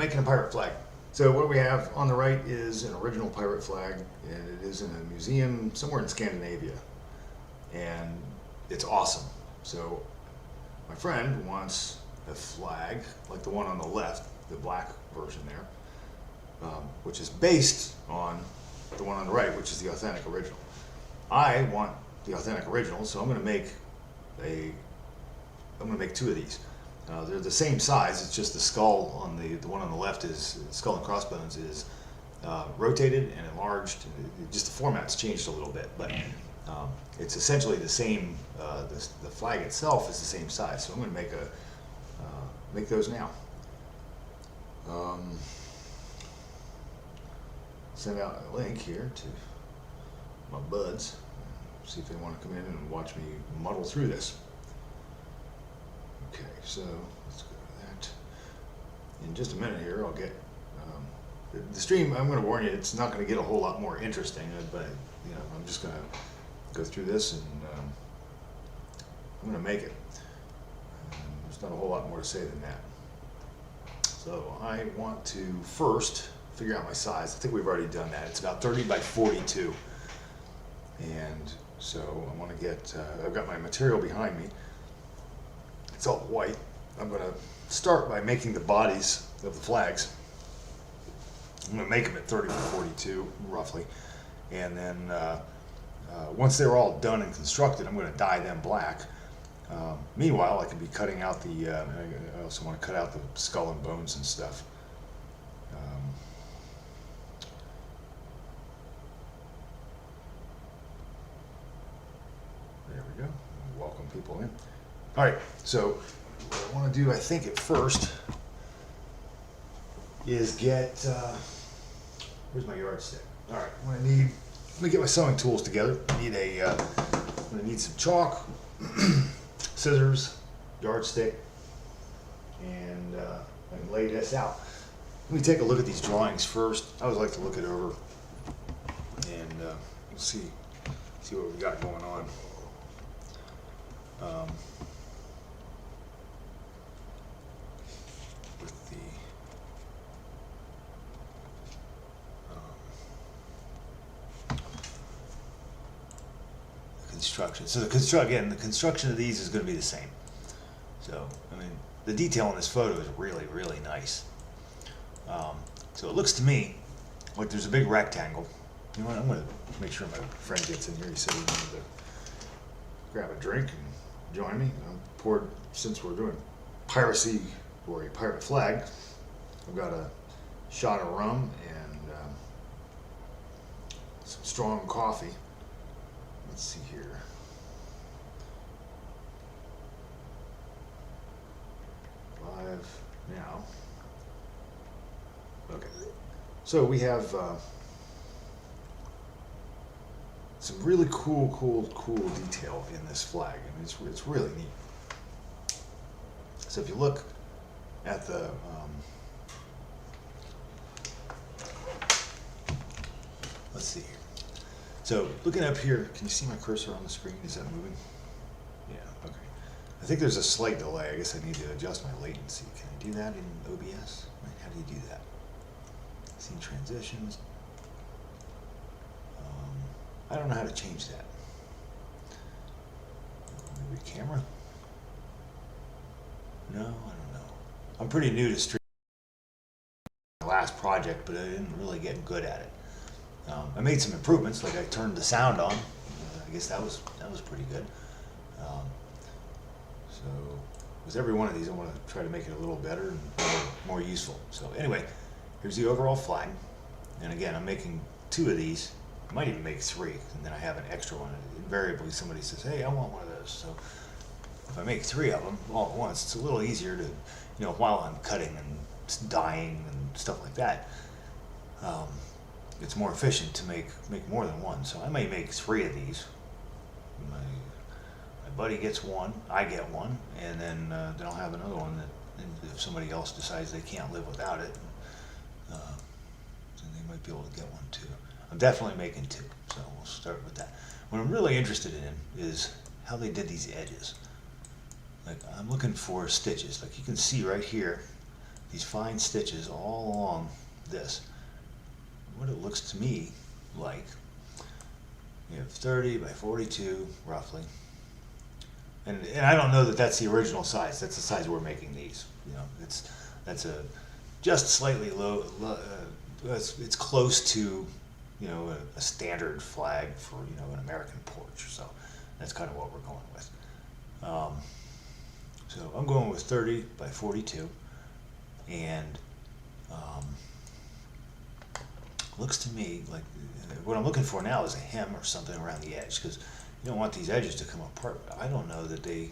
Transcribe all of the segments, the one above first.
making a pirate flag. So what we have on the right is an original pirate flag, and it is in a museum somewhere in Scandinavia, and it's awesome. So my friend wants a flag like the one on the left, the black version there, which is based on the one on the right, which is the authentic original. I want the authentic original, so I'm going to make two of these. They're the same size. It's just the skull on the one on the left is skull and crossbones is rotated and enlarged. Just the format's changed a little bit, but it's essentially the same. The flag itself is the same size. So I'm going to make those now. Send out a link here to my buds. See if they want to come in and watch me muddle through this. Okay, so let's go to that. In just a minute here, I'll get the stream. I'm going to warn you, it's not going to get a whole lot more interesting, but I'm just going to go through this and I'm going to make it. There's not a whole lot more to say than that. So I want to first figure out my size. I think we've already done that. It's about 30 by 42, and so I want to get. I've got my material behind me. It's all white. I'm going to start by making the bodies of the flags. I'm going to make them at 30 by 42, roughly. And then once they're all done and constructed, I'm going to dye them black. Meanwhile, I can be cutting out I also want to cut out the skull and bones and stuff. There we go. Welcome people in. All right, so what I want to do, I think at first, is get, where's my yardstick? All right, let me get my sewing tools together. I'm gonna need some chalk, scissors, yardstick, and I can lay this out. Let me take a look at these drawings first. I always like to look it over, and we'll see what we got going on. With the construction. So the construction of these is going to be the same. So, I mean, the detail in this photo is really, really nice. So it looks to me like there's a big rectangle. You know what, I'm going to make sure my friend gets in here. He said he wanted to grab a drink and join me. Since we're doing piracy or a pirate flag, I've got a shot of rum and some strong coffee. Let's see here. Live now. Okay. So we have some really cool detail in this flag. I mean, it's really neat. So if you look at the let's see here. So looking up here, can you see my cursor on the screen? Is that moving? Yeah, okay. I think there's a slight delay. I guess I need to adjust my latency. Can I do that in OBS? Right, how do you do that? Scene transitions. I don't know how to change that. Maybe camera? No, I don't know. I'm pretty new to streaming. My last project, but I didn't really get good at it. I made some improvements, like I turned the sound on. I guess that was pretty good. So with every one of these, I want to try to make it a little better and more useful. So anyway, here's the overall flag. And again, I'm making two of these. I might even make three, and then I have an extra one. Invariably, somebody says, "Hey, I want one of those." So if I make three of them all at once, it's a little easier to, while I'm cutting and dyeing and stuff like that. It's more efficient to make more than one. So I may make three of these. My buddy gets one, I get one, and then I'll have another one that if somebody else decides they can't live without it, then they might be able to get one too. I'm definitely making two, so we'll start with that. What I'm really interested in is how they did these edges. Like, I'm looking for stitches. Like you can see right here, these fine stitches all along this. What it looks to me like, you have 30 by 42 roughly, and I don't know that that's the original size. That's the size we're making these. You know, that's a just slightly low. It's close to, you know, a standard flag for, you know, an American porch. So that's kind of what we're going with. So I'm going with 30 by 42, and looks to me like what I'm looking for now is a hem or something around the edge, because you don't want these edges to come apart. But I don't know that they.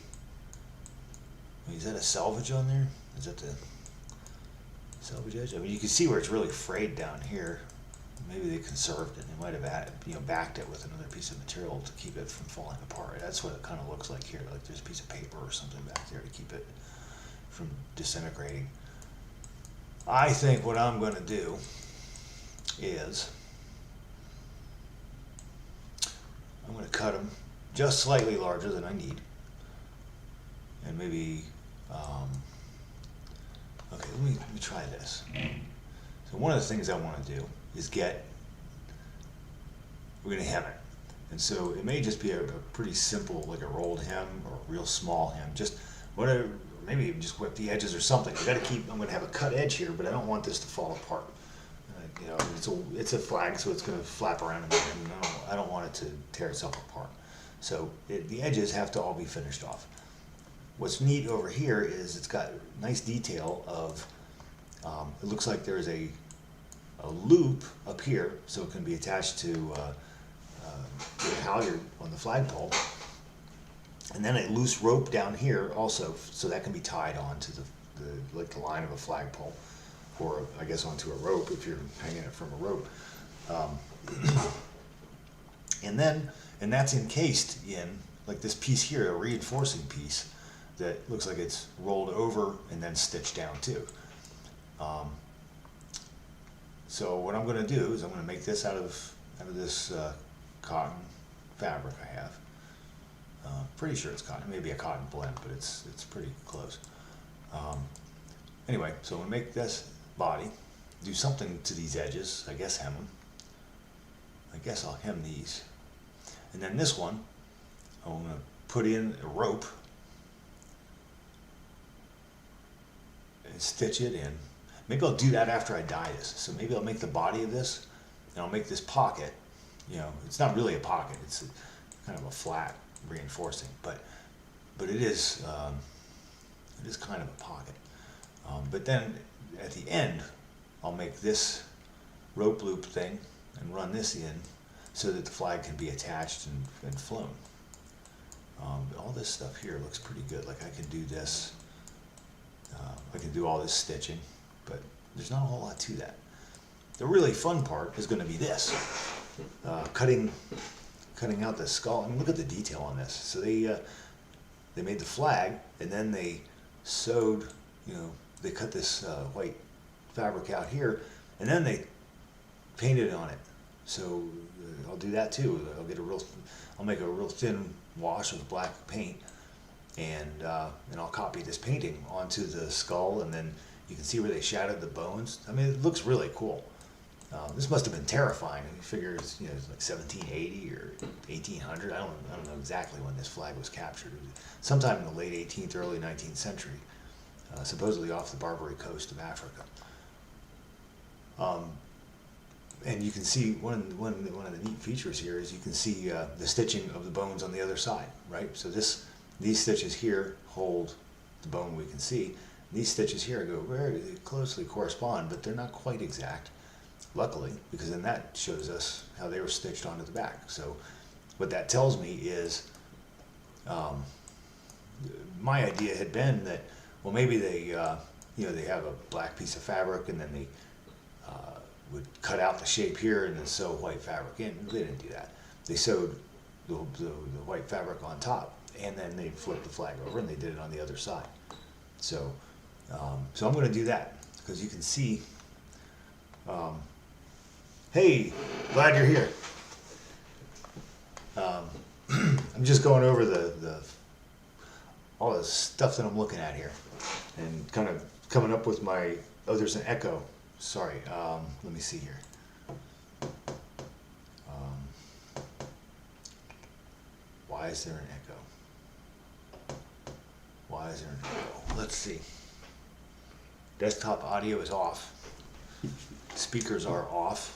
I mean, is that a selvage on there? Is that the selvage edge? I mean, you can see where it's really frayed down here. Maybe they conserved it. They might have added, you know, backed it with another piece of material to keep it from falling apart. That's what it kind of looks like here. Like there's a piece of paper or something back there to keep it from disintegrating. I think what I'm going to do is I'm going to cut them just slightly larger than I need, and maybe okay, let me try this. So one of the things I want to do is we're going to hem it, and so it may just be a pretty simple, like a rolled hem or a real small hem, just whatever, maybe even just whip the edges or something. I got to keep, I'm going to have a cut edge here, but I don't want this to fall apart. You know, it's a flag, so it's going to flap around in the wind. I don't want it to tear itself apart. So the edges have to all be finished off. What's neat over here is it's got nice detail of, it looks like there's a loop up here, so it can be attached to the halyard on the flagpole, and then a loose rope down here also, so that can be tied onto the line of a flagpole, or I guess onto a rope if you're hanging it from a rope. And that's encased in, like this piece here, a reinforcing piece that looks like it's rolled over and then stitched down too. So what I'm going to do is I'm going to make this out of this cotton fabric I have. Pretty sure it's cotton, maybe a cotton blend, but it's pretty close. Anyway, so I'm going to make this body, do something to these edges, I guess hem them. I guess I'll hem these. And then this one, I'm going to put in a rope and stitch it in. Maybe I'll do that after I dye this. So maybe I'll make the body of this, and I'll make this pocket. You know, it's not really a pocket, it's kind of a flat reinforcing, but it is kind of a pocket. But then at the end, I'll make this rope loop thing and run this in so that the flag can be attached and flown. All this stuff here looks pretty good. Like I can do this, I can do all this stitching, but there's not a whole lot to that. The really fun part is going to be this, cutting out the skull. I mean, look at the detail on this. So they made the flag, and then they sewed, you know, they cut this white fabric out here, and then they painted on it. So I'll do that too. I'll make a real thin wash of black paint, and I'll copy this painting onto the skull, and then you can see where they shadowed the bones. I mean, it looks really cool. This must have been terrifying. I figure it's, you know, it's like 1780 or 1800. I don't know exactly when this flag was captured. Sometime in the late 18th, early 19th century, supposedly off the Barbary coast of Africa. And you can see one of the neat features here is you can see the stitching of the bones on the other side, right? So these stitches here hold the bone we can see. These stitches here go very closely correspond, but they're not quite exact, luckily, because then that shows us how they were stitched onto the back. So what that tells me is, my idea had been that, well, maybe they they have a black piece of fabric, and then they would cut out the shape here and then sew white fabric in. They didn't do that. They sewed the white fabric on top, and then they flipped the flag over, and they did it on the other side. So I'm going to do that, because you can see. Hey, glad you're here. I'm just going over all the stuff that I'm looking at here, and kind of coming up with my Oh, there's an echo. Sorry. Let me see here. Why is there an echo? Why is there an echo? Let's see. Desktop audio is off. Speakers are off.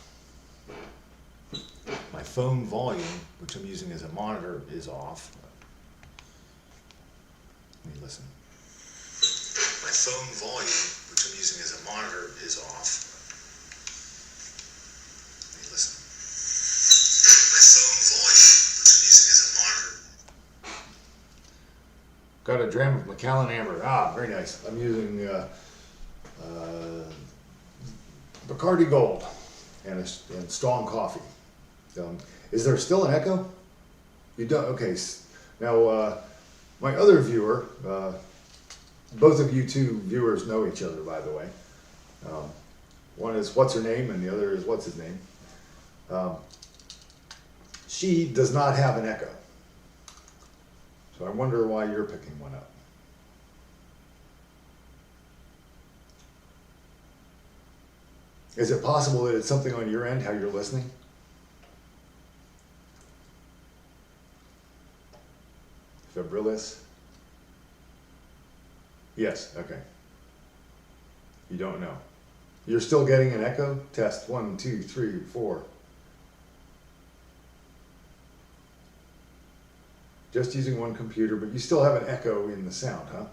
My phone volume, which I'm using as a monitor, is off. Let me listen. My phone volume, which I'm using as a monitor, is off. Let me listen. My phone volume, which I'm using as a monitor. Got a dram of Macallan Amber. Ah, very nice. I'm using Bacardi Gold and strong coffee. Is there still an echo? You don't? Okay. Now, my other viewer, both of you two viewers know each other, by the way. One is what's her name, and the other is what's his name. She does not have an echo. So I wonder why you're picking one up. Is it possible that it's something on your end, how you're listening? Febrilous? Yes, okay. You don't know. You're still getting an echo? Test 1, 2, 3, 4. Just using one computer, but you still have an echo in the sound, huh?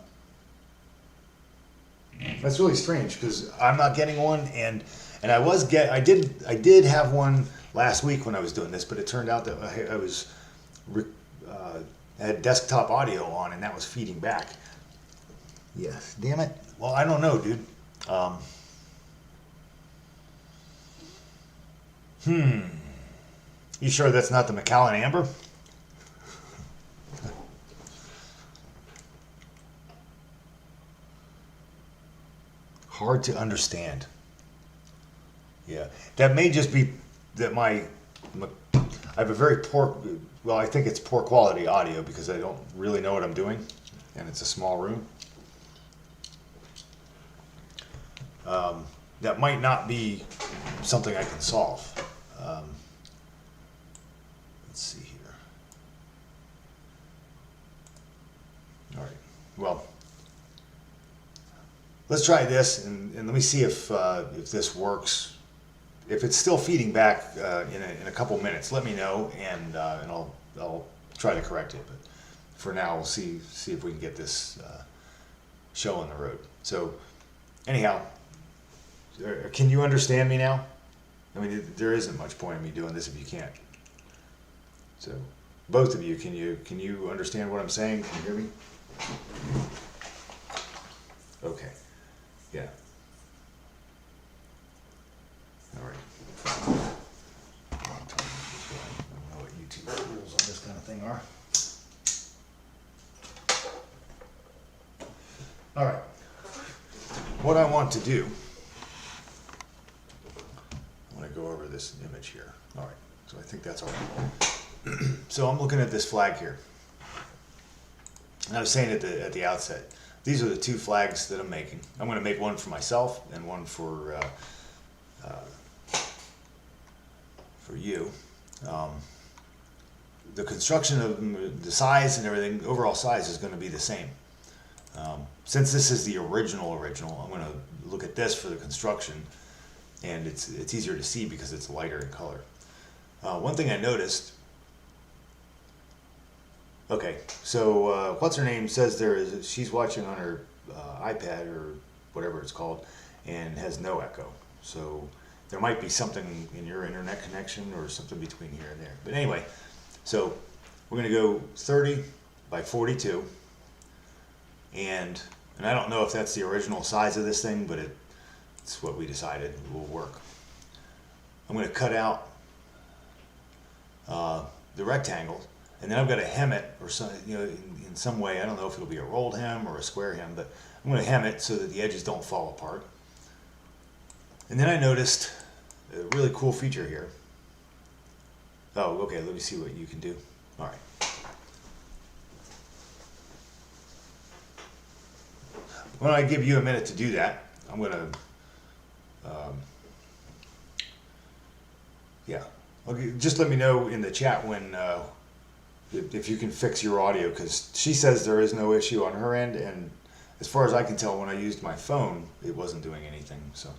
That's really strange because I'm not getting one, and I did have one last week when I was doing this, but it turned out that I was had desktop audio on, and that was feeding back. Yes, damn it. Well, I don't know, dude. You sure that's not the Macallan Amber? Hard to understand. Yeah, that may just be that I have a very poor, well, I think it's poor quality audio because I don't really know what I'm doing, and it's a small room. That might not be something I can solve. Let's see here. All right, well, let's try this, and let me see if this works. If it's still feeding back in a couple minutes, let me know, and I'll try to correct it. But for now, we'll see if we can get this show on the road. So, anyhow, can you understand me now? I mean, there isn't much point in me doing this if you can't. So, both of you, can you understand what I'm saying? Can you hear me? Okay. Yeah. All right. I don't know what YouTube rules on this kind of thing are. All right. What I want to do, I want to go over this image here. All right. So I think that's all right. So I'm looking at this flag here. And I was saying at the outset, these are the two flags that I'm making. I'm going to make one for myself and one for you. The construction of them, the size and everything, overall size is going to be the same. Since this is the original, I'm going to look at this for the construction, and it's easier to see because it's lighter in color. One thing I noticed. Okay, so what's her name says she's watching on her iPad or whatever it's called, and has no echo. So there might be something in your internet connection or something between here and there. But anyway, so we're going to go 30 by 42, and I don't know if that's the original size of this thing, but it's what we decided will work. I'm going to cut out the rectangle. And then I've got to hem it, or some, in some way. I don't know if it'll be a rolled hem or a square hem, but I'm going to hem it so that the edges don't fall apart. And then I noticed a really cool feature here. Oh, okay. Let me see what you can do. All right. When I give you a minute to do that, I'm going to Yeah. Okay, just let me know in the chat when if you can fix your audio, because she says there is no issue on her end, and as far as I can tell, when I used my phone, it wasn't doing anything. So.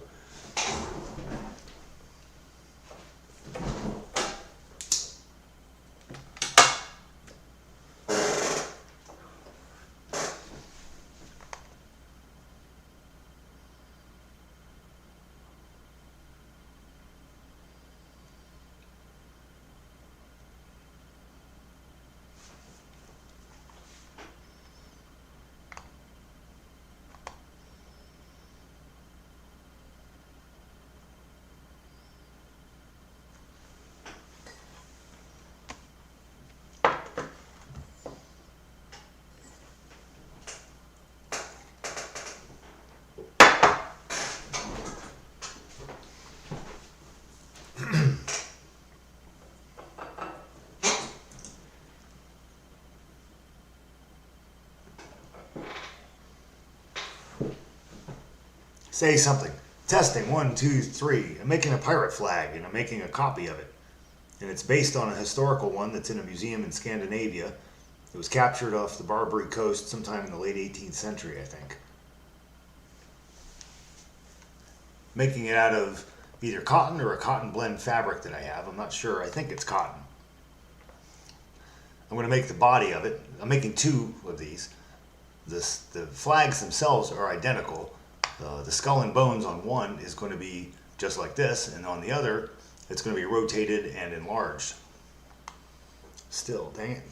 Say something. Testing, 1, 2, 3. I'm making a pirate flag, and I'm making a copy of it. And it's based on a historical one that's in a museum in Scandinavia. It was captured off the Barbary coast sometime in the late 18th century, I think. Making it out of either cotton or a cotton blend fabric that I have. I'm not sure. I think it's cotton. I'm going to make the body of it. I'm making 2 of these. The flags themselves are identical. The skull and bones on one is going to be just like this, and on the other, it's going to be rotated and enlarged. Still, dang it.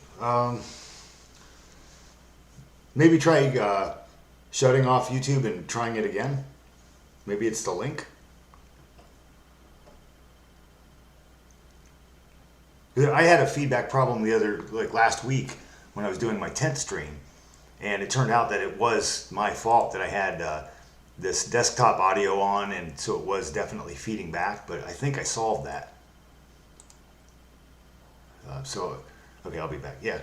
Maybe try shutting off YouTube and trying it again. Maybe it's the link. I had a feedback problem last week when I was doing my 10th stream, and it turned out that it was my fault that I had this desktop audio on, and so it was definitely feeding back, but I think I solved that. Okay, I'll be back. Yeah.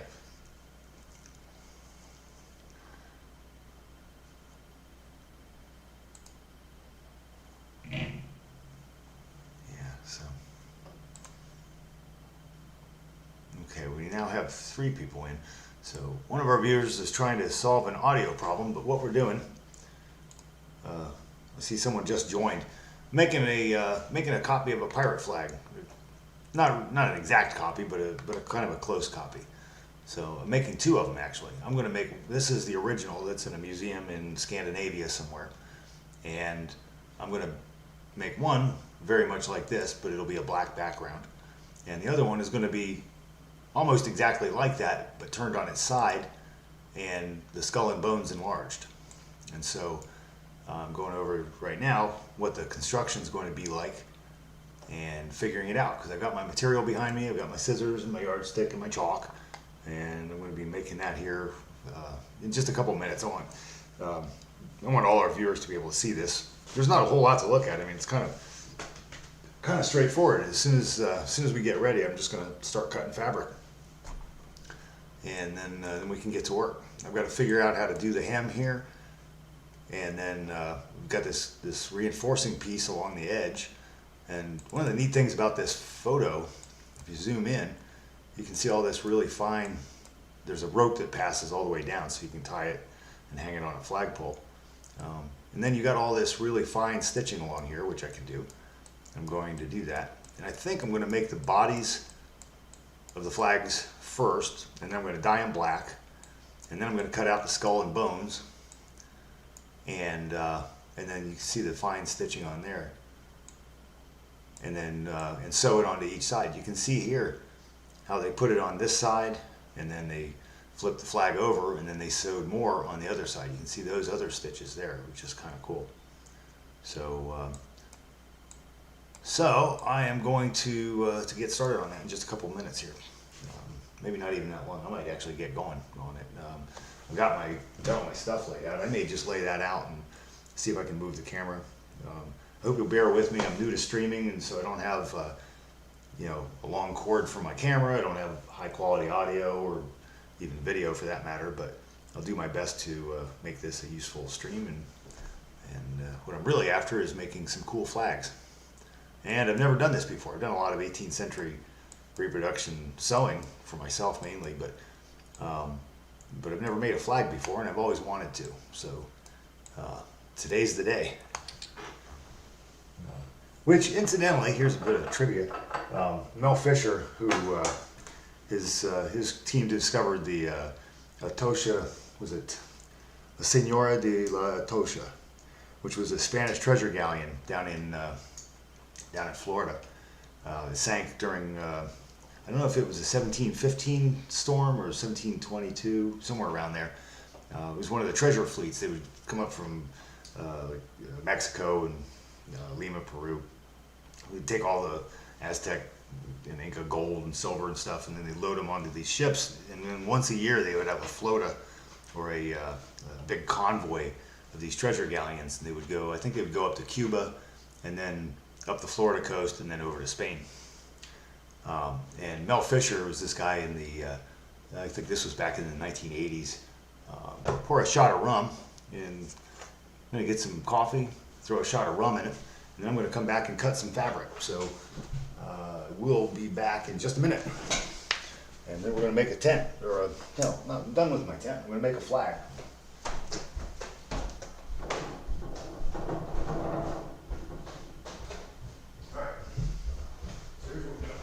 Okay, we now have 3 people in. So one of our viewers is trying to solve an audio problem, but what we're doing, I see someone just joined, making a copy of a pirate flag. Not an exact copy, but a kind of a close copy. So I'm making 2 of them actually. I'm going to make, this is the original that's in a museum in Scandinavia somewhere, and I'm going to make one very much like this, but it'll be a black background, and the other one is going to be almost exactly like that, but turned on its side, and the skull and bones enlarged. And so I'm going over right now what the construction is going to be like and figuring it out, because I've got my material behind me, I've got my scissors and my yardstick and my chalk, and I'm going to be making that here in just a couple minutes. I want all our viewers to be able to see this. There's not a whole lot to look at. I mean, it's kind of straightforward. As soon as we get ready, I'm just going to start cutting fabric, and then we can get to work. I've got to figure out how to do the hem here, and then we've got this reinforcing piece along the edge. And one of the neat things about this photo, if you zoom in, you can see all this really fine. There's a rope that passes all the way down, so you can tie it and hang it on a flagpole. And then you got all this really fine stitching along here, which I can do. I'm going to do that. And I think I'm going to make the bodies of the flags first, and then I'm going to dye them black, and then I'm going to cut out the skull and bones, and then you can see the fine stitching on there, and then and sew it onto each side. You can see here how they put it on this side, and then they flipped the flag over, and then they sewed more on the other side. You can see those other stitches there, which is kind of cool. So I am going to get started on that in just a couple minutes here. Maybe not even that long. I might actually get going on it. I've got all my stuff laid out. I may just lay that out and see if I can move the camera. I hope you'll bear with me. I'm new to streaming, and so I don't have a long cord for my camera. I don't have high quality audio or even video for that matter, but I'll do my best to make this a useful stream And what I'm really after is making some cool flags. And I've never done this before. I've done a lot of 18th century reproduction sewing for myself mainly, but I've never made a flag before, and I've always wanted to. So today's the day. Which, incidentally, here's a bit of trivia. Mel Fisher, who his team discovered the Tosha, was it La Senora de la Tosha, which was a Spanish treasure galleon down in Florida. It sank during I don't know if it was a 1715 storm or 1722, somewhere around there. It was one of the treasure fleets. They would come up from Mexico and Lima, Peru. We'd take all the Aztec and Inca gold and silver and stuff, and then they load them onto these ships. And then once a year, they would have a flota or a big convoy of these treasure galleons, and they would go. I think they would go up to Cuba, and then up the Florida coast, and then over to Spain. And Mel Fisher was this guy in the. I think this was back in the 1980s. Pour a shot of rum, and I'm gonna get some coffee, throw a shot of rum in it. And then I'm going to come back and cut some fabric. So we'll be back in just a minute. And then we're going to make a tent. No, I'm done with my tent. I'm going to make a flag. All right. So here's what we're doing.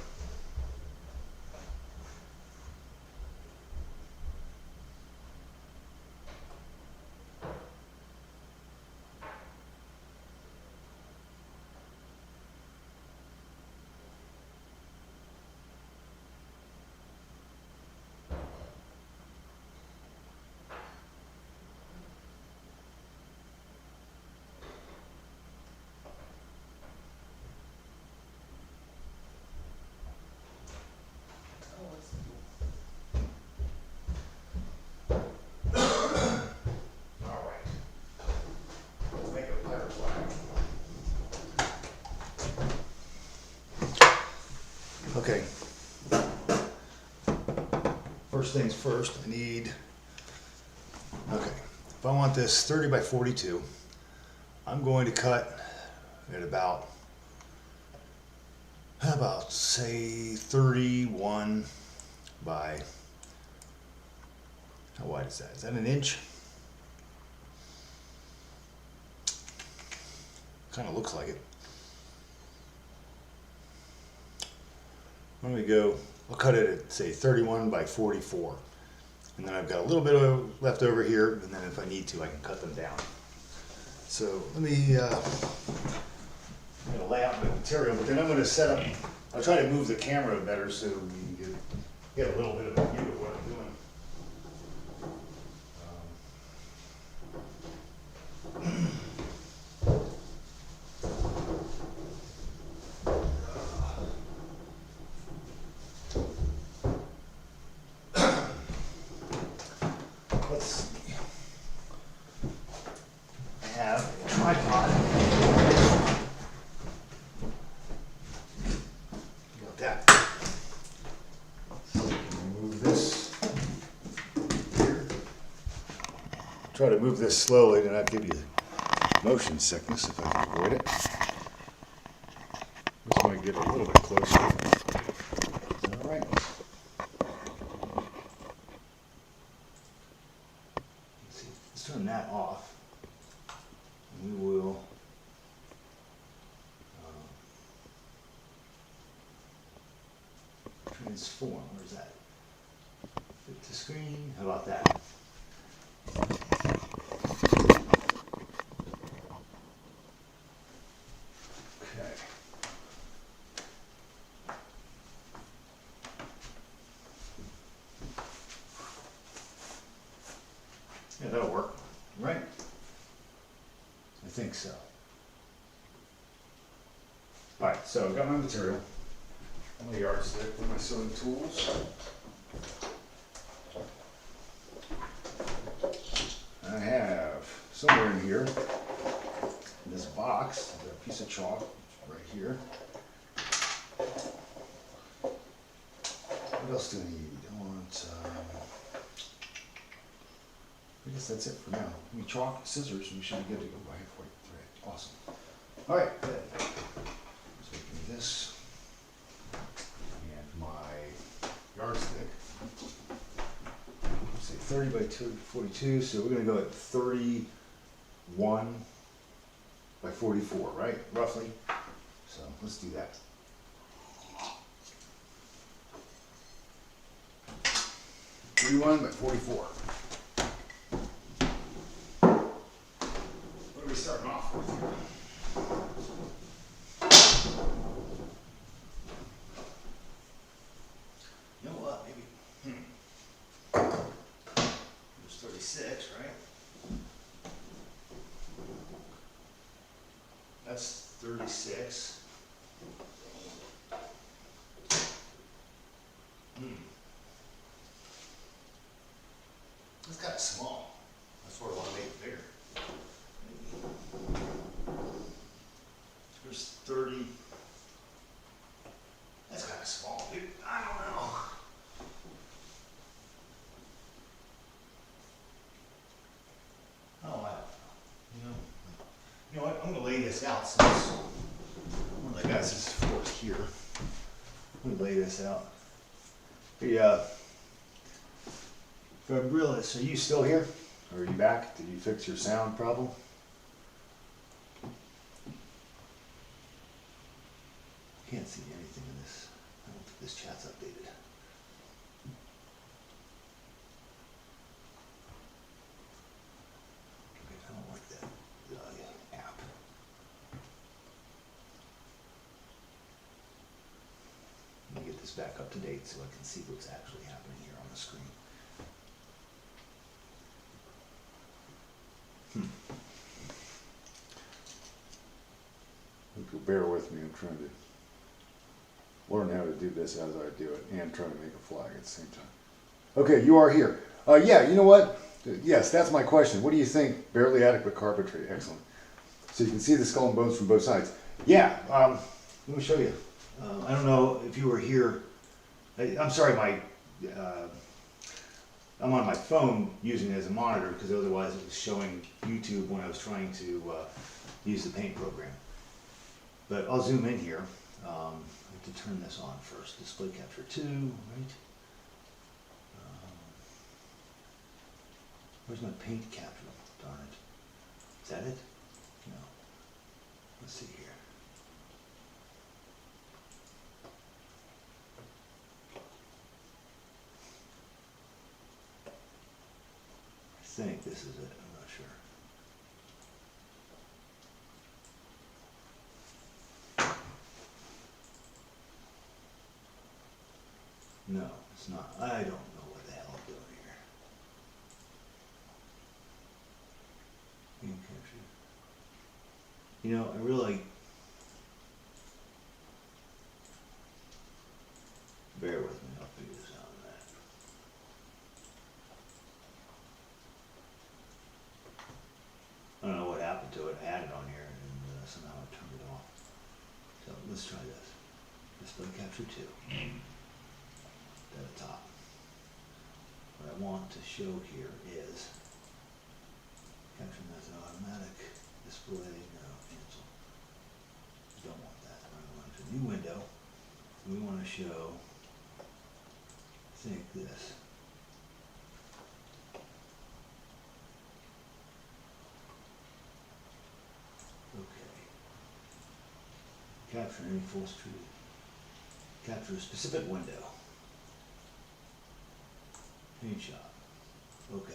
Okay. First things first, I need, okay, if I want this 30 by 42, I'm going to cut at about say 31 by, how wide is that? Is that an inch? Kind of looks like it. I'm going to go, I'll cut it at say 31 by 44. And then I've got a little bit of left over here, and then if I need to, I can cut them down. So let me, I'm going to lay out my material, but then I'm going to set up, I'll try to move the camera better so you can get a little bit of a view of what I'm doing. Let's see. I have a tripod. Got that. Move this here. Try to move this slowly and not give you motion sickness if I can avoid it. This might get a little bit closer. All right. Let's turn that off. And we will transform. Where's that? Fit to screen. How about that? Okay. Yeah, that'll work, right? I think so. All right, so I've got my material, my yardstick, with my sewing tools. I have somewhere in here, in this box, I've got a piece of chalk right here. What else do I need? I want I guess that's it for now. We chalk, scissors, we should be good to go by 43. Awesome. All right, good. Let's give me this and my yardstick. Let's say 30 by 42, so we're gonna go at 31 by 44, right? Roughly. So let's do that. 31 by 44. What are we starting off with here? You know what, maybe, there's 36, right? That's 36. It's kind of small. That's where I want to make it bigger. There's 30. That's kind of small, dude. I don't know. Oh, I don't know. You know what? I'm gonna lay this out since one of the guys is forced here. I'm gonna lay this out. Hey, Fabrilis, are you still here? Or are you back? Did you fix your sound problem? Can't see anything in this. I don't think this chat's updated. Okay, I don't like that app. Let me get this back up to date so I can see what's actually happening here on the screen. Bear with me, I'm trying to learn how to do this as I do it and trying to make a flag at the same time. Okay, you are here. Yeah, you know what? Yes, that's my question. What do you think? Barely adequate carpentry. Excellent. So you can see the skull and bones from both sides. Yeah, let me show you. I don't know if you were here. I'm sorry, I'm on my phone using it as a monitor because otherwise it was showing YouTube when I was trying to use the paint program. But I'll zoom in here. I have to turn this on first. Display capture 2, right? Where's my paint capture? Darn it. Is that it? No. Let's see here. I think this is it. I'm not sure. No, it's not. I don't know what the hell I'm doing here. Paint capture. You know, I really bear with me. I'll figure this out in a minute. I don't know what happened to it. I had it on here and somehow I turned it off. So let's try this. Display capture 2. At the top. What I want to show here is capture method automatic display. No, cancel. Don't want that. I want a new window. We want to show. Think this. Okay. Capture any full street. Capture a specific window. Paint shop. Okay.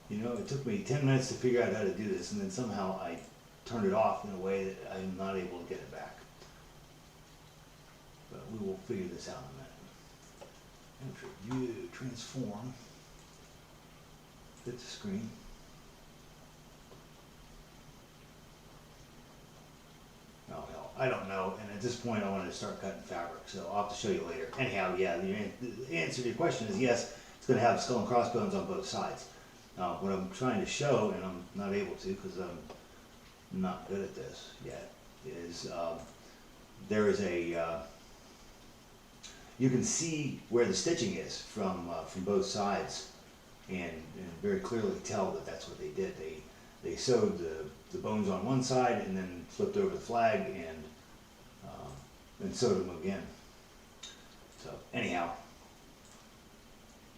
You know, it took me 10 minutes to figure out how to do this, and then somehow I turned it off in a way that I'm not able to get it back. But we will figure this out in a minute. Enter view, transform, fit the screen. Oh hell, I don't know, and at this point I want to start cutting fabric, so I'll have to show you later. Anyhow, yeah, the answer to your question is yes, it's going to have skull and crossbones on both sides. Now, what I'm trying to show, and I'm not able to because I'm not good at this yet, is there is a, you can see where the stitching is from both sides, and very clearly tell that that's what they did. They sewed the bones on one side and then flipped over the flag and sewed them again. So anyhow,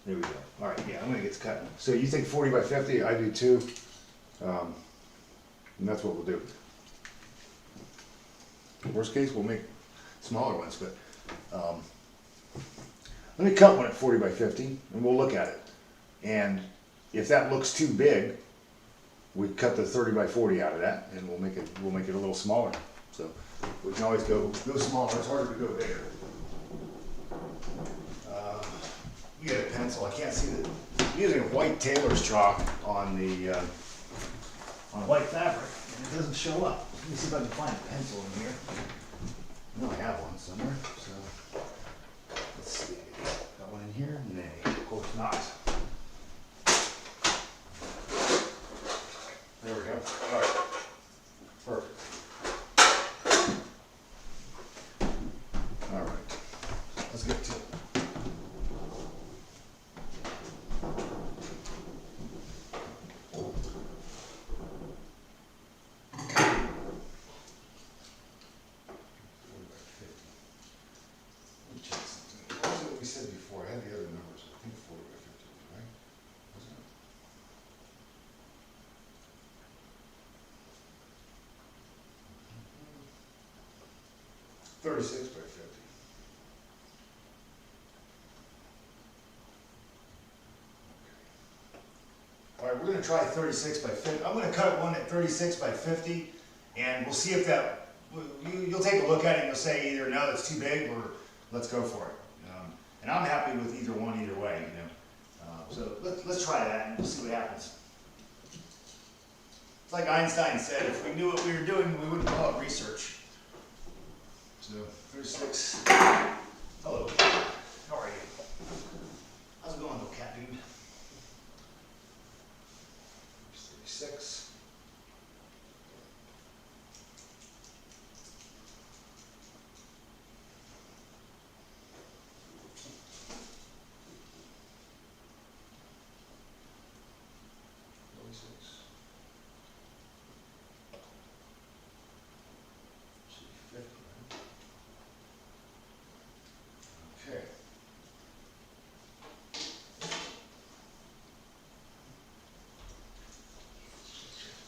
there we go. All right, yeah, I'm gonna get to cutting. So you think 40 by 50? I do too. And that's what we'll do. Worst case, we'll make smaller ones, but let me cut one at 40 by 50 and we'll look at it. And if that looks too big, we cut the 30 by 40 out of that and we'll make it a little smaller. So we can always go smaller. It's harder to go bigger. We got a pencil. I can't see the. I'm using white tailor's chalk on the White fabric, and it doesn't show up. Let me see if I can find a pencil in here. I know I have one somewhere. So let's see. Got one in here? Nay, of course not. There we go. All right. Perfect. All right. Let's get to it. We said before, I had the other numbers, I think 40 by 50, right? Wasn't it? 36 by 50. All right, we're going to try 36 by 50. I'm going to cut one at 36 by 50, and we'll see if that, you'll take a look at it and you'll say either no, that's too big, or let's go for it. And I'm happy with either one, either way, you know. So let's try that and we'll see what happens. It's like Einstein said, if we knew what we were doing, we wouldn't call it research. So 36. Hello. How are you? How's it going, little cat dude? 36. Okay.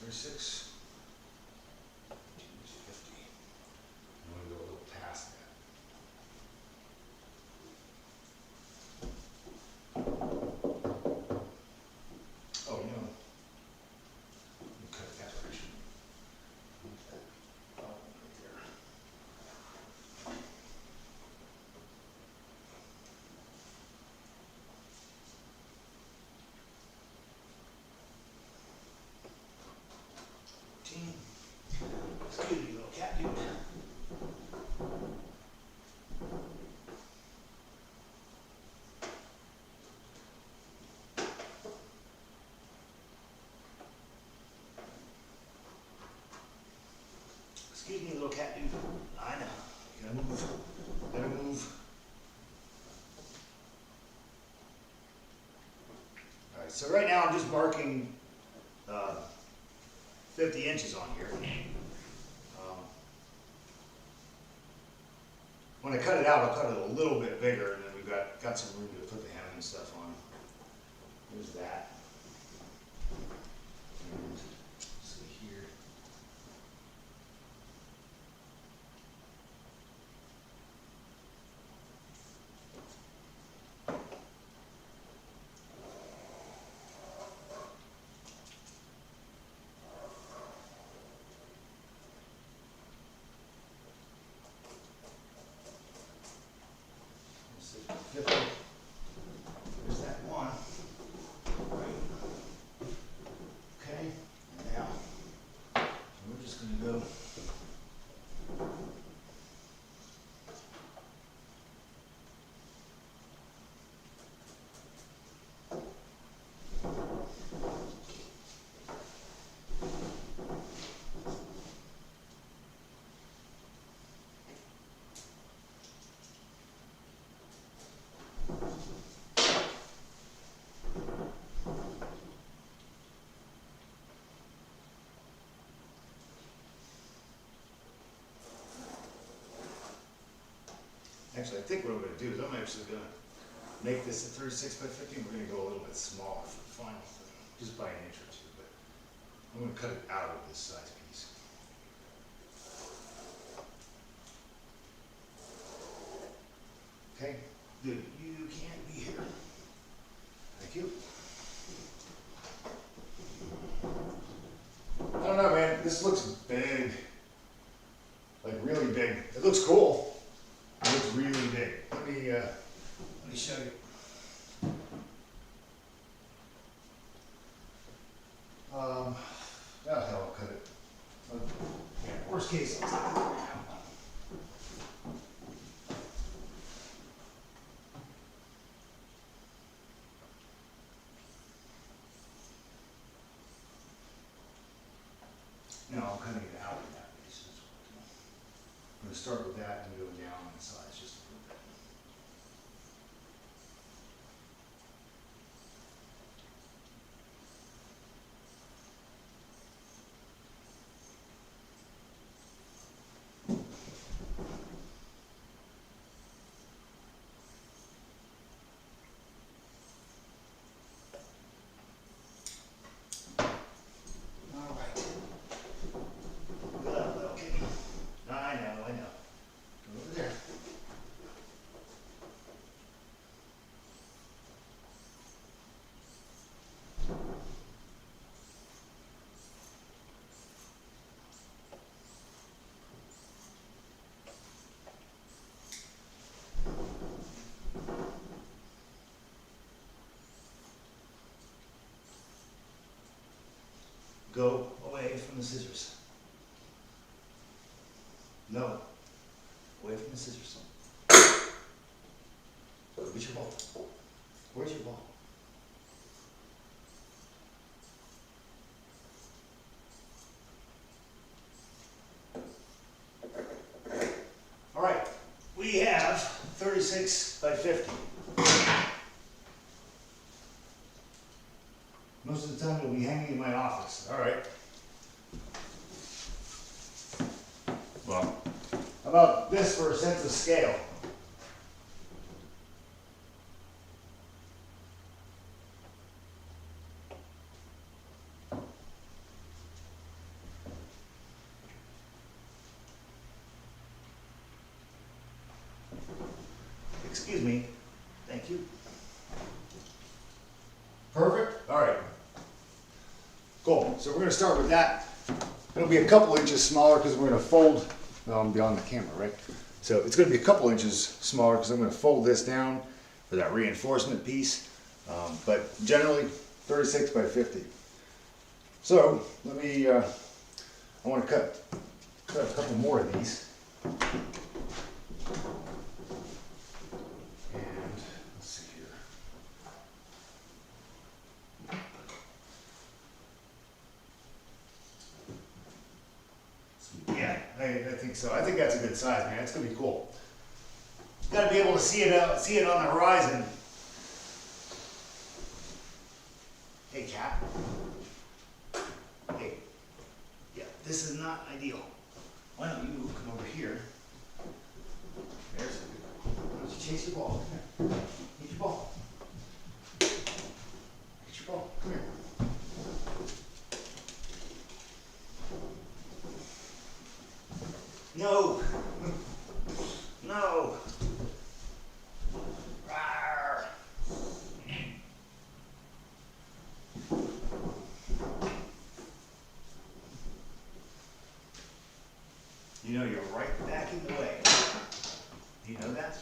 36. 50. I'm going to go a little past that. Oh, you know, cut it that direction. Oh, right there. Excuse me, little cat dude. Excuse me, little cat dude. I know. Gotta move. Gotta move. Alright, so right now I'm just marking 50 inches on here. When I cut it out, I'll cut it a little bit bigger, and then we've got some room to put the hem and stuff on. There's that. And let's see here. There's that one. Right. Okay. Actually, I think what I'm gonna do is I'm actually gonna make this a 36 by 50, and we're gonna go a little bit smaller for the final thing, just by an inch or two, but I'm gonna cut it out of this size piece. Okay, dude, you can't be here. Thank you. I don't know, man, this looks big. Like really big. It looks cool. It looks really big. Let me show you. Oh hell, I'll cut it. Yeah, worst case, I'll take it now. No, I'm cutting it out of that piece. I'm gonna start with that and go down on the sides just a little bit. All right. Good, okay. I know. Over there. Go away from the scissors. No. Away from the scissors. Go get your ball. Where's your ball? All right. We have 36 by 50. Most of the time it'll be hanging in my office. All right. Well, how about this for a sense of scale? Excuse me. Thank you. Perfect? All right. Cool. So we're going to start with that. It'll be a couple inches smaller because we're going to fold, well, I'm beyond the camera, right? So it's going to be a couple inches smaller because I'm going to fold this down for that reinforcement piece. But generally 36 by 50. So let me, I want to cut a couple more of these. I think so. I think that's a good size, man. It's gonna be cool. Got to be able to see it on the horizon. Hey, cat. Hey. Yeah, this is not ideal. Why don't you come over here? There's. Why don't you chase your ball? Come here. Get your ball. Get your ball. Come here. No. No. Rawr. You know you're right back in the way. Do you know that?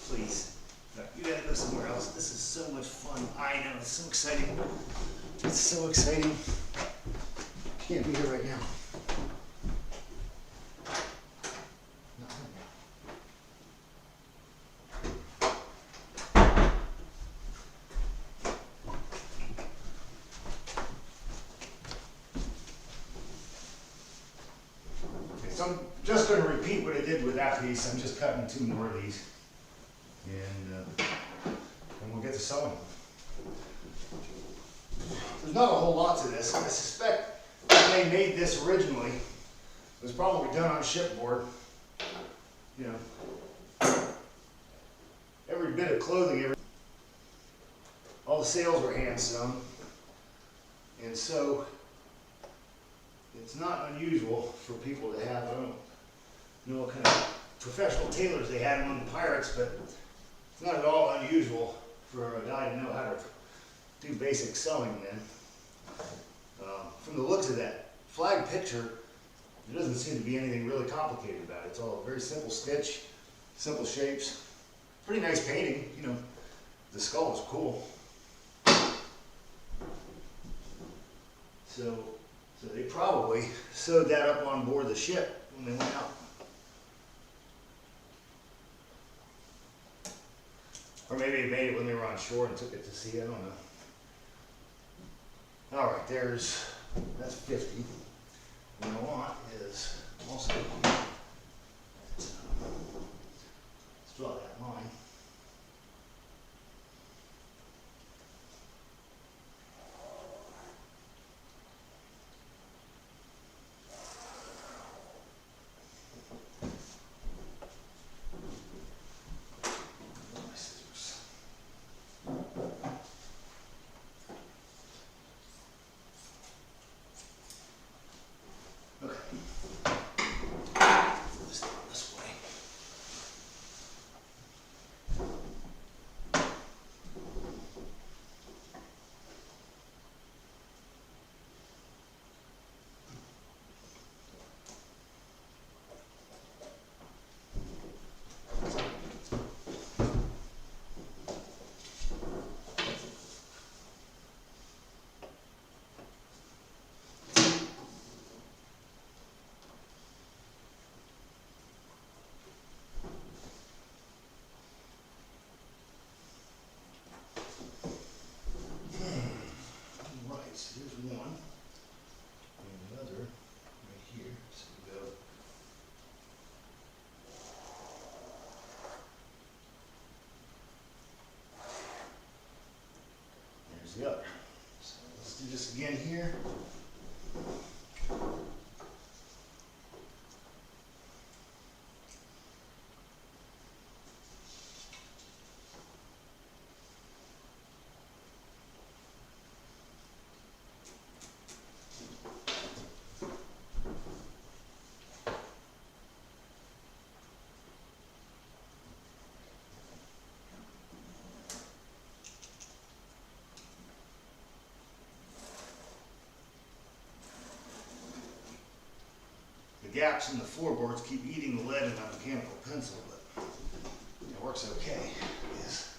Please. You gotta go somewhere else. This is so much fun. I know, it's so exciting. It's so exciting. Can't be here right now. Not right now. So I'm just going to repeat what I did with that piece. I'm just cutting 2 more of these, and we'll get to sewing. There's not a whole lot to this. I suspect when they made this originally, it was probably done on shipboard. You know, every bit of clothing, all the sails were hand sewn, and so it's not unusual for people to have, I don't know what kind of professional tailors they had among the pirates, but it's not at all unusual for a guy to know how to do basic sewing then. From the looks of that flag picture, there doesn't seem to be anything really complicated about it. It's all a very simple stitch, simple shapes. Pretty nice painting, you know. The skull is cool. So they probably sewed that up on board the ship when they went out. Or maybe they made it when they were on shore and took it to sea, I don't know. All right, that's 50. What I want is also, let's draw that line. My scissors. Okay. Just go this way. Right, so here's one, and another right here. So we go. There's the other. So let's do this again here. The gaps in the floorboards keep eating the lead in my mechanical pencil, but it works okay. Yes.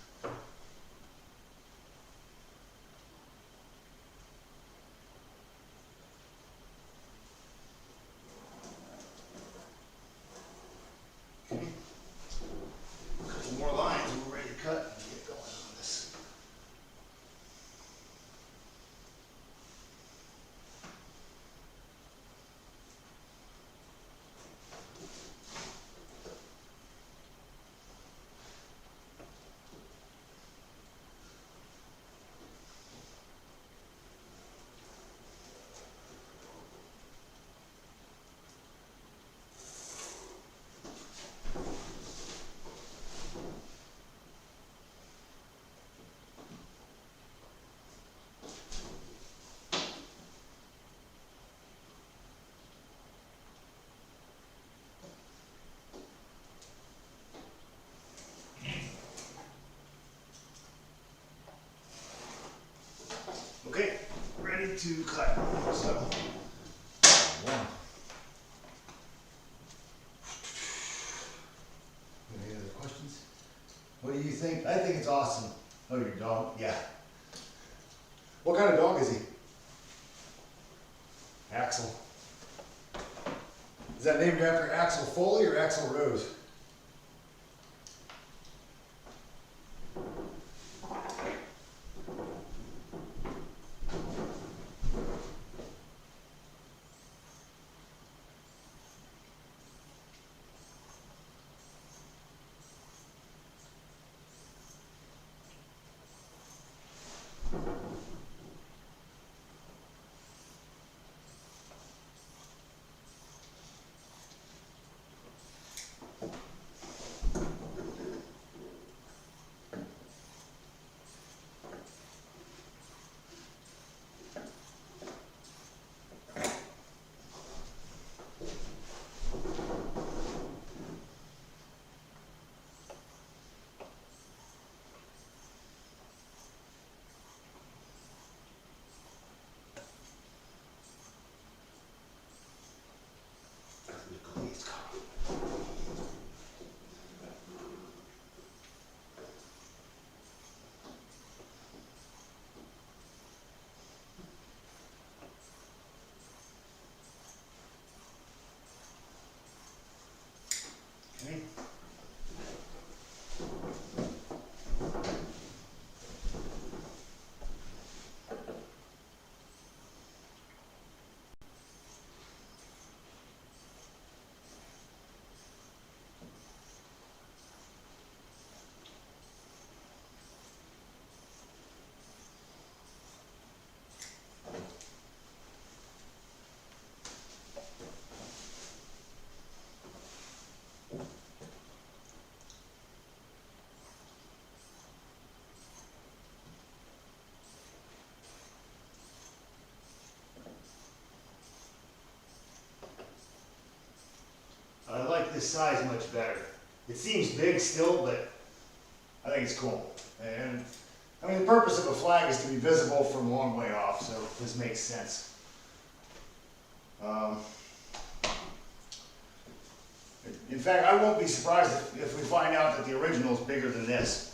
Okay. A couple more lines and we're ready to cut and get going on this. Okay, ready to cut. So, one. Any other questions? What do you think? I think it's awesome. Oh, your dog? Yeah. What kind of dog is he? Axel. Is that named after Axel Foley or Axel Rose? this size much better. It seems big still, but I think it's cool. And I mean, the purpose of a flag is to be visible from a long way off, so this makes sense. In fact, I won't be surprised if we find out that the original is bigger than this.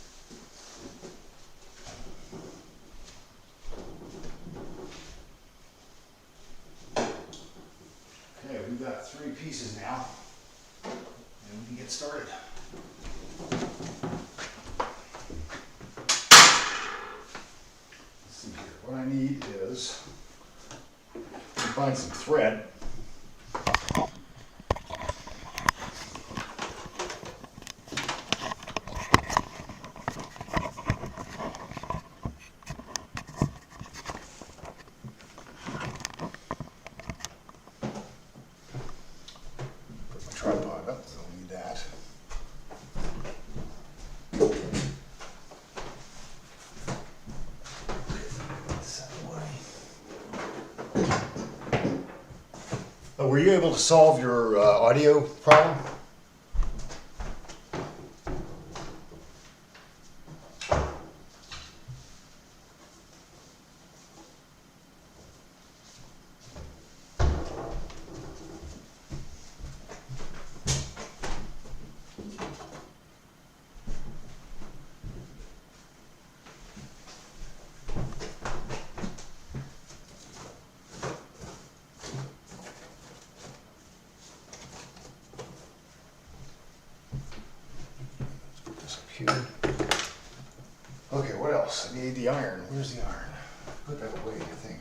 Okay, we've got 3 pieces now, and we can get started. Let's see here. What I need is to find some thread. Tripod up, so we need that. This out of the way. Were you able to solve your audio problem? Okay, what else? I need the iron. Where's the iron? Put that away, I think.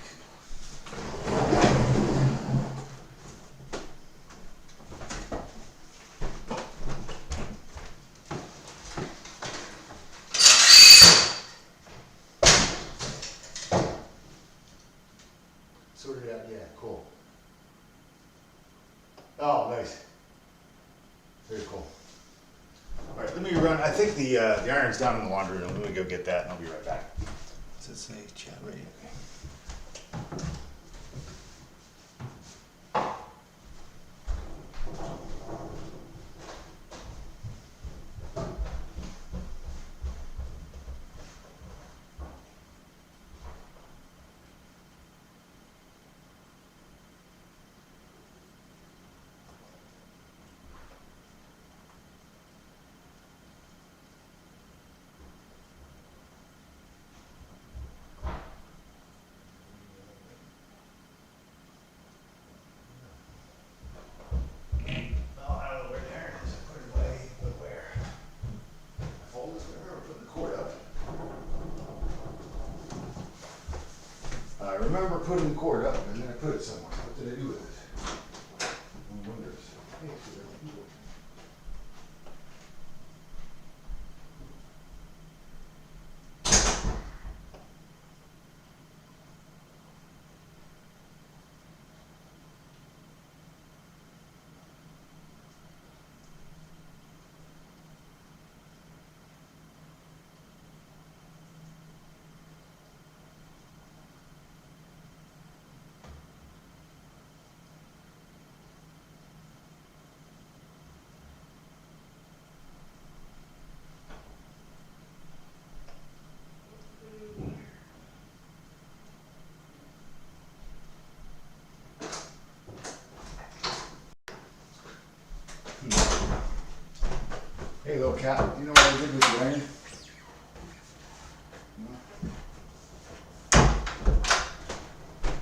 Sorted it out, yeah, cool. Oh, nice. Very cool. All right, let me run. I think the iron's down in the laundry room. Let me go get that, and I'll be right back. Does it say chat ready? Okay. I remember putting the cord up, and then I put it somewhere. What did I do with it? I wonder. Hey, so there are people. Hey, little cat, you know what I did with the iron?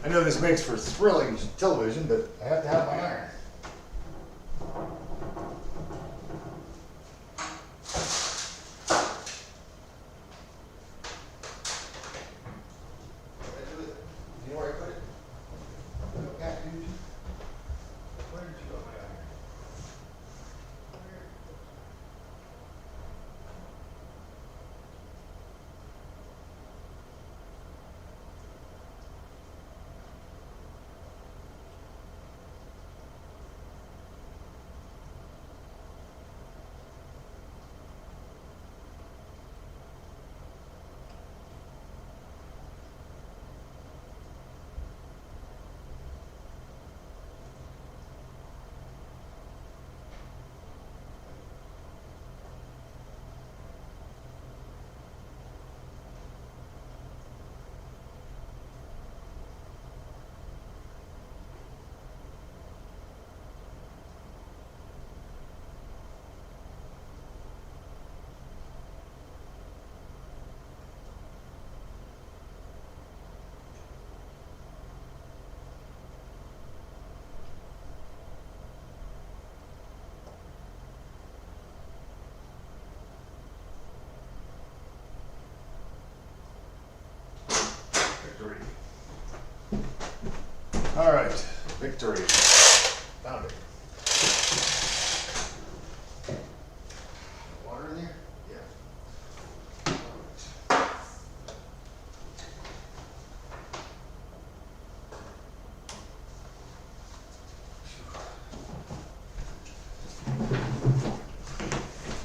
I know this makes for thrilling television, but I have to have my iron. What did I do with it? You know where I put it? Little cat, dude. Where did you put my iron? All right, victory. Found it. Water in there? Yeah.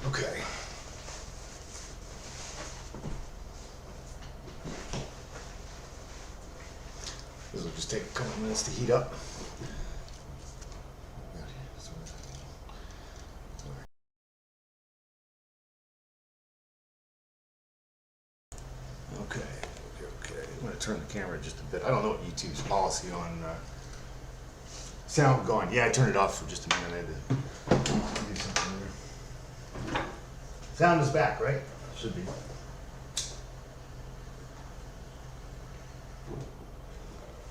Okay. This will just take a couple minutes to heat up. Okay. I'm gonna turn the camera just a bit. I don't know what YouTube's policy on sound going. Yeah, I turned it off for just a minute. I had to do something there. Sound is back, right? Should be.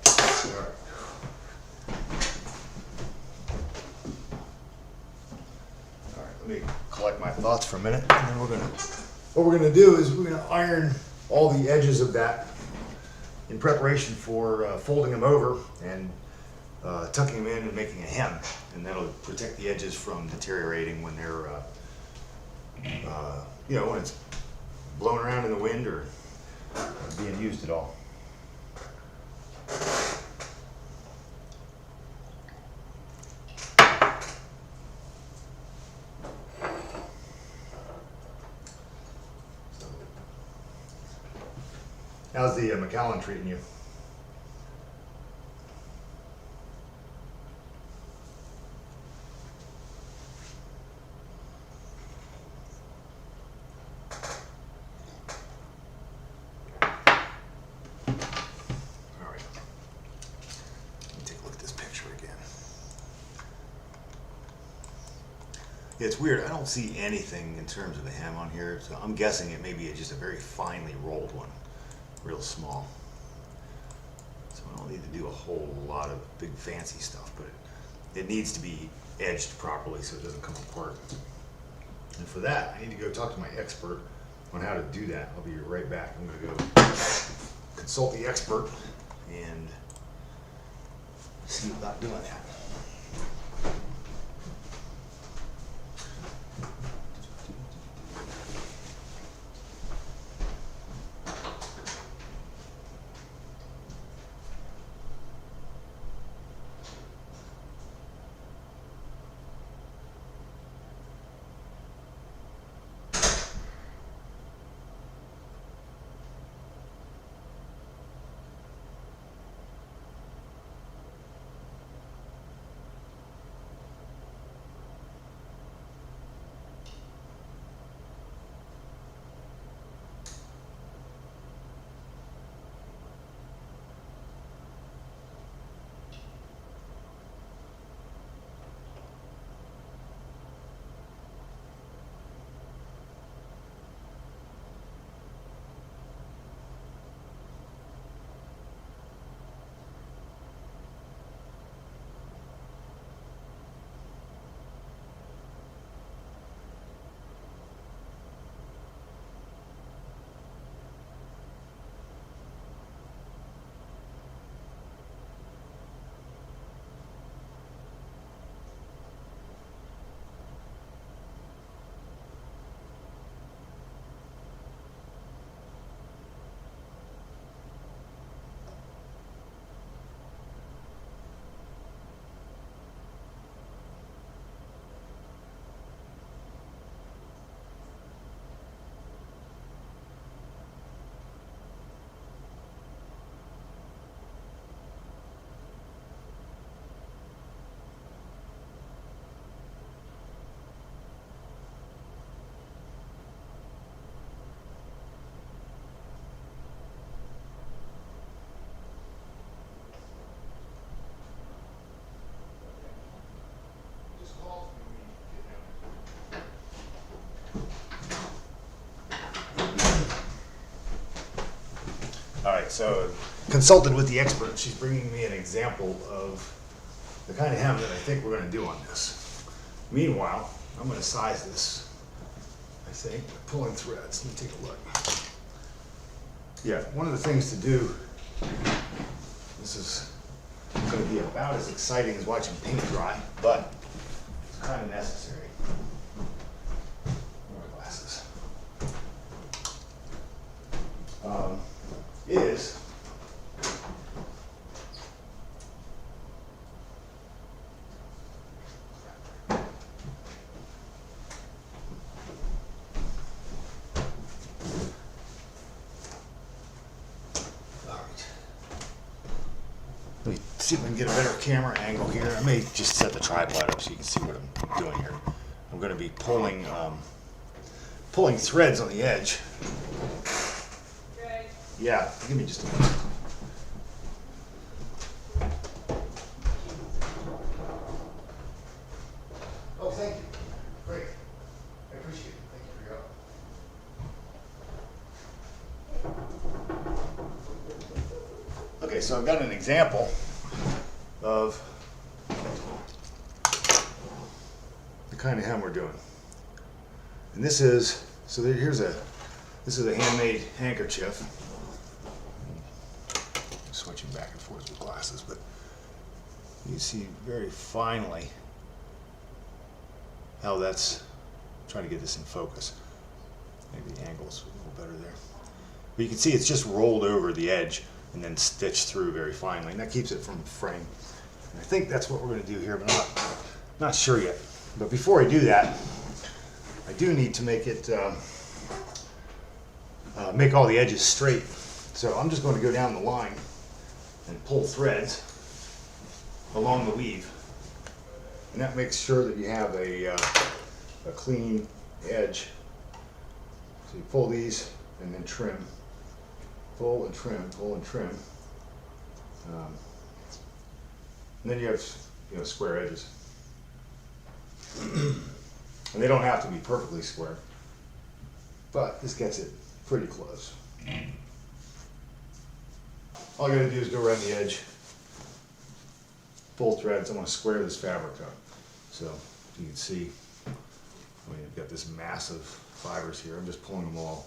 All right. All right, let me collect my thoughts for a minute, and then what we're gonna do is we're gonna iron all the edges of that in preparation for folding them over and tucking them in and making a hem, and that'll protect the edges from deteriorating when they're, when it's blowing around in the wind or being used at all. How's the Macallan treating you? All right. Let me take a look at this picture again. Yeah, it's weird. I don't see anything in terms of a hem on here, so I'm guessing it may be just a very finely rolled one. Real small. So I don't need to do a whole lot of big fancy stuff, but it needs to be edged properly so it doesn't come apart. And for that, I need to go talk to my expert on how to do that. I'll be right back. I'm gonna go consult the expert and see about doing that. All right, so consulted with the expert. She's bringing me an example of the kind of hem that I think we're going to do on this. Meanwhile, I'm going to size this, I think, by pulling threads. Let me take a look. Yeah, one of the things to do, this is going to be about as exciting as watching paint dry, but it's kind of necessary. Where are my glasses? Is let me see if I can get a better camera angle here. I may just set the tripod up so you can see what I'm doing here. I'm going to be pulling threads on the edge. Greg. Yeah, give me just a minute. Oh, thank you. Great. I appreciate it. Thank you for your help. Okay, so I've got an example of the kind of hem we're doing. And this is, so this is a handmade handkerchief. I'm switching back and forth with glasses, but you see very finely how that's, trying to get this in focus. Maybe the angle's a little better there. But you can see it's just rolled over the edge and then stitched through very finely, and that keeps it from fraying. And I think that's what we're going to do here, but I'm not sure yet. But before I do that, I do need to make it make all the edges straight. So I'm just going to go down the line and pull threads along the weave, and that makes sure that you have a clean edge. So you pull these and then trim. Pull and trim, pull and trim. And then you have, square edges. And they don't have to be perfectly square, but this gets it pretty close. All I gotta do is go around the edge, pull threads. I want to square this fabric up. So you can see, I've got this massive fibers here. I'm just pulling them all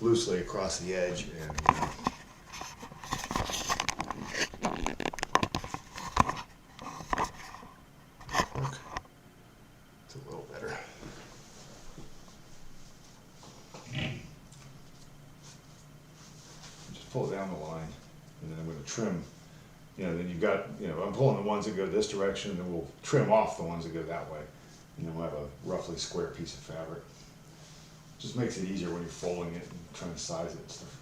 loosely across the edge, and it's a little better. Just pull it down the line, and then I'm going to trim. Then you've got, I'm pulling the ones that go this direction, and then we'll trim off the ones that go that way, and then we'll have a roughly square piece of fabric. Just makes it easier when you're folding it and trying to size it and stuff.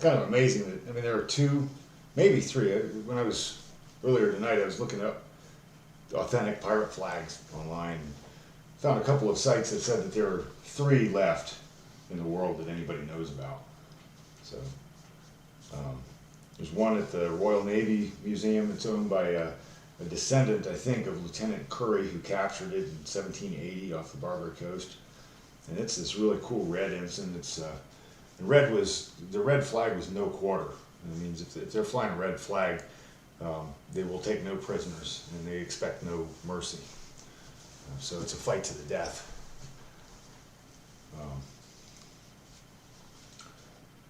Kind of amazing that, there are two, maybe three. When I was earlier tonight, I was looking up authentic pirate flags online. Found a couple of sites that said that there are 3 left in the world that anybody knows about. So there's one at the Royal Navy Museum. It's owned by a descendant, I think, of Lieutenant Curry, who captured it in 1780 off the Barbary Coast. And it's this really cool red ensign. The red flag was no quarter. It means if they're flying a red flag, they will take no prisoners, and they expect no mercy. So it's a fight to the death.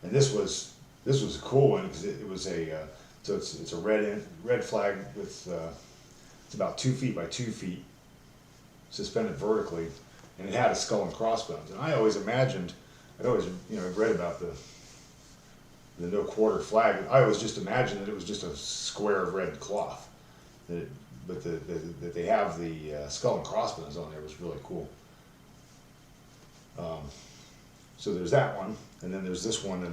And this was a cool one because it was it's a red flag with it's about 2 feet by 2 feet, suspended vertically, and it had a skull and crossbones. And I always imagined. I've read about the no quarter flag. I always just imagined that it was just a square of red cloth. But that they have the skull and crossbones on there was really cool. So there's that one, and then there's this one that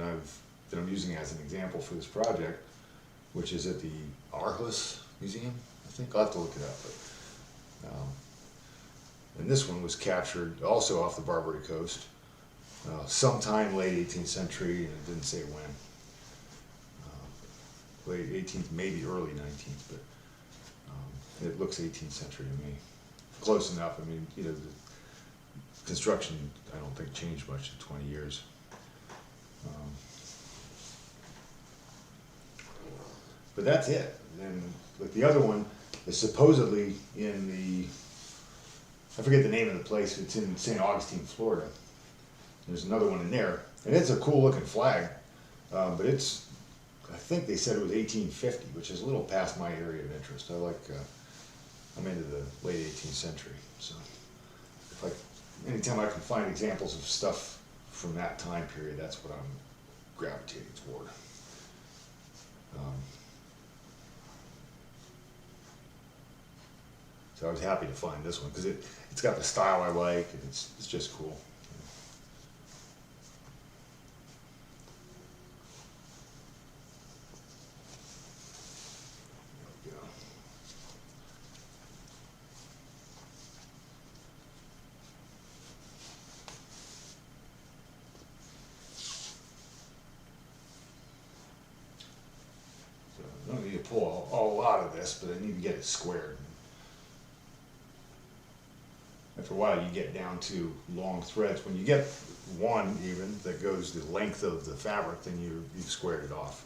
I'm using as an example for this project, which is at the Aarhus Museum, I think. I'll have to look it up. But, and this one was captured also off the Barbary Coast. sometime late 18th century, and it didn't say when. Late 18th, maybe early 19th, but it looks 18th century to me. Close enough. I mean, you know, the construction I don't think changed much in 20 years. But that's it. And like the other one is supposedly in the, I forget the name of the place. It's in St. Augustine, Florida. There's another one in there, and it's a cool looking flag, but it's, I think they said it was 1850, which is a little past my area of interest. I like, I'm into the late 18th century, so if I, anytime I can find examples of stuff from that time period, that's what I'm gravitating toward. So I was happy to find this one because it's got the style I like, and it's just cool. There we go. So I don't need to pull a lot of this, but I need to get it squared. After a while, you get down to long threads. When you get one even that goes the length of the fabric, then you've squared it off.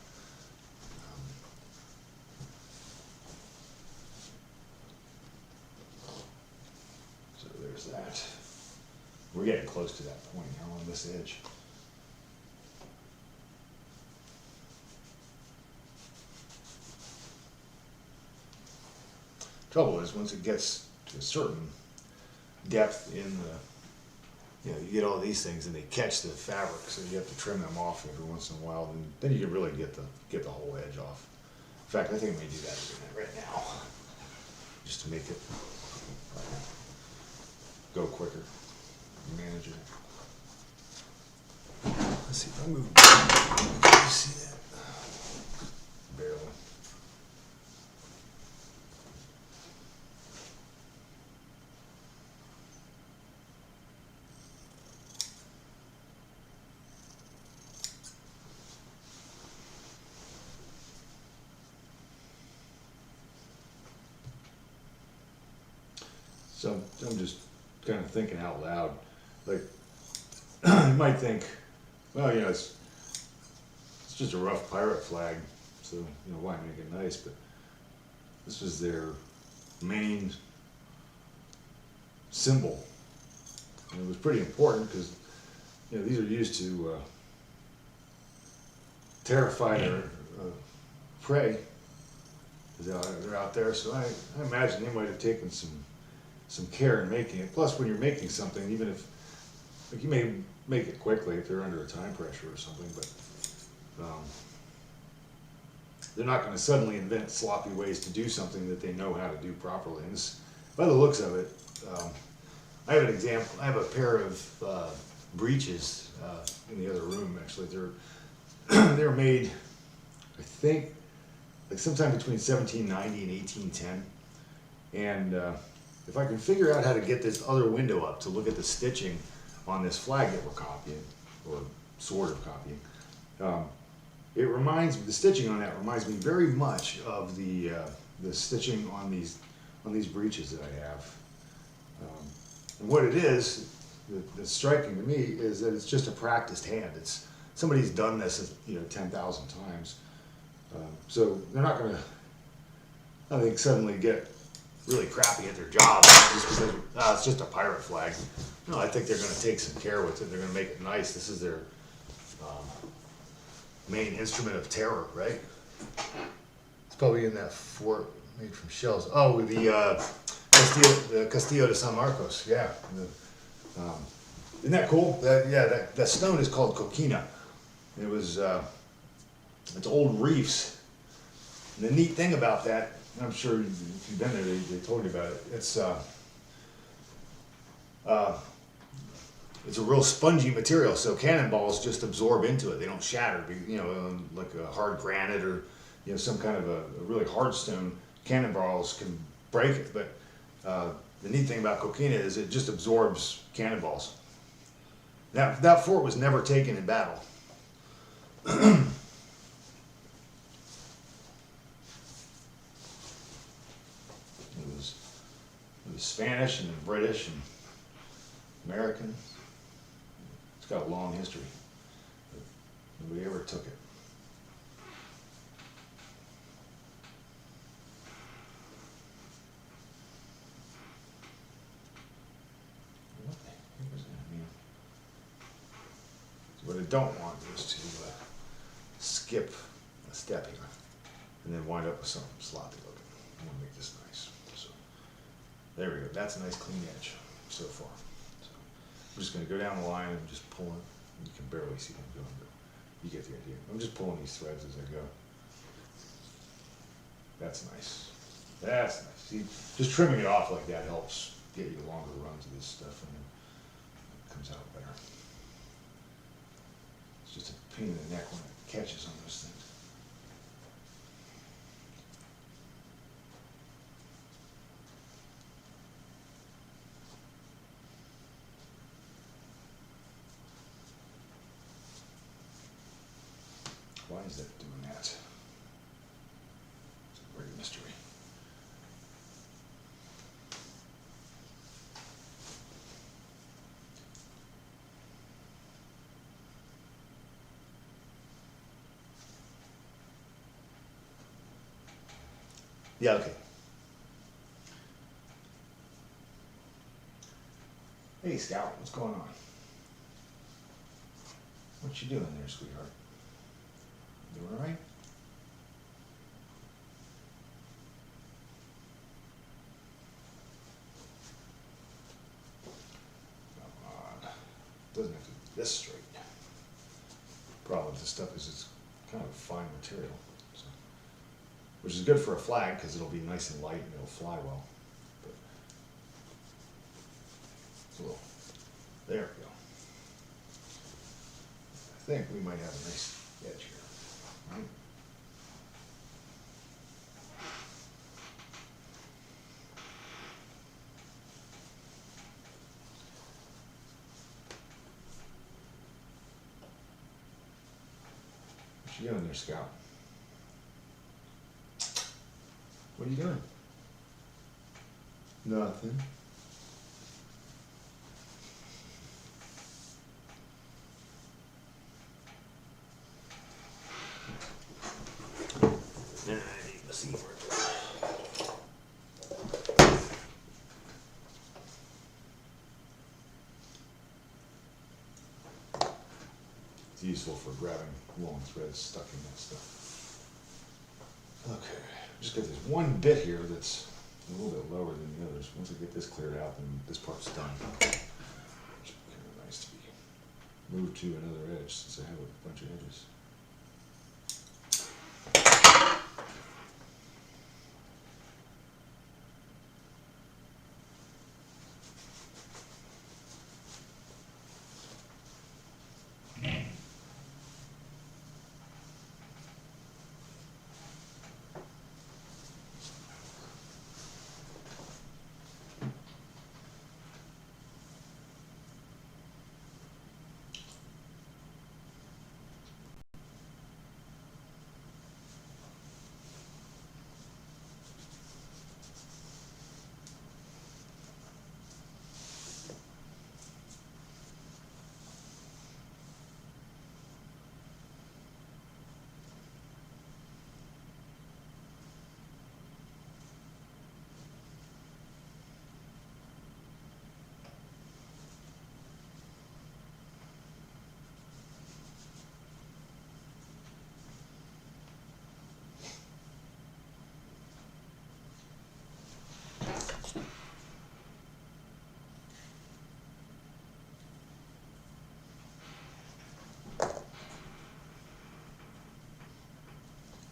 So there's that. We're getting close to that point now on this edge. Trouble is, once it gets to a certain depth in the, you know, you get all these things and they catch the fabric, so you have to trim them off every once in a while, and then you can really get the whole edge off. In fact, I think I may do that right now, just to make it go quicker, manage it. Let's see if I move. Can you see that? Barely. So I'm just kind of thinking out loud. Like, you might think, well, you know, it's just a rough pirate flag, so, you know, why make it nice? But this was their main symbol, and it was pretty important because, you know, these are used to terrify their prey. They're out there, so I imagine they might have taken some care in making it. Plus, when you're making something, even if, like, you may make it quickly if they're under a time pressure or something, but they're not going to suddenly invent sloppy ways to do something that they know how to do properly. And this, by the looks of it, I have an example. I have a pair of breeches in the other room. Actually, they're made, I think, like sometime between 1790 and 1810, and if I can figure out how to get this other window up to look at the stitching on this flag that we're copying, or sort of copying, it reminds me, the stitching on that reminds me very much of the stitching on these breeches that I have. And what it is, that's striking to me, is that it's just a practiced hand. It's somebody's done this, you know, 10,000 times. So they're not going to, I think, suddenly get really crappy at their job just because it's just a pirate flag. No, I think they're going to take some care with it. They're going to make it nice. This is their main instrument of terror, right? It's probably in that fort made from shells. Oh, the Castillo de San Marcos. Yeah. Isn't that cool? That stone is called coquina. It was it's old reefs. And the neat thing about that, I'm sure if you've been there, they told you about it. It's a real spongy material, so cannonballs just absorb into it. They don't shatter. You know, like a hard granite or, you know, some kind of a really hard stone, cannonballs can break it. But the neat thing about coquina is it just absorbs cannonballs. That fort was never taken in battle. It was Spanish and British and American. It's got a long history. But nobody ever took it. What the heck was that? I mean, what I don't want is to skip a step here and then wind up with something sloppy looking. I want to make this nice. So there we go. That's a nice clean edge so far. So I'm just going to go down the line and just pull it. You can barely see what I'm doing, but you get the idea. I'm just pulling these threads as I go. That's nice. That's nice. See, just trimming it off like that helps get you longer runs of this stuff, and then it comes out better. It's just a pain in the neck when it catches on those things. Why is that doing that? It's a great mystery. Yeah, okay. Hey, Scout, what's going on? What you doing there, sweetheart? You all right? Come on. Doesn't have to be this straight. Problem with this stuff is it's kind of a fine material, so, which is good for a flag because it'll be nice and light and it'll fly well. But it's a little, there we go. I think we might have a nice edge here. Right? What you doing there, Scout? What are you doing? Nothing. Let's see where it goes. It's useful for grabbing long threads stuck in that stuff. Okay, just got this one bit here that's a little bit lower than the others. Once I get this cleared out, then this part's done. It's kind of nice to be moved to another edge since I have a bunch of edges.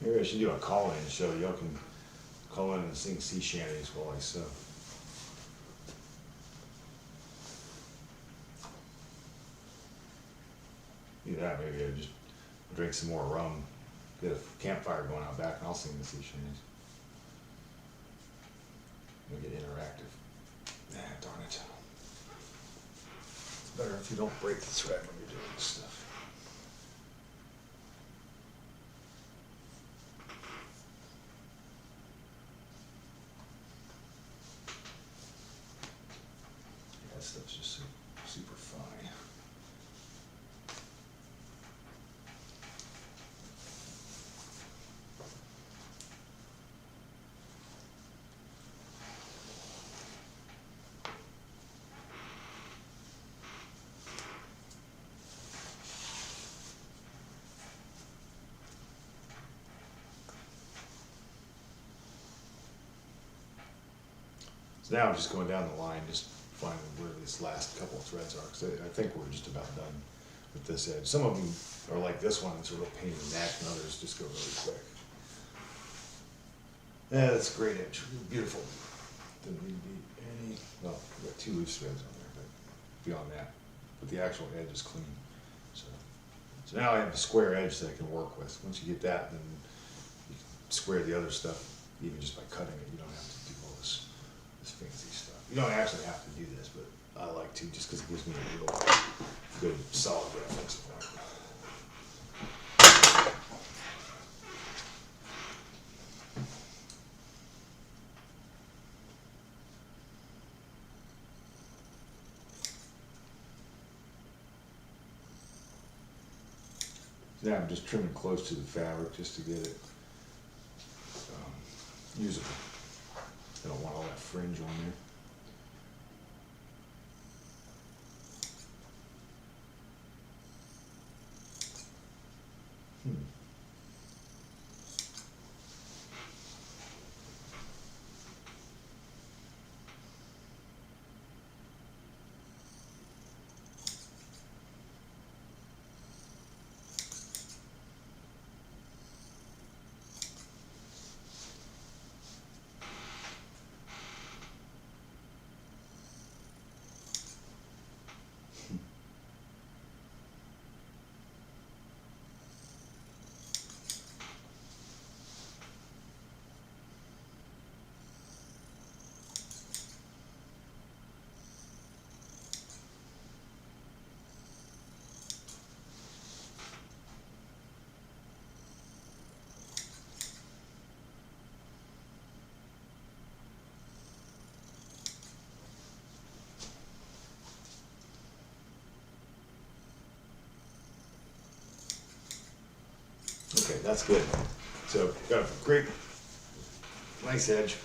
Maybe I should do a call-in show. Y'all can call in and sing sea shanties while I sew. Either that, maybe I just drink some more rum, get a campfire going out back, and I'll sing the sea shanties. We'll get interactive. Ah, darn it. It's better. if you don't break the thread when you're doing this stuff. Yeah, that stuff's just super fine. So now I'm just going down the line, just finding where these last couple of threads are, because I think we're just about done with this edge. Some of them are like this one, it's a real pain in the neck, and others just go really quick. Yeah, that's a great edge, beautiful. Didn't need to be any, well, we got 2 loose threads on there, but beyond that, but the actual edge is clean. So now I have a square edge that I can work with. Once you get that, then you can square the other stuff, even just by cutting it. You don't have to do all this fancy stuff. You don't actually have to do this, but I like to just because it gives me a real good solid reference point. So now I'm just trimming close to the fabric just to get it usable. I don't want all that fringe on there. Okay, that's good. So got a great, nice edge.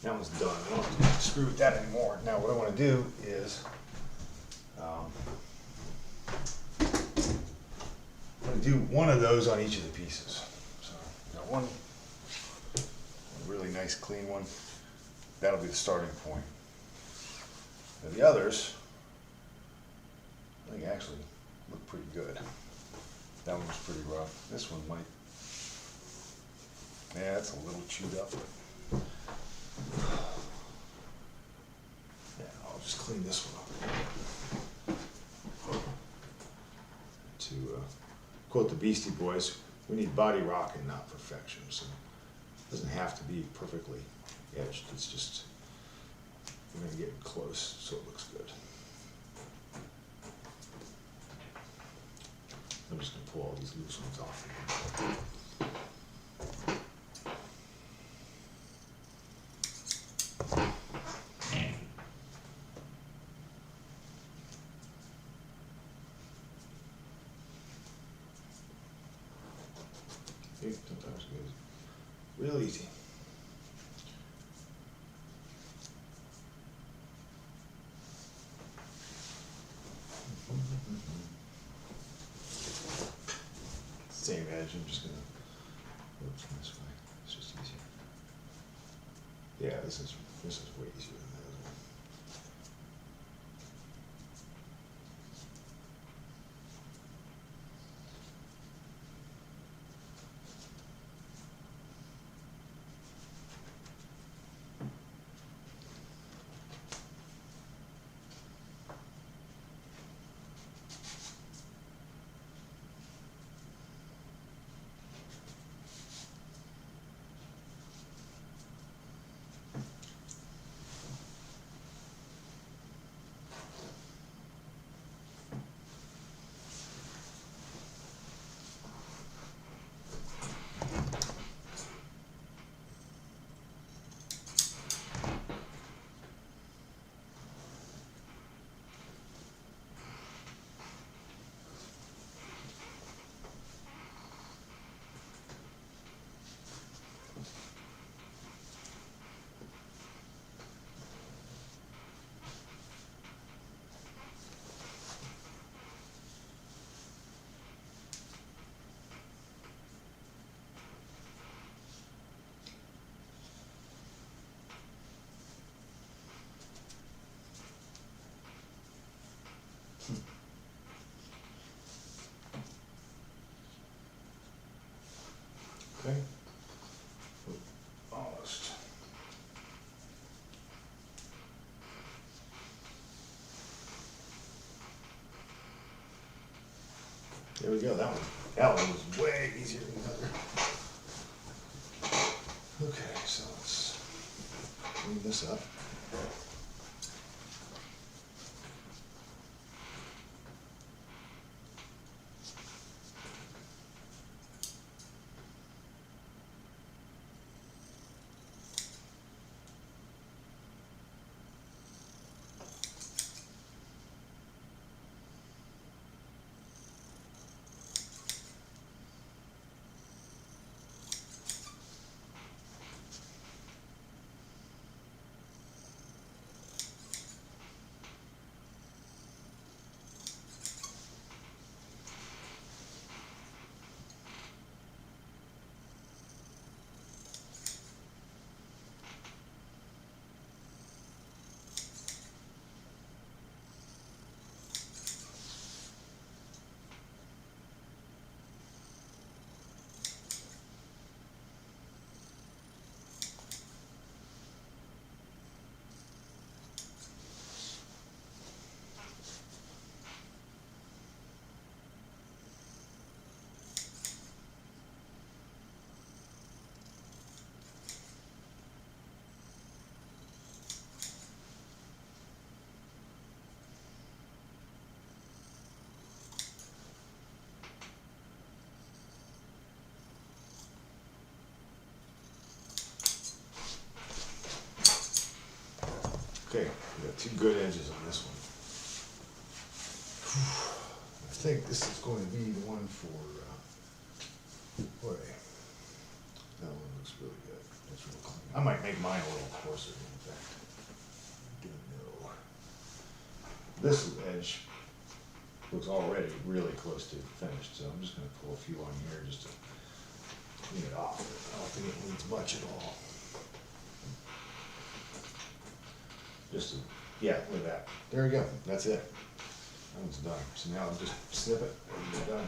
That one's done. I don't have to screw with that anymore. Now what I want to do is, I'm going to do one of those on each of the pieces. So got one really nice clean one. That'll be the starting point. Now the others, I think actually look pretty good. That one was pretty rough. This one might, yeah, it's a little chewed up. Yeah, I'll just clean this one up. To quote the Beastie Boys, we need body rock and not perfection. So it doesn't have to be perfectly edged. It's just, we're going to get close so it looks good. I'm just going to pull all these loose ones off. Sometimes it goes real easy. Same edge, I'm just gonna, oops, this way, it's just easier. Yeah, this is way easier than that other one. There we go, that one was way easier than the other. Okay, so let's clean this up. Okay, we got two good edges on this one. I think this is going to be the one for, boy, that one looks really good. That's real clean. I might make mine a little coarser, in fact. I don't know. This edge looks already really close to finished, so I'm just gonna pull a few on here just to clean it off. I don't think it needs much at all. Just to, yeah, look at that. There we go, that's it. That one's done. So now I'll just snip it and we're done.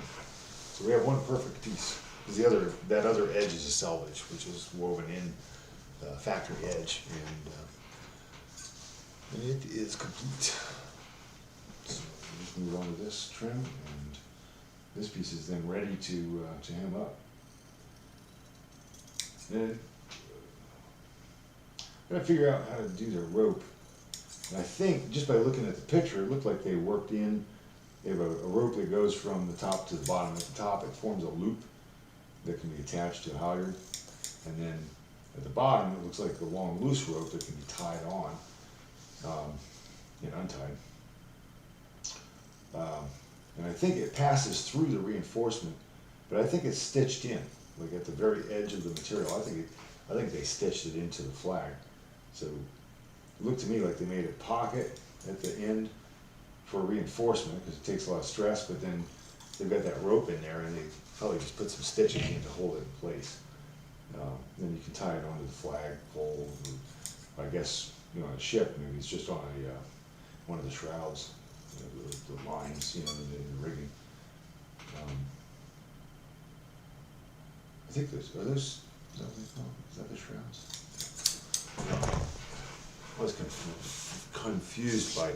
So we have one perfect piece. Because that other edge is a selvage, which is woven in factory edge, and it is complete. So we'll just move on to this trim, and this piece is then ready to hem up. Then I gotta figure out how to do the rope. And I think, just by looking at the picture, it looked like they worked in, they have a rope that goes from the top to the bottom. At the top, it forms a loop that can be attached to a halyard. And then at the bottom, it looks like a long, loose rope that can be tied on, and untied. And I think it passes through the reinforcement, but I think it's stitched in, like at the very edge of the material. I think they stitched it into the flag. So it looked to me like they made a pocket at the end for reinforcement, because it takes a lot of stress, but then they've got that rope in there, and they probably just put some stitching in to hold it in place. Then you can tie it onto the flag pole, or I guess, on a ship, maybe it's just on one of the shrouds, the lines, the rigging. I think is that what they call them? Is that the shrouds? I was confused by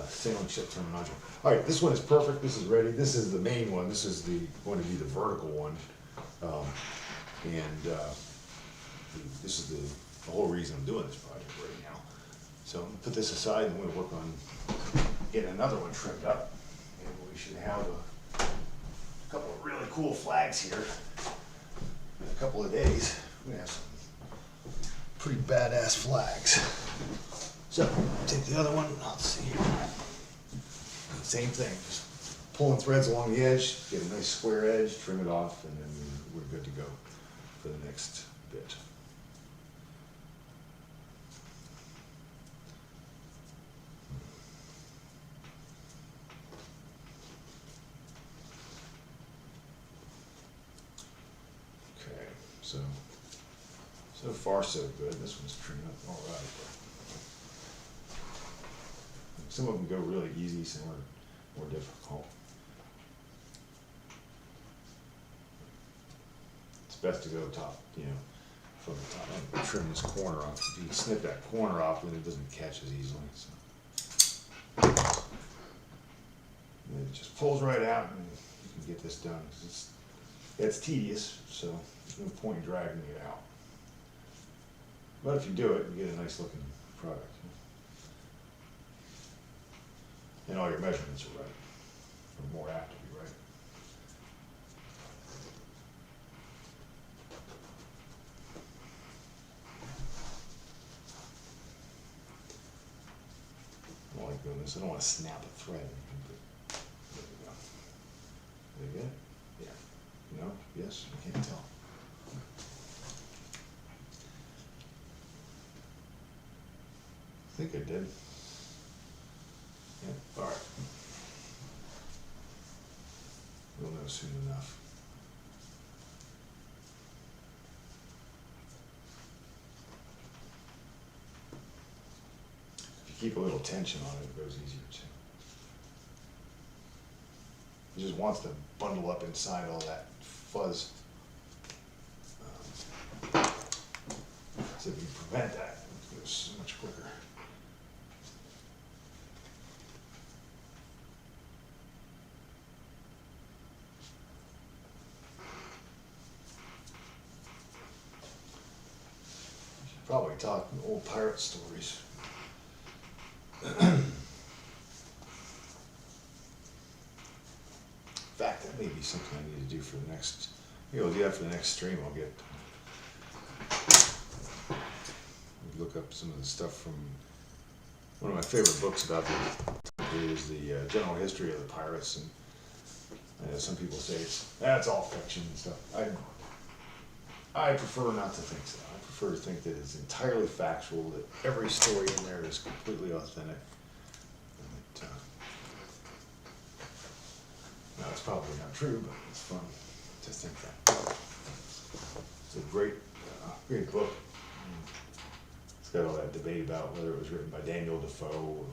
sailing ship terminology. All right, this one is perfect. This is ready. This is the main one. This is going to be the vertical one, this is the whole reason I'm doing this project right now. So I'm gonna put this aside, and we're gonna work on getting another one trimmed up, and we should have a couple of really cool flags here in a couple of days. We're gonna have some pretty badass flags. So, take the other one, let's see here. Same thing, just pulling threads along the edge, get a nice square edge, trim it off, and then we're good to go for the next bit. Okay, so far so good. This one's trimmed up all right. Some of them go really easy, some are more difficult. It's best to go top, from the top. I'm gonna trim this corner off. If you snip that corner off, then it doesn't catch as easily. So. And it just pulls right out, and you can and get this done, 'cause it's tedious, so there's no point in dragging it out. But if you do it, you get a nice looking product. And all your measurements are right, or more apt to be right. I don't like doing this, I don't want to snap a thread. But there we go. There you go. Yeah. No? Yes? I can't tell. I think I did. Yeah, alright. We'll know soon enough. If you keep a little tension on it, it goes easier too. It just wants to bundle up inside all that fuzz. So if you prevent that, it goes so much quicker. Probably talk old pirate stories. In fact, that may be something I need to do for the next, maybe I'll do that for the next stream. I'll look up some of the stuff from one of my favorite books about the is the general history of the pirates. And some people say that's all fiction and stuff. I prefer not to think so. I prefer to think that it's entirely factual, that every story in there is completely authentic. And now, it's probably not true, but it's fun to think that. It's a great book. It's got all that debate about whether it was written by Daniel Defoe or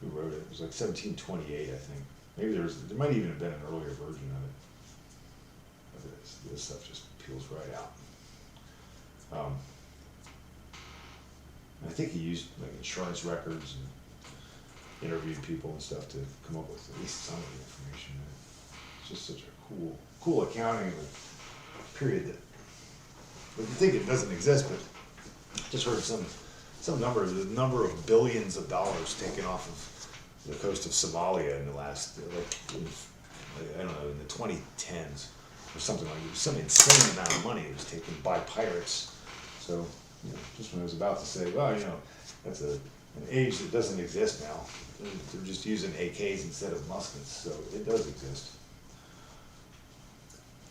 who wrote it. It was like 1728, I think. Maybe there might even have been an earlier version of it. But this stuff just peels right out. I think he used like insurance records and interviewed people and stuff to come up with at least some of the information. It's just such a cool accounting of a period that, you think it doesn't exist, but just heard some number, the number of billions of dollars taken off of the coast of Somalia in the last, I don't know, in the 2010s or something like that. Some insane amount of money that was taken by pirates. So, just when I was about to say, well, that's an age that doesn't exist now. They're just using AKs instead of muskets, so it does exist.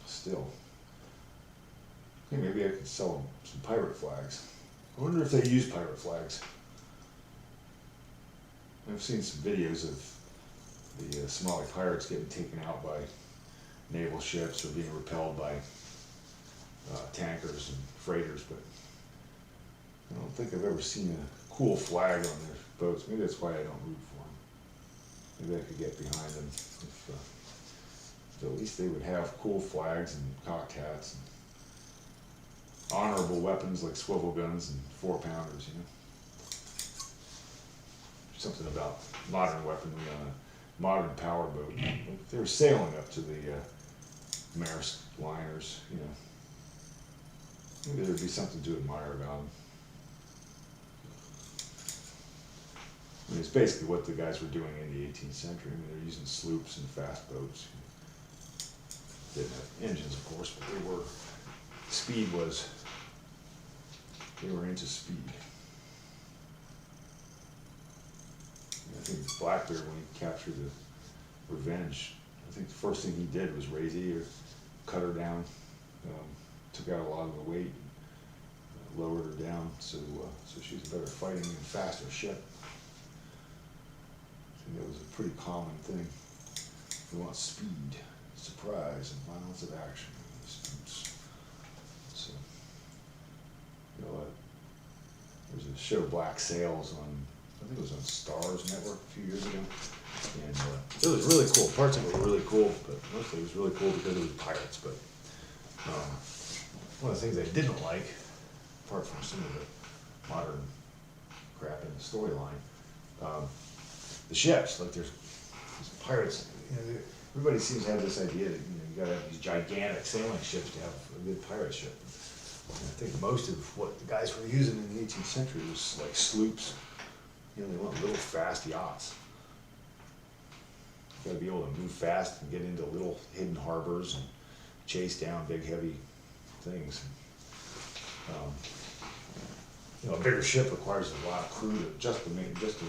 Still. Okay, maybe I could sell them some pirate flags. I wonder if they use pirate flags. I've seen some videos of the Somali pirates getting taken out by naval ships or being repelled by tankers and freighters, but I don't think I've ever seen a cool flag on their boats. Maybe that's why I don't root for them. Maybe I could get behind them if at least they would have cool flags and cocked hats and honorable weapons like swivel guns and 4-pounders, Something about modern weaponry on a modern power boat. If they were sailing up to the Maersk liners, maybe there'd be something to admire about them. I mean, it's basically what the guys were doing in the 18th century. I mean, they're using sloops and fast boats. Didn't have engines, of course, but they were into speed. I think Blackbeard, when he captured the Revenge, I think the first thing he did was raise the ear, cut her down, took out a lot of the weight, lowered her down, so she's a better fighting and faster ship. I think that was a pretty common thing. We want speed, surprise, and violence of action. So, there's a show, Black Sails, on, I think it was on Starz Network a few years ago, and it was really cool. Parts of it were really cool, but mostly it was really cool because it was pirates. But one of the things I didn't like, apart from some of the modern crap in the storyline, the ships, like there's pirates, everybody seems to have this idea that, you gotta have these gigantic sailing ships to have a good pirate ship. And I think most of what the guys were using in the 18th century was like sloops. They want little fast yachts. You gotta be able to move fast and get into little hidden harbors and chase down big heavy things. A bigger ship requires a lot of crew just to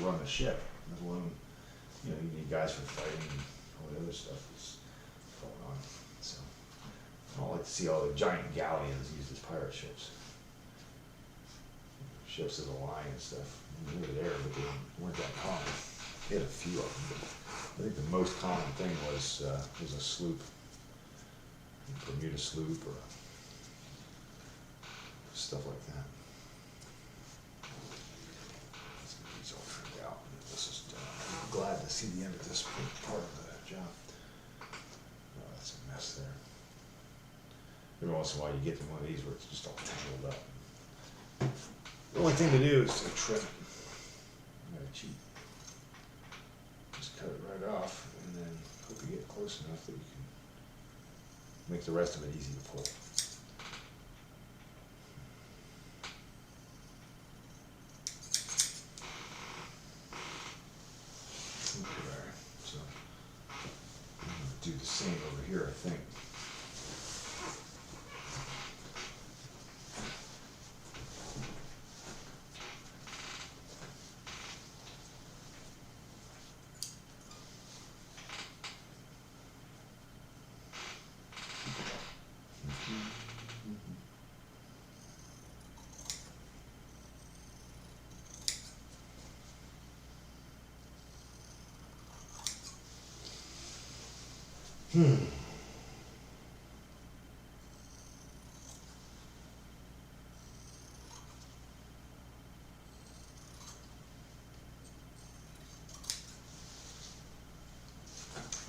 run the ship, let alone, you need guys for fighting and all the other stuff that's going on. So I like to see all the giant galleons used as pirate ships. Ships as a line and stuff. They were there, but they weren't that common. They had a few of them, but I think the most common thing was a sloop, a Bermuda sloop or stuff like that. Let's get these all trimmed out. This is done. I'm glad to see the end of this part of the job. Oh, that's a mess there. Every once in a while you get to one of these where it's just all tangled up. The only thing to do is to trim it. I'm gonna cheat. Just cut it right off and then hope you get close enough that you can make the rest of it easy to pull. Okay, so I'm gonna do the same over here, I think.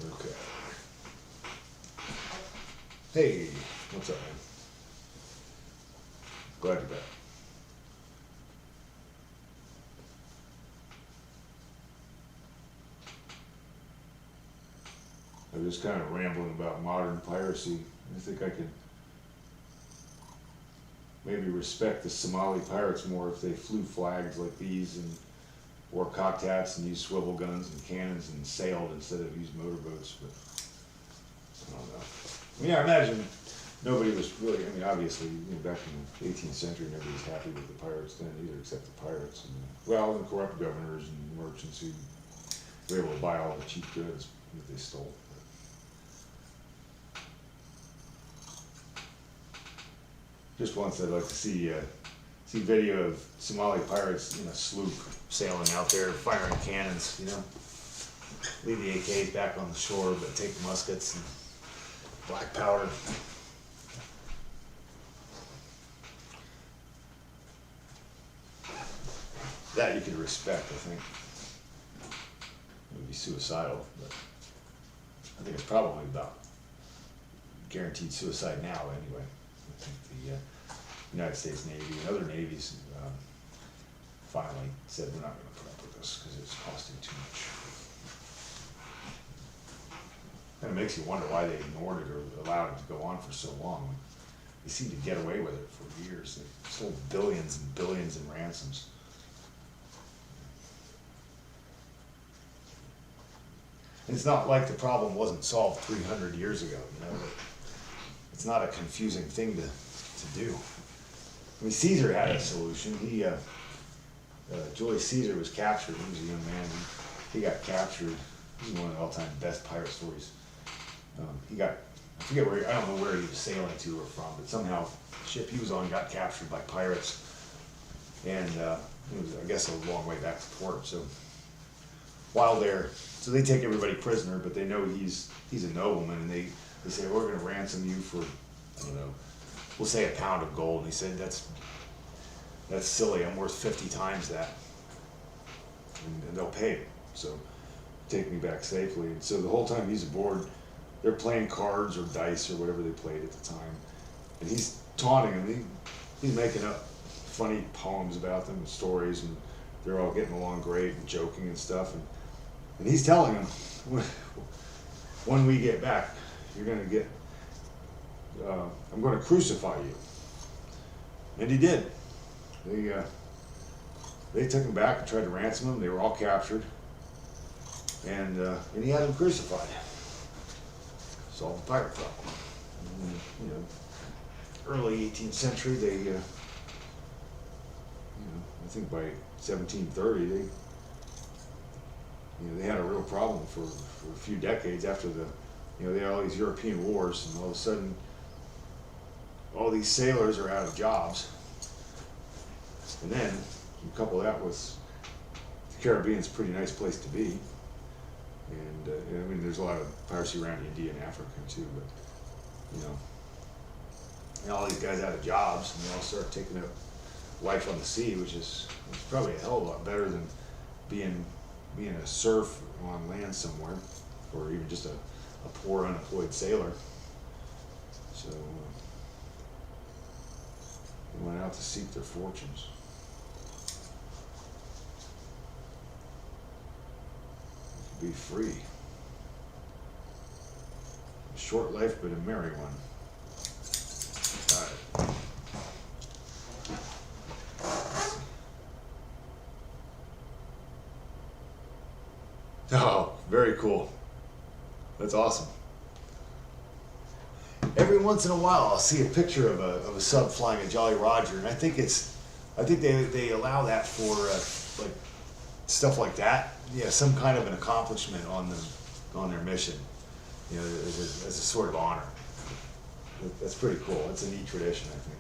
Okay. Hey, what's up, man? Glad you're back. I was just kind of rambling about modern piracy. I think I could maybe respect the Somali pirates more if they flew flags like these and wore cocked hats and used swivel guns and cannons and sailed instead of used motorboats, but I don't know. I imagine nobody was really, obviously, back in the 18th century, nobody was happy with the pirates then either, except the pirates. And the corrupt governors and merchants who were able to buy all the cheap goods that they stole. Just once I'd like to see video of Somali pirates in a sloop sailing out there, firing cannons, Leave the AKs back on the shore, but take the muskets and black powder. That you could respect, I think. It would be suicidal, but I think it's probably about guaranteed suicide now anyway. I think the United States Navy and other navies finally said we're not going to put up with this because it's costing too much. Kind of makes you wonder why they ignored it or allowed it to go on for so long. They seemed to get away with it for years. They sold billions and billions in ransoms. And it's not like the problem wasn't solved 300 years ago, It's not a confusing thing to do. Caesar had a solution. Julius Caesar was captured. He was a young man. He got captured. This is one of the all-time best pirate stories. I don't know where he was sailing to or from, but somehow the ship he was on got captured by pirates. And it was, I guess, a long way back to port. So while so they take everybody prisoner, but they know he's a nobleman, and they say, we're going to ransom you for, I don't know, we'll say a pound of gold. And he said, that's silly, I'm worth 50 times that. And they'll pay it, so take me back safely. And so the whole time he's aboard, they're playing cards or dice or whatever they played at the time. And he's taunting them, he's making up funny poems about them and stories, and they're all getting along great and joking and stuff. And he's telling them, when we get back, you're gonna get, I'm gonna crucify you. And he did. They took him back and tried to ransom him. They were all captured. And he had him crucified. Solved the pirate problem. And, you know, early 18th century, they, you know, I think by 1730, they, you know, they had a real problem for a few decades after the, you know, they had all these European wars, and all of a sudden, all these sailors are out of jobs. And then you couple that with the Caribbean's a pretty nice place to be. And I mean, there's a lot of piracy around India and Africa too, but you know, and all these guys out of jobs, and they all start taking up life on the sea, which is probably a hell of a lot better than being a serf on land somewhere, or even just a poor unemployed sailor. So they went out to seek their fortunes. Be free. A short life, but a merry one. All right. Oh, very cool. That's awesome. Every once in a while, I'll see a picture of a sub flying a Jolly Roger, and I think they allow that for like stuff like that. Yeah, some kind of an accomplishment on their mission. You know, as a sort of honor. That's pretty cool. That's a neat tradition, I think.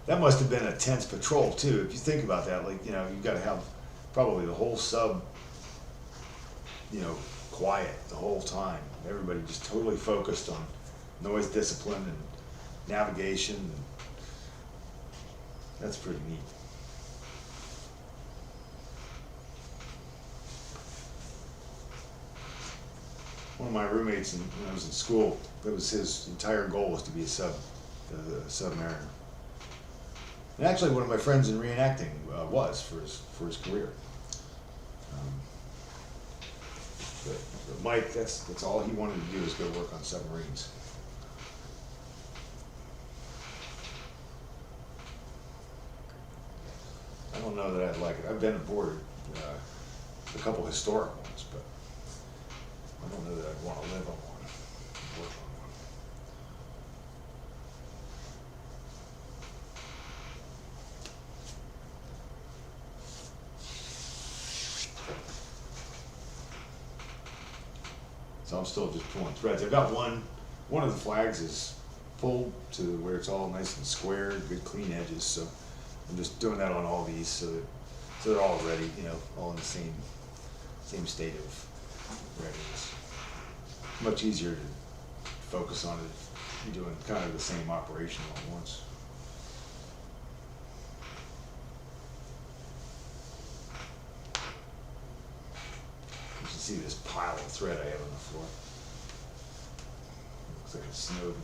That must have been a tense patrol too. If you think about that, like, you know, you've got to have probably the whole sub, you know, quiet the whole time. Everybody just totally focused on noise discipline and navigation. That's pretty neat. One of my roommates when I was in school, that was his entire goal, was to be a submariner. And actually, one of my friends in reenacting was for his career. But Mike, that's all he wanted to do, was go work on submarines. I don't know that I'd like it. I've been aboard a couple historic ones, but I don't know that I'd want to live on one, work on one. So I'm still just pulling threads. I've got one of the flags is pulled to where it's all nice and square, good clean edges, so I'm just doing that on all these so they're all ready, you know, all in the same state of readiness. Much easier to focus on it if you're doing kind of the same operation all at once. You can see this pile of thread I have on the floor. Looks like it snowed in here.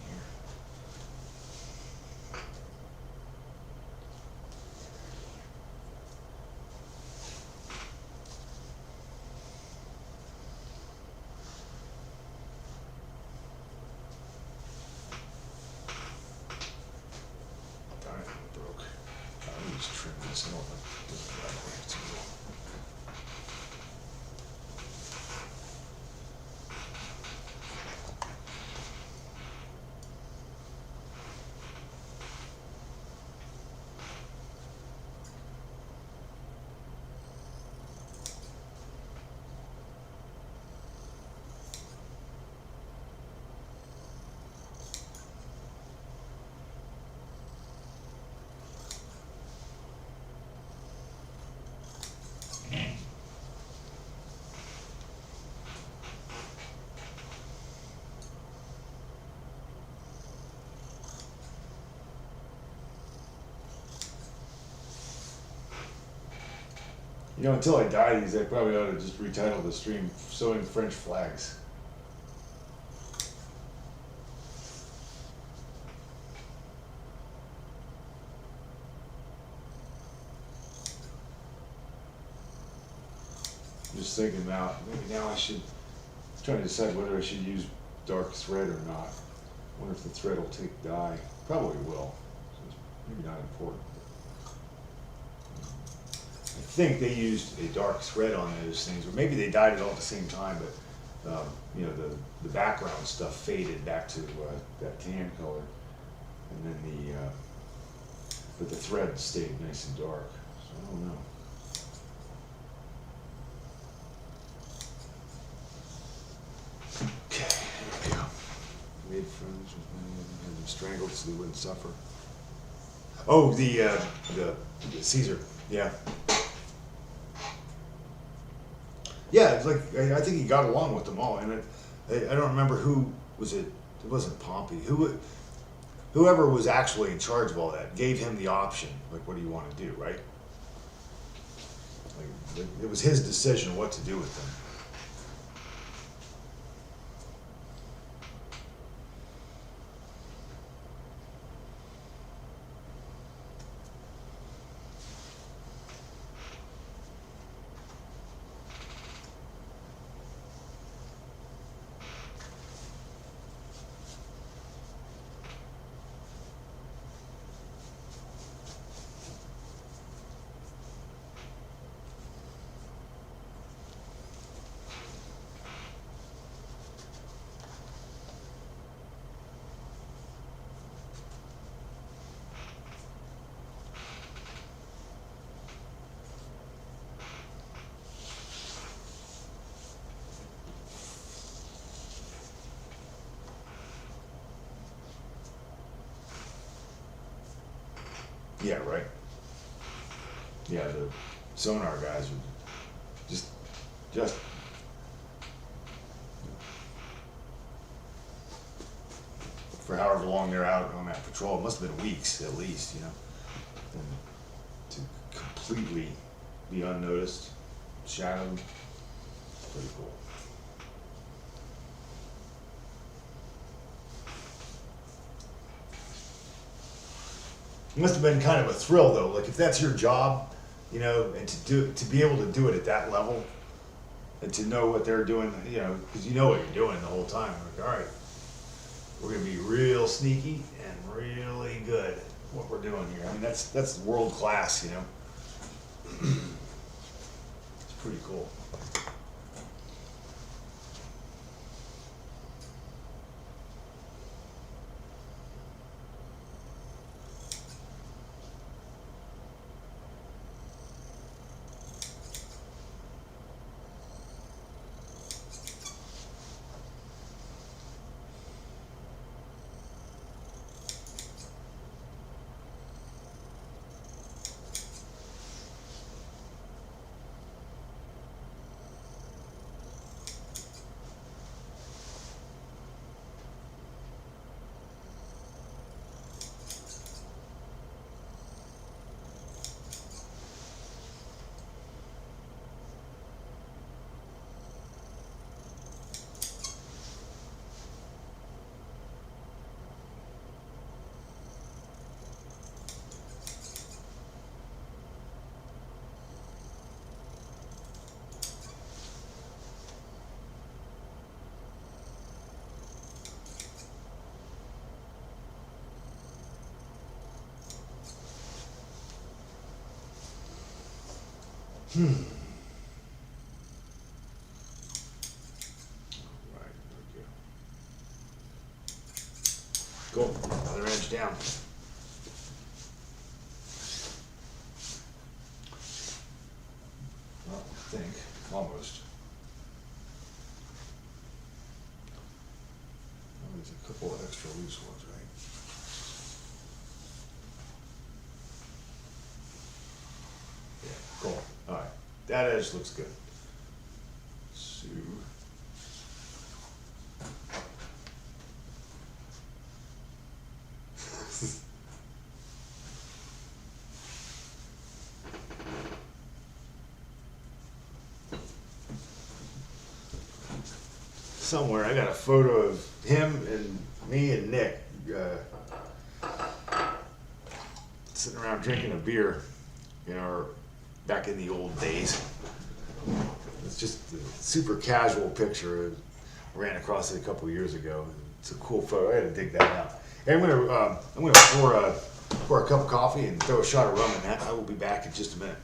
You know, until I die these, I probably ought to just retitle the stream "Sewing French Flags." just thinking about, maybe now I should, trying to decide whether I should use dark thread or not. Wonder if the thread will take dye. Probably will. So it's maybe not important. I think they used a dark thread on those things, or maybe they dyed it all at the same time, but you know, the background stuff faded back to that tan color, and then but the thread stayed nice and dark. So I don't know. Okay, here we go. Made friends with many of them, had them strangled so they wouldn't suffer. Oh, the Caesar, yeah. Yeah, it's like, I think he got along with them all, and I don't remember who was it. It wasn't Pompey. Whoever was actually in charge of all that gave him the option. Like, what do you want to do, right? Like, it was his decision what to do with them. Yeah, right. Yeah, the sonar guys are just for however long they're out on that patrol. It must have been weeks at least, you know. And to completely be unnoticed, shadowed, pretty cool. It must have been kind of a thrill though. Like if that's your job, you know, and to be able to do it at that level, and to know what they're doing, you know, because you know what you're doing the whole time. Like, all right, we're gonna be real sneaky and really good at what we're doing here. I mean, that's world class, you know. It's pretty cool. Right, okay. Cool, other edge down. Well, I think, almost. Oh, there's a couple of extra loose ones, right? Yeah, cool, alright. That edge looks good. So. Somewhere I got a photo of him and me and Nick sitting around drinking a beer, you know, back in the old days. It's just a super casual picture. I ran across it a couple of years ago. It's a cool photo. I had to dig that out. Hey, I'm gonna pour a cup of coffee and throw a shot of rum in that. I will be back in just a minute.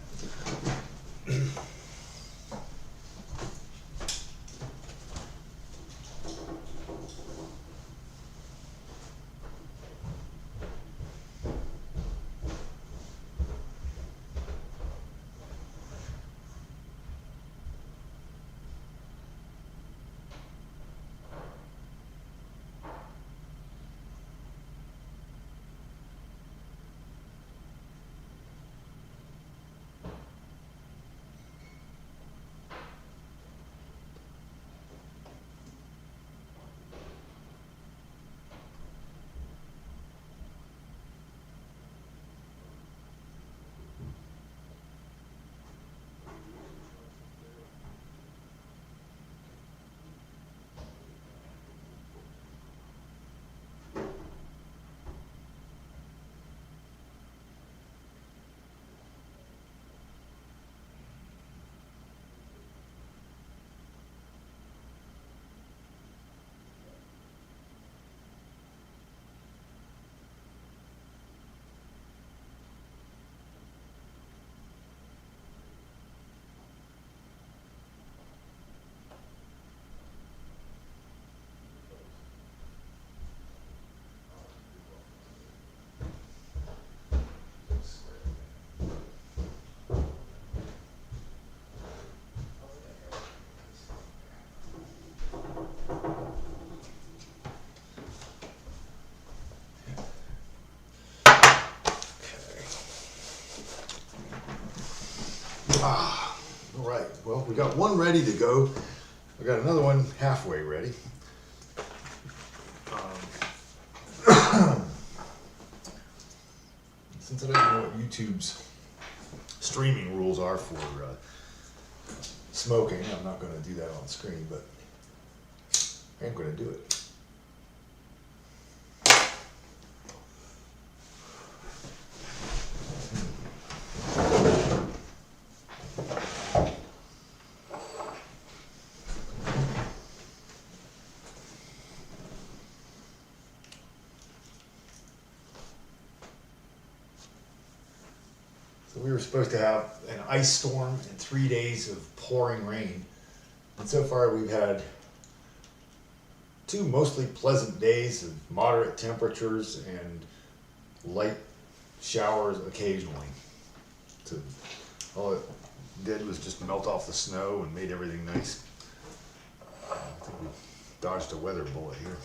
All right. Well, we got one ready to go. We got another one halfway ready. Since I don't know what YouTube's streaming rules are for smoking, I'm not going to do that on screen, but I'm going to do it. We were supposed to have an ice storm and 3 days of pouring rain. And so far we've had 2 mostly pleasant days of moderate temperatures and light showers occasionally. So all it did was just melt off the snow and made everything nice. I think we dodged a weather bullet here.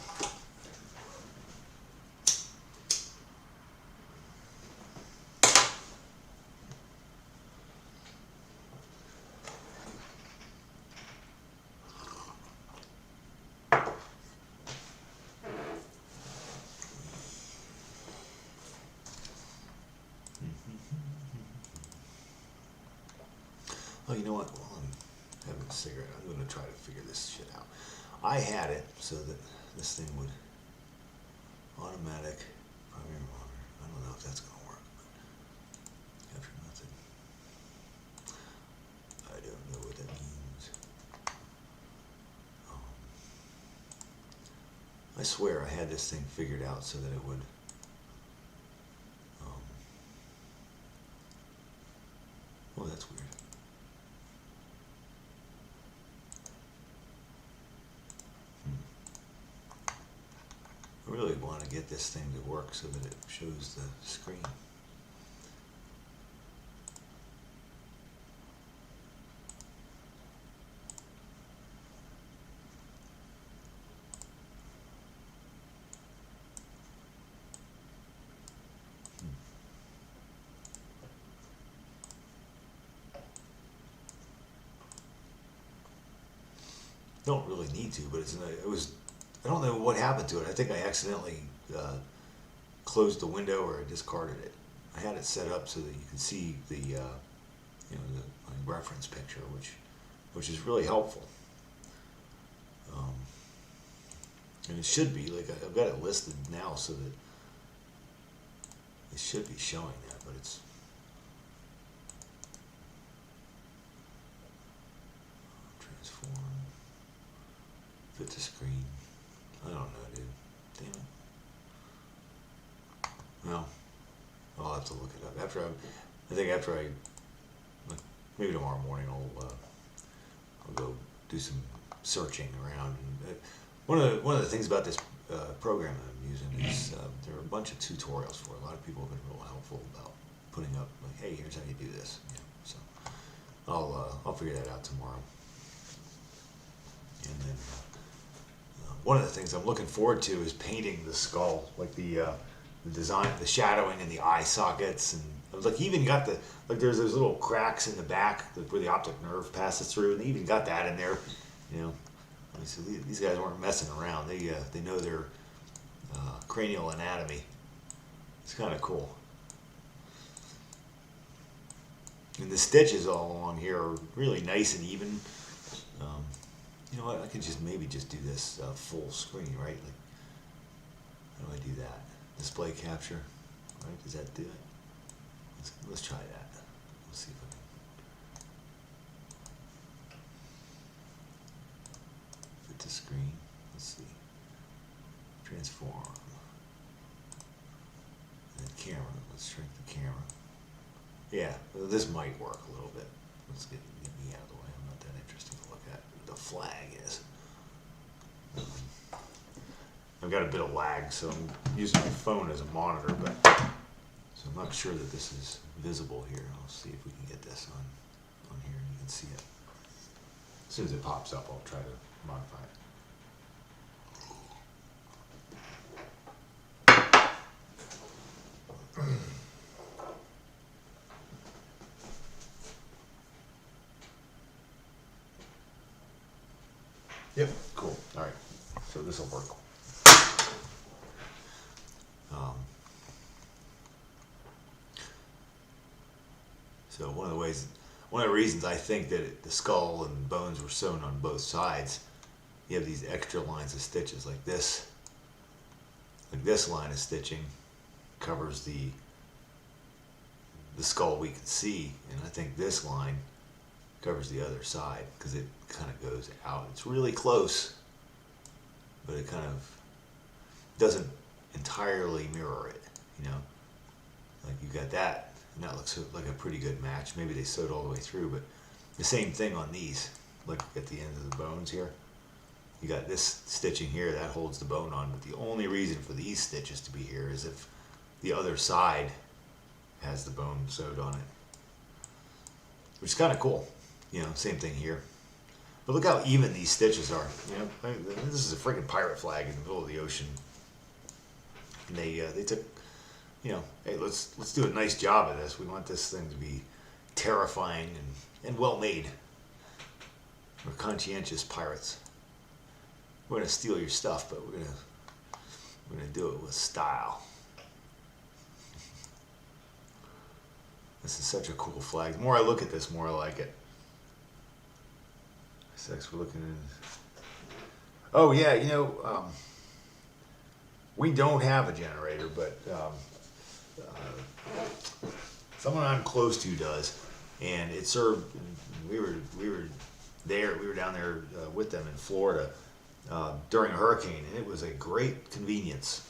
Oh, you know what? While I'm having a cigarette, I'm going to try to figure this shit out. I had it so that this thing would automatic primary monitor. I don't know if that's going to work, but capture method. I don't know what that means. I swear I had this thing figured out so that it would oh, that's weird. I really want to get this thing to work so that it shows the screen. Don't really need to, but I don't know what happened to it. I think I accidentally closed the window or I discarded it. I had it set up so that you can see the my reference picture, which is really helpful. And it should be, like, I've got it listed now so that it should be showing that, but it's Fit to screen. I don't know, dude. Damn it. No. I'll have to look it up. I think after I, like, maybe tomorrow morning I'll go do some searching around. And one of the things about this program that I'm using is there are a bunch of tutorials for it. A lot of people have been real helpful about putting up, like, hey, here's how you do this. You know, so I'll figure that out tomorrow. And then one of the things I'm looking forward to is painting the skull, like the design, the shadowing in the eye sockets, and like even got the, like, there's those little cracks in the back where the optic nerve passes through, and they even got that in there. You know, so these guys weren't messing around. They know their cranial anatomy. It's kind of cool. And the stitches all along here are really nice and even. You know what? I could maybe just do this full screen, right? Like, how do I do that? Display capture, right? Does that do it? Let's try that. Let's see if I can fit to screen. Let's see. Transform. And then camera. Let's shrink the camera. Yeah, well, this might work a little bit. Let's get me out of the way. I'm not that interested to look at. The flag is. I've got a bit of lag, so I'm using my phone as a monitor, but so I'm not sure that this is visible here. I'll see if we can get this on here and you can see it. As soon as it pops up, I'll try to modify it. Yep, cool. All right, so this will work. So one of the reasons I think that the skull and bones were sewn on both sides, you have these extra lines of stitches like this. Like this line of stitching covers the skull we can see, and I think this line covers the other side because it kind of goes out. It's really close, but it kind of doesn't entirely mirror it, you know? Like you got that, and that looks like a pretty good match. Maybe they sewed all the way through, but the same thing on these. Look at the end of the bones here. You got this stitching here, that holds the bone on, but the only reason for these stitches to be here is if the other side has the bone sewed on it. Which is kind of cool. You know, same thing here. But look how even these stitches are. You know, this is a freaking pirate flag in the middle of the ocean. And they took, you know, hey, let's do a nice job of this. We want this thing to be terrifying and well made. We're conscientious pirates. We're gonna steal your stuff, but we're gonna do it with style. This is such a cool flag. The more I look at this, the more I like it. We're looking at. Oh yeah, you know, we don't have a generator, but someone I'm close to does, and it served. We were there. We were down there with them in Florida during a hurricane, and it was a great convenience.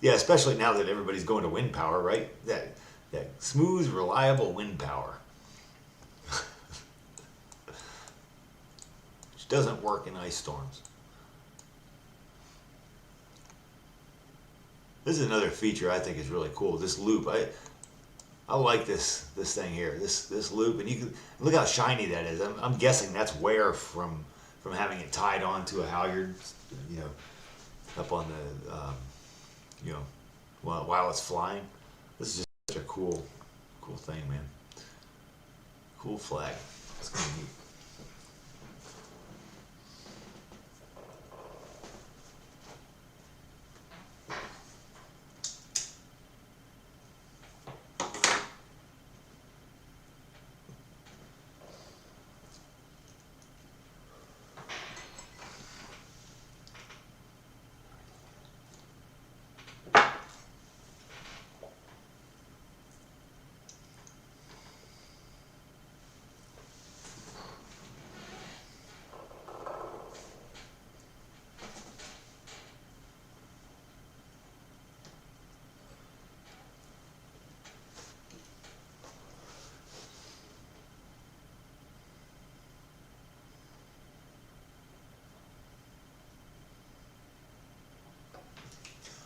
Yeah, especially now that everybody's going to wind power, right? That smooth, reliable wind power. Which doesn't work in ice storms. This is another feature I think is really cool. This loop, I like this thing here. This loop, and you can look how shiny that is. I'm guessing that's wear from having it tied onto a halyard, you know, up on the you know, while it's flying. This is just such a cool thing, man. Cool flag. It's gonna be neat.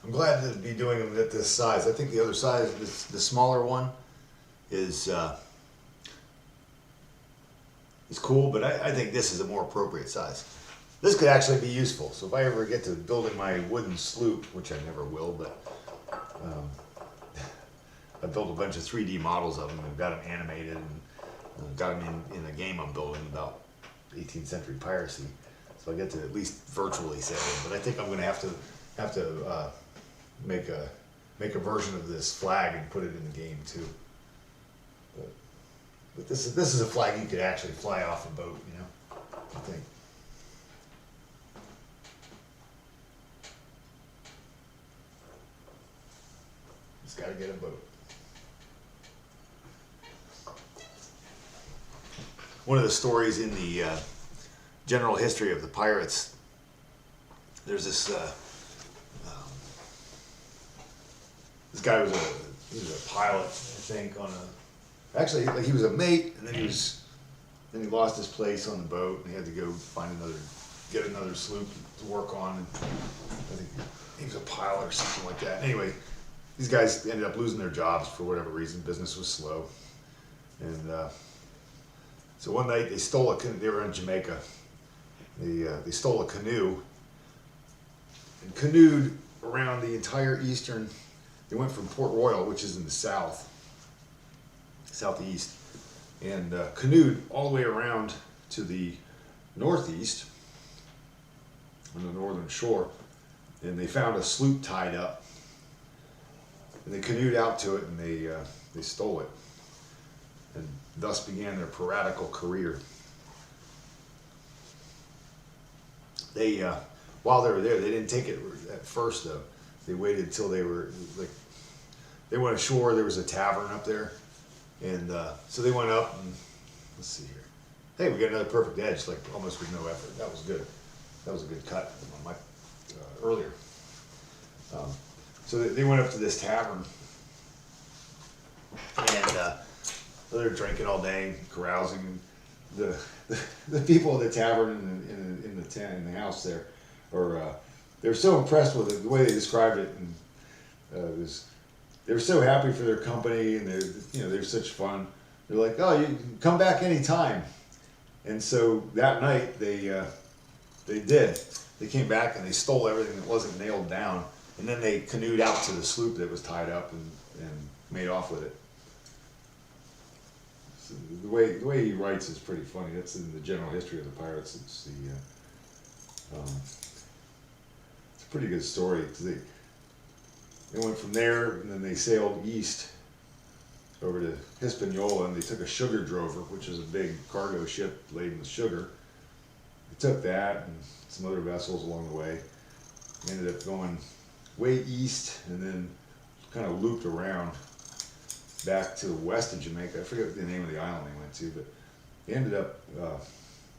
I'm glad to be doing them at this size. I think the other size, the smaller one, is cool, but I think this is a more appropriate size. This could actually be useful. So if I ever get to building my wooden sloop, which I never will, but I built a bunch of 3D models of them and got them animated and got them in a game I'm building about 18th century piracy. So I get to at least virtually sail them. But I think I'm going to have to make a version of this flag and put it in the game too. But this is a flag you could actually fly off a boat, you know, I think. Just got to get a boat. One of the stories in the general history of the pirates, there's this this guy was a pilot, I think, on a, actually, like, he was a mate, and then he lost his place on the boat, and he had to go get another sloop to work on, and I think he was a pilot or something like that. Anyway, these guys ended up losing their jobs for whatever reason. Business was slow, and so one night they stole a canoe. They were in Jamaica. They stole a canoe and canoed around the entire eastern. They went from Port Royal, which is in the southeast, and canoed all the way around to the northeast on the northern shore. And they found a sloop tied up, and they canoed out to it, and they stole it, and thus began their piratical career. They while they were there, they didn't take it at first though. They waited till they were like, they went ashore. There was a tavern up there, and so they went up and, let's see here. Hey, we got another perfect edge, like almost with no effort. That was good. That was a good cut on my earlier. So they went up to this tavern, and so they're drinking all day, carousing. The people at the tavern in the tent in the house there, or they were so impressed with it, the way they described it, and they were so happy for their company, and they were such fun. They're like, oh, you can come back anytime. And so that night they did. They came back and they stole everything that wasn't nailed down, and then they canoed out to the sloop that was tied up and made off with it. So the way he writes is pretty funny. That's in the general history of the pirates. It's a pretty good story. They went from there, and then they sailed east over to Hispaniola, and they took a sugar drover, which is a big cargo ship laden with sugar. They took that and some other vessels along the way. They ended up going way east, and then kind of looped around back to the west of Jamaica. I forget what the name of the island they went to, but they ended up,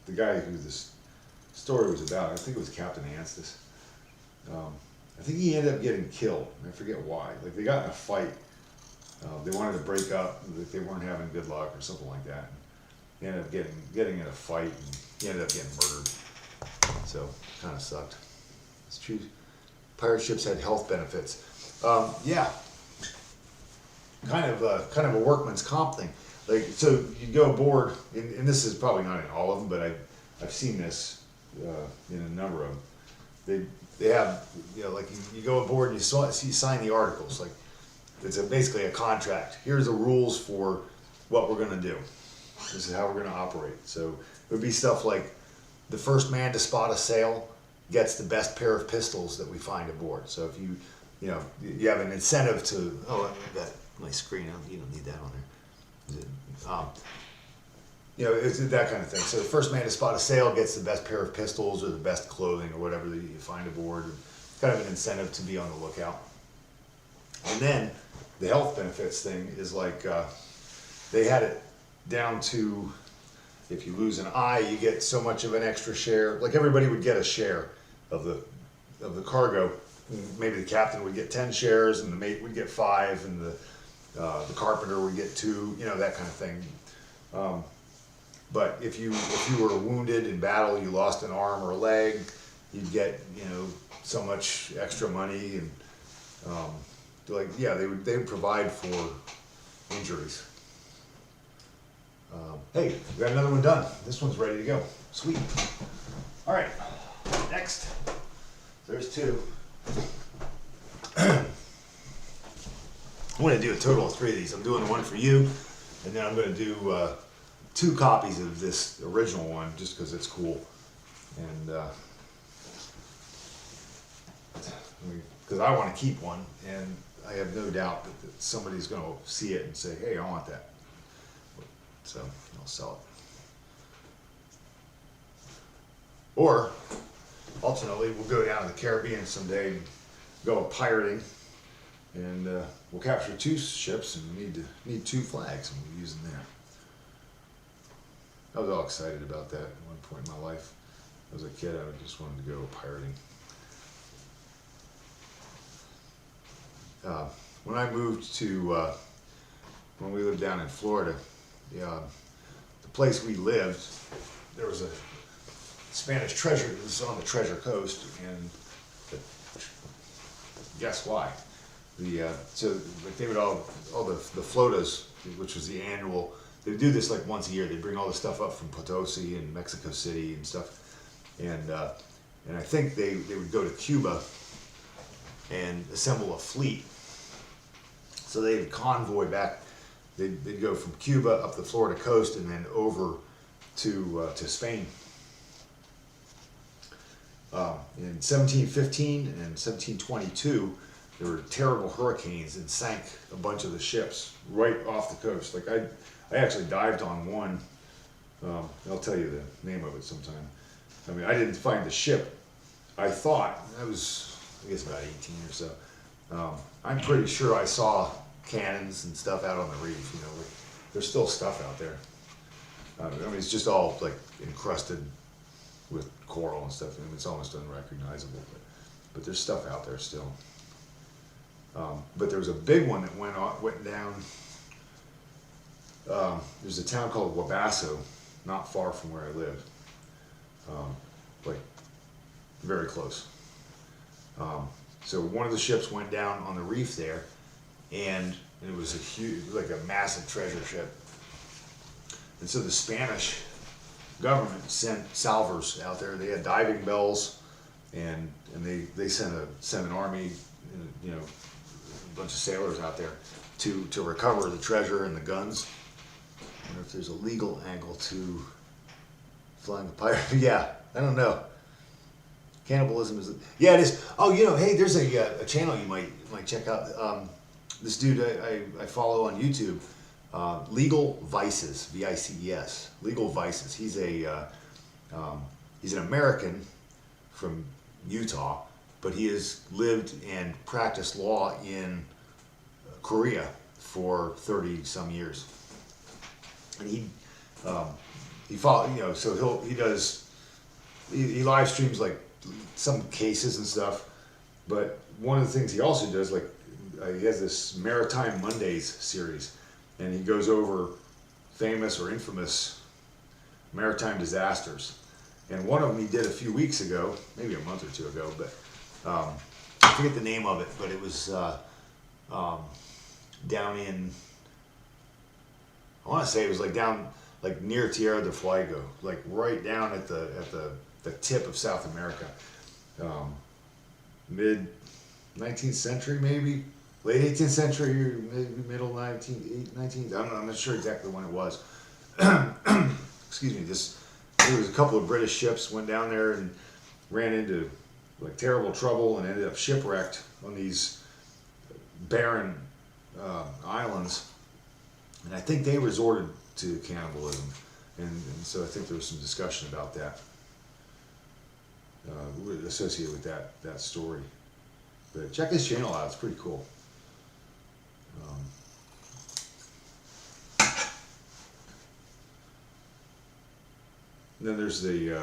the guy who this story was about, I think it was Captain Anstis. I think he ended up getting killed. I forget why. Like, they got in a fight. They wanted to break up. Like, they weren't having good luck or something like that. He ended up getting in a fight, and he ended up getting murdered. So, kind of sucked. It's true. Pirate ships had health benefits. Yeah. Kind of a workman's comp thing. Like, so you go aboard, and this is probably not in all of them, but I've seen this in a number of them. They have, like, you go aboard and you sign the articles. Like, it's basically a contract. Here's the rules for what we're going to do. This is how we're going to operate. So it would be stuff like, the first man to spot a sail gets the best pair of pistols that we find aboard. So if you have an incentive to, I've got my screen, you don't need that on there. It's that kind of thing. So the first man to spot a sail gets the best pair of pistols or the best clothing or whatever that you find aboard. Kind of an incentive to be on the lookout. And then the health benefits thing is like, they had it down to, if you lose an eye, you get so much of an extra share. Like, everybody would get a share of the cargo. Maybe the captain would get 10 shares, and the mate would get 5, and the carpenter would get 2. That kind of thing. But if you were wounded in battle, you lost an arm or a leg, you'd get so much extra money, and Like, yeah, they would provide for injuries. Hey, we got another one done. This one's ready to go. Sweet. All right, next. There's two. I'm going to do a total of 3 of these. I'm doing the one for you, and then I'm going to do 2 copies of this original one just because it's cool. And because I want to keep one, and I have no doubt that somebody's going to see it and say, hey, I want that. So I'll sell it. Or, ultimately, we'll go down to the Caribbean someday and go pirating, and we'll capture 2 ships, and we need 2 flags, and we'll use them there. I was all excited about that at one point in my life. As a kid, I just wanted to go pirating. When I moved to, when we lived down in Florida, the place we lived, there was a Spanish treasure. It was on the Treasure Coast, and guess why? So like they would all the flotas, which was the annual. They would do this like once a year. They bring all the stuff up from Potosi and Mexico City and stuff, and I think they would go to Cuba and assemble a fleet. So they'd convoy back. They'd go from Cuba up the Florida coast and then over to Spain. In 1715 and 1722, there were terrible hurricanes and sank a bunch of the ships right off the coast. Like I actually dived on one. I'll tell you the name of it sometime. I mean, I didn't find the ship. I thought I was, I guess, about 18 or so. I'm pretty sure I saw cannons and stuff out on the reef. You know, like, there's still stuff out there. I mean, it's just all like encrusted with coral and stuff. I mean, it's almost unrecognizable, but there's stuff out there still. But there was a big one that went down. There's a town called Wabasso, not far from where I live. Like very close. So one of the ships went down on the reef there, and it was a huge, like a massive treasure ship. And so the Spanish government sent salvors out there. They had diving bells, and they sent an army, you know, a bunch of sailors out there to recover the treasure and the guns. I wonder if there's a legal angle to flying a pirate. Yeah, I don't know. Cannibalism is, yeah, it is. Oh, you know, hey, there's a channel you might check out. This dude I follow on YouTube, Legal Vices, VICES, Legal Vices. He's an American from Utah, but he has lived and practiced law in Korea for 30 some years, and he follow, you know, so he live streams like some cases and stuff, but one of the things he also does, like he has this Maritime Mondays series, and he goes over famous or infamous maritime disasters. And one of them he did a few weeks ago, maybe a month or two ago, but I forget the name of it, but it was down in, I want to say it was like down like near Tierra del Fuego, like right down at the tip of South America, mid 19th century maybe, late 18th century, or maybe middle 19th. I'm not sure exactly when it was. Excuse me. There was a couple of British ships went down there and ran into like terrible trouble and ended up shipwrecked on these barren islands, and I think they resorted to cannibalism, and so I think there was some discussion about that associated with that story. But check his channel out; it's pretty cool. And then there's the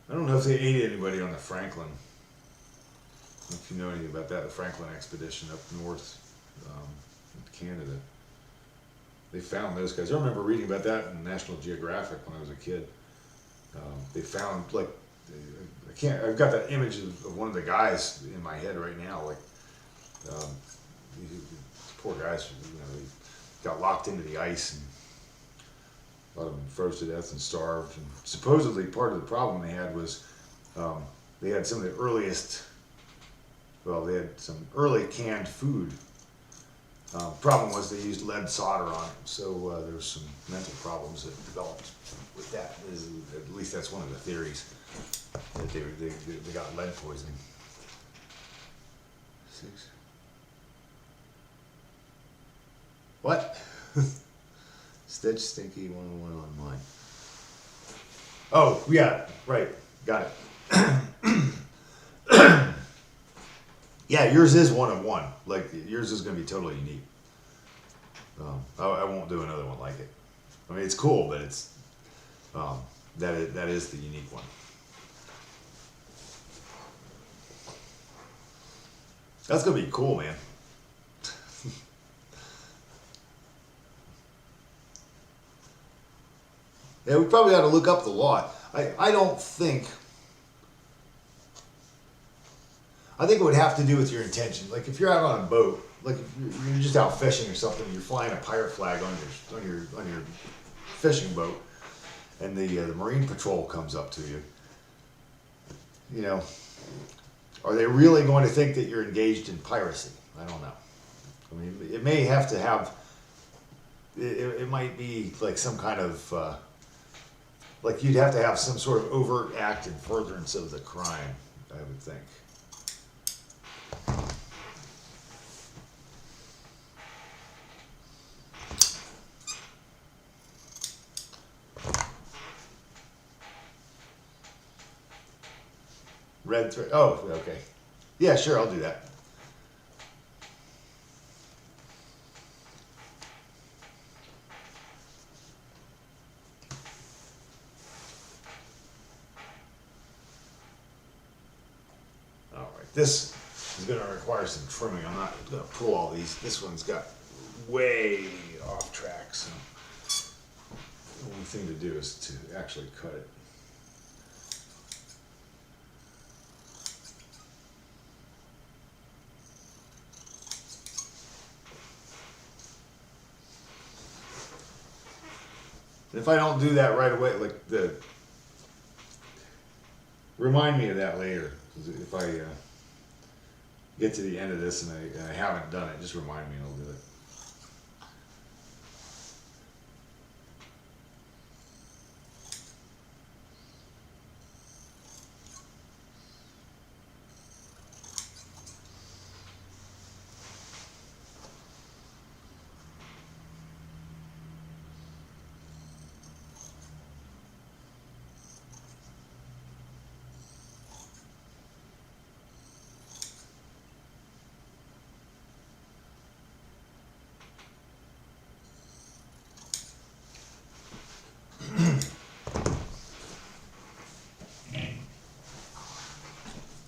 I don't know if they ate anybody on the Franklin. I don't know if you know anything about that, the Franklin expedition up north in Canada. They found those guys. I remember reading about that in National Geographic when I was a kid. They found, like, I can't. I've got that image of one of the guys in my head right now. Like, um, these poor guys. They got locked into the ice, and a lot of them froze to death and starved. And supposedly, part of the problem they had was they had some of the earliest. Well, they had some early canned food. Problem was they used lead solder on it, so there was some mental problems that developed with that. At least that's one of the theories, that they got lead poisoning. 6. What? Stitch Stinky 101 online. Oh yeah, right, got it. Yeah, yours is 1 of 1. Like, yours is going to be totally unique. I won't do another one like it. I mean, it's cool, but it's that is the unique one. That's going to be cool, man. Yeah, we probably ought to look up the law. I don't think. I think it would have to do with your intention. Like, if you're out on a boat, like if you're just out fishing or something, you're flying a pirate flag on your fishing boat, and the Marine Patrol comes up to you. You know, are they really going to think that you're engaged in piracy? I don't know. I mean, it may have to have. It might be like some kind of. Like, you'd have to have some sort of overt act in furtherance of the crime, I would think. Red thread. Oh, okay. Yeah, sure, I'll do that. All right, this is going to require some trimming. I'm not going to pull all these. This one's got way off track, so the only thing to do is to actually cut it. If I don't do that right away, like remind me of that later. 'Cause if I get to the end of this and I haven't done it, just remind me and I'll do it.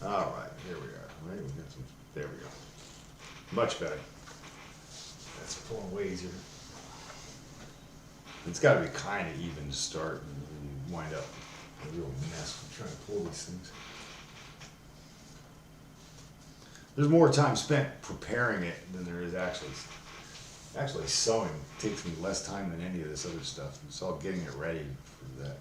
All right, here we are. Right, we got some. There we go. Much better. That's pulling way easier. It's got to be kind of even to start, and you wind up a real mess trying to pull these things. There's more time spent preparing it than there is actually sewing. Takes me less time than any of this other stuff. It's all getting it ready for that.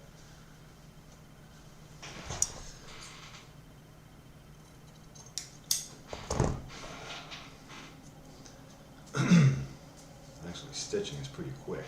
Actually, stitching is pretty quick.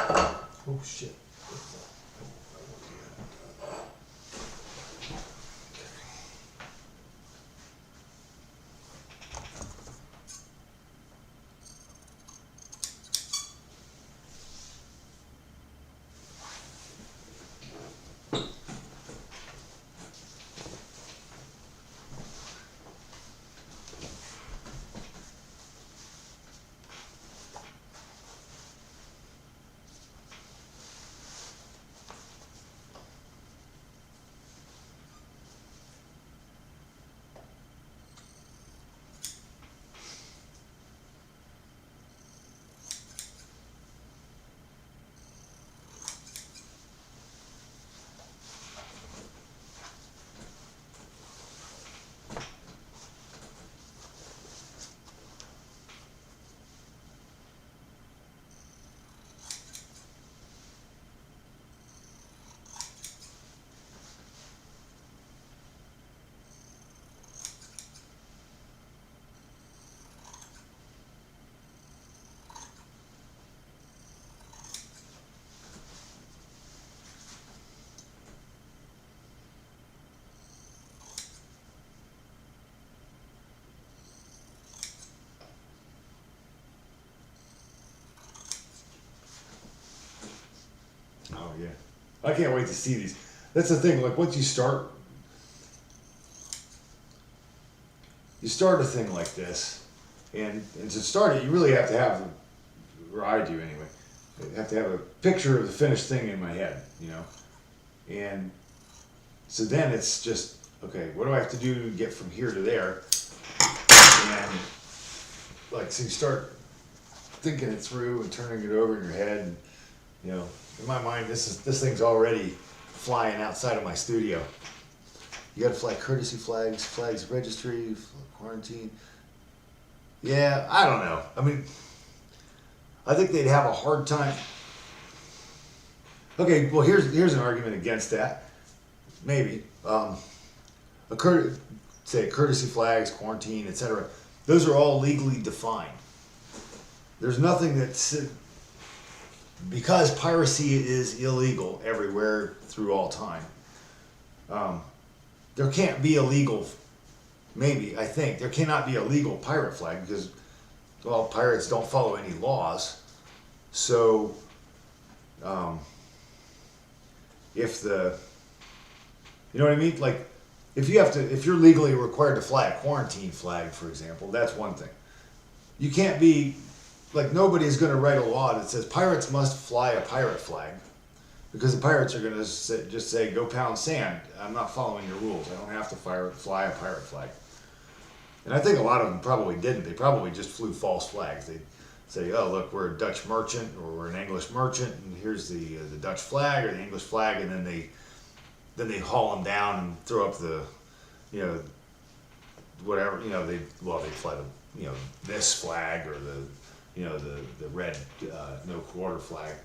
Oh shit. Oh yeah, I can't wait to see these. That's the thing. Like once you start a thing like this, and to start it, you really have to have, or I do anyway, I have to have a picture of the finished thing in my head, you know, and so then it's just okay. What do I have to do to get from here to there? And like so, you start thinking it through and turning it over in your head, and you know, in my mind, this thing's already flying outside of my studio. You gotta fly courtesy flags, flags registry, quarantine. Yeah, I don't know. I mean, I think they'd have a hard time. Okay, well here's an argument against that. Maybe say courtesy flags, quarantine, etc. Those are all legally defined. There's nothing that's because piracy is illegal everywhere through all time. There can't be a legal. Maybe I think there cannot be a legal pirate flag because, well, pirates don't follow any laws. So, if the, you know what I mean? Like, if you're legally required to fly a quarantine flag, for example, that's one thing. You can't be, like, nobody's going to write a law that says pirates must fly a pirate flag because the pirates are going to just say, go pound sand. I'm not following your rules. I don't have to fly a pirate flag. And I think a lot of them probably didn't. They probably just flew false flags. They'd say, oh, look, we're a Dutch merchant or we're an English merchant, and here's the Dutch flag or the English flag, and then they haul them down and throw up the, you know, whatever, you know, they fly the, you know, this flag or the, you know, the red no quarter flag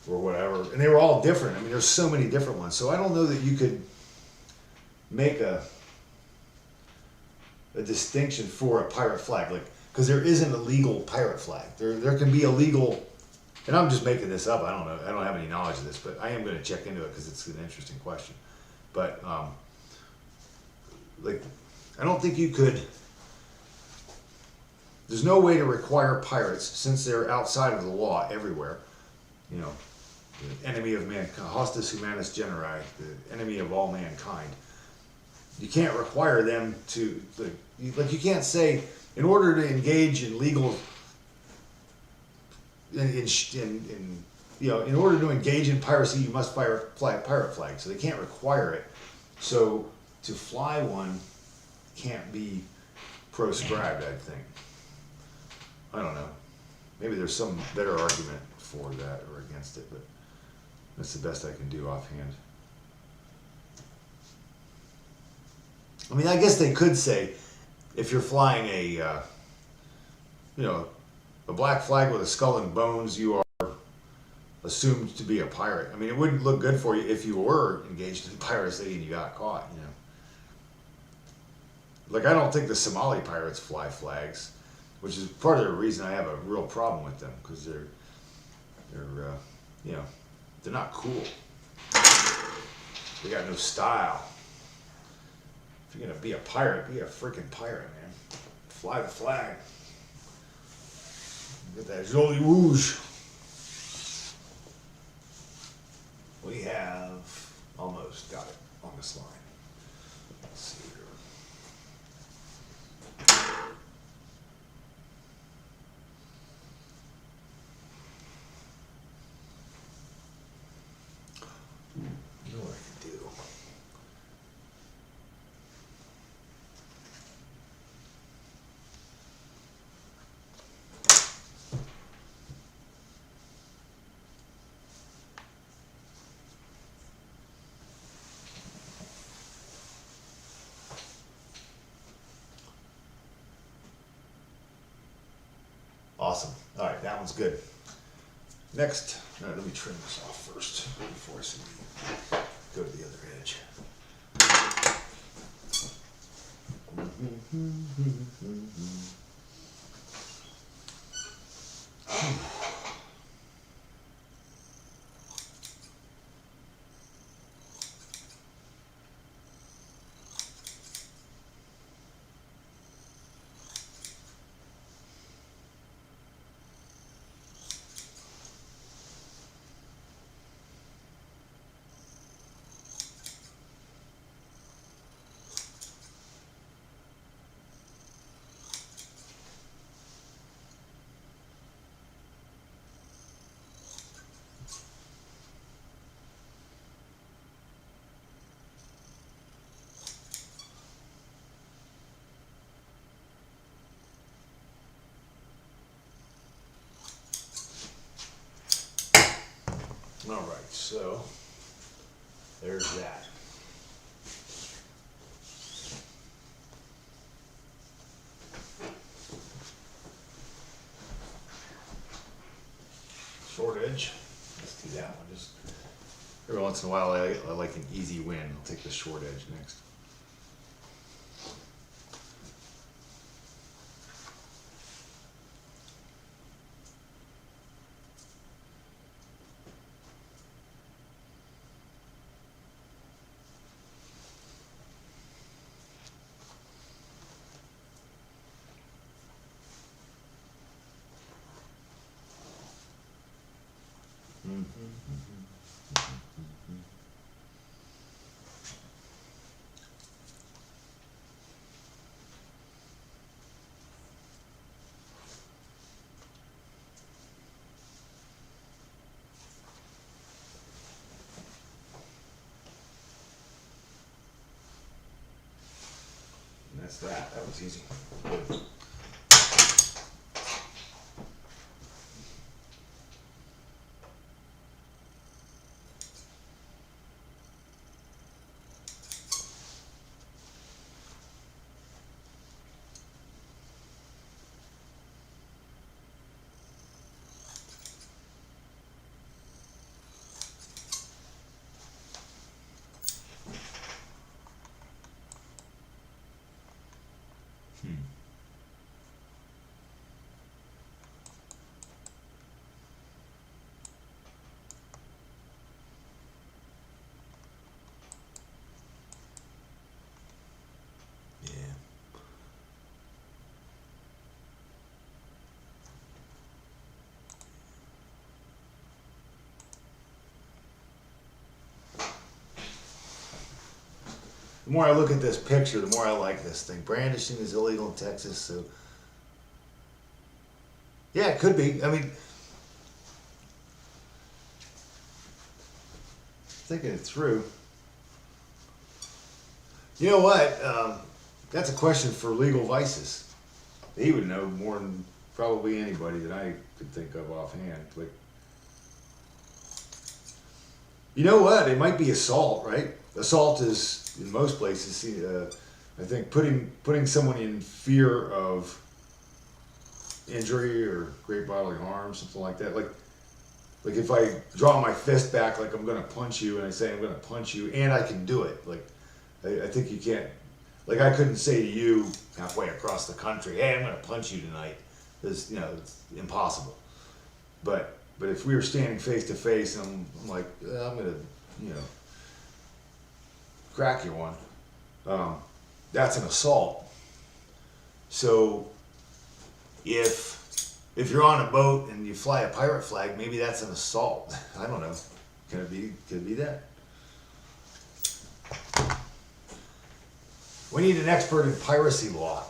or whatever. And they were all different. I mean, there's so many different ones. So I don't know that you could make a distinction for a pirate flag, like, because there isn't a legal pirate flag. There can be a legal, and I'm just making this up. I don't know. I don't have any knowledge of this, but I am going to check into it because it's an interesting question. But like, I don't think you could. There's no way to require pirates, since they're outside of the law everywhere. You know, the enemy of mankind, hostis humanus generi, the enemy of all mankind. You can't require them to, like you can't say, in order to engage in legal, you know, in order to engage in piracy, you must fly a pirate flag. So they can't require it. So to fly one can't be proscribed, I think. I don't know. Maybe there's some better argument for that or against it, but that's the best I can do offhand. I mean, I guess they could say, if you're flying a, you know, a black flag with a skull and bones, you are assumed to be a pirate. I mean, it wouldn't look good for you if you were engaged in piracy and you got caught, you know. Like, I don't think the Somali pirates fly flags, which is part of the reason I have a real problem with them, because they're you know, they're not cool. They got no style. If you're gonna be a pirate, be a freaking pirate, man. Fly the flag. Get that Jolly Rouge. We have almost got it on this line. Let's see here. You know what I can do? Awesome. All right, that one's good. Next, let me trim this off first before I go to the other edge. All right, so there's that. Short edge. Let's do that one. Just every once in a while, I like an easy win. I'll take the short edge next. And that's that. That was easy. Good. Yeah. The more I look at this picture, the more I like this thing. Brandishing is illegal in Texas, so yeah, it could be. I mean, thinking it through. You know what? That's a question for legal vices. He would know more than probably anybody that I could think of offhand. Like, you know what? It might be assault, right? Assault is in most places. I think putting someone in fear of injury or great bodily harm, something like that. Like if I draw my fist back, like I'm gonna punch you, and I say I'm gonna punch you, and I can do it. Like I think you can't. Like I couldn't say to you halfway across the country, "Hey, I'm gonna punch you tonight," because it's impossible. But But if we were standing face to face, and I'm like, I'm gonna, you know, crack you one. That's an assault. So if you're on a boat and you fly a pirate flag, maybe that's an assault. I don't know. Can it be? Could it be that? We need an expert in piracy law.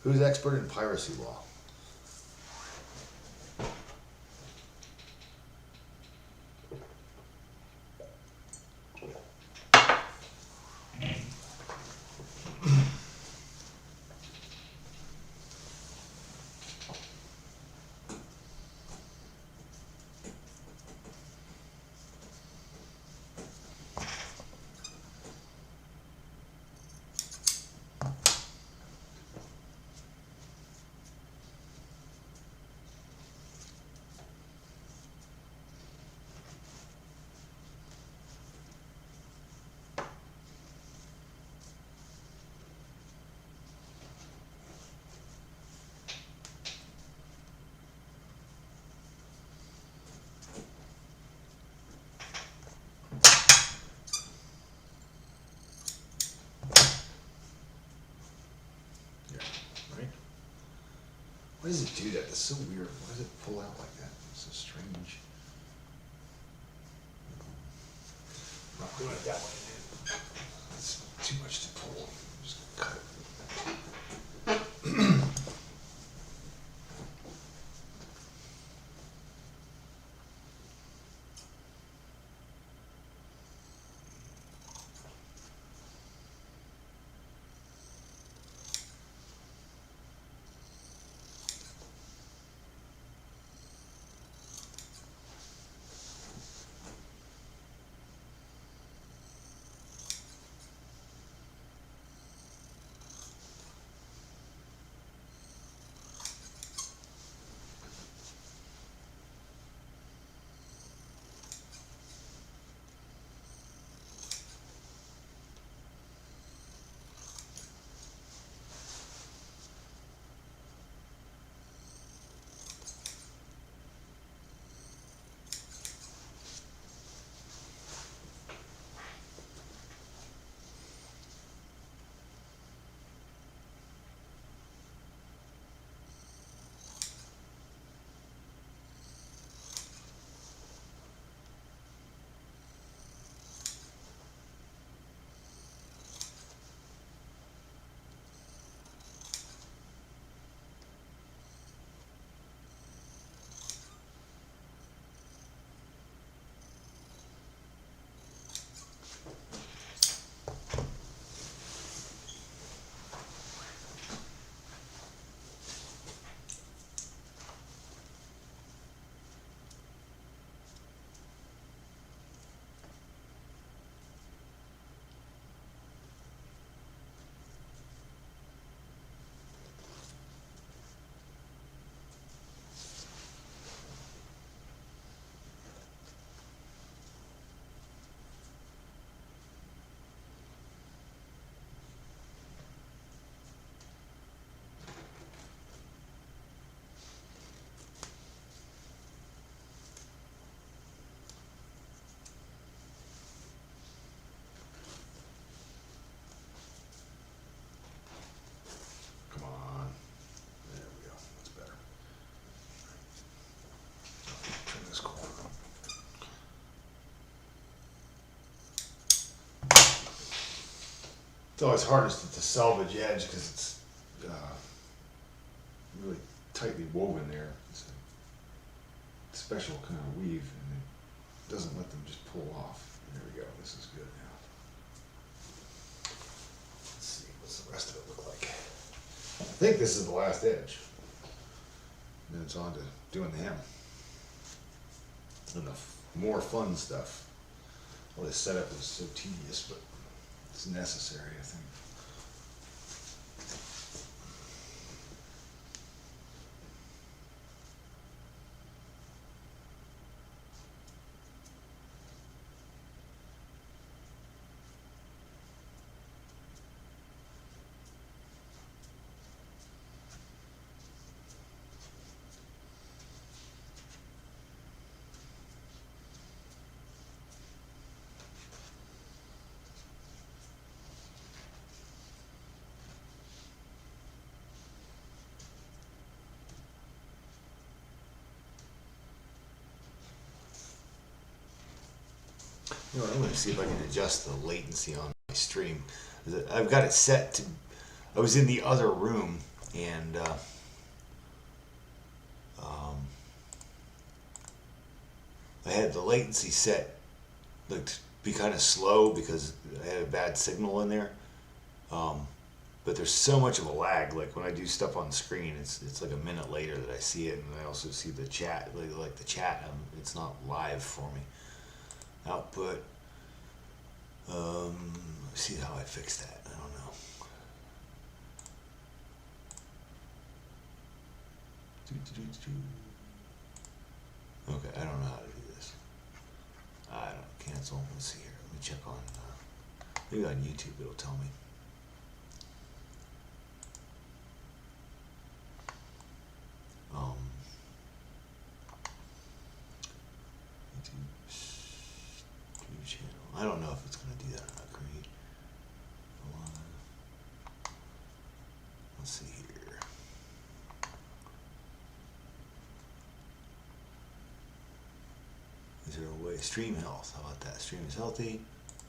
Who's expert in piracy law? Right? Why does it do that? That's so weird. Why does it pull out like that? It's so strange. I'm not doing it that way, dude. It's too much to pull. I'm just gonna cut it. Come on. There we go. That's better. Turn this corner. It's always hardest to salvage edge because it's really tightly woven there. It's a special kind of weave, and it doesn't let them just pull off. There we go. This is good now. Let's see. What's the rest of it look like? I think this is the last edge. And then it's on to doing the hem. And the more fun stuff. Well, this setup is so tedious, but it's necessary, I think. You know, I'm going to see if I can adjust the latency on my stream. I've got it set to. I was in the other room and I had the latency set like to be kind of slow because I had a bad signal in there. But there's so much of a lag. Like when I do stuff on the screen, it's like a minute later that I see it, and I also see the chat. Like the chat, it's not live for me. Output. See how I fix that. I don't know. Okay, I don't know how to do this. I don't cancel. Let's see here. Let me check on. Maybe on YouTube it'll tell me. YouTube channel. I don't know if it's going to do that or not. Create. Let's see here. Is there a way? Stream health. How about that? Stream is healthy.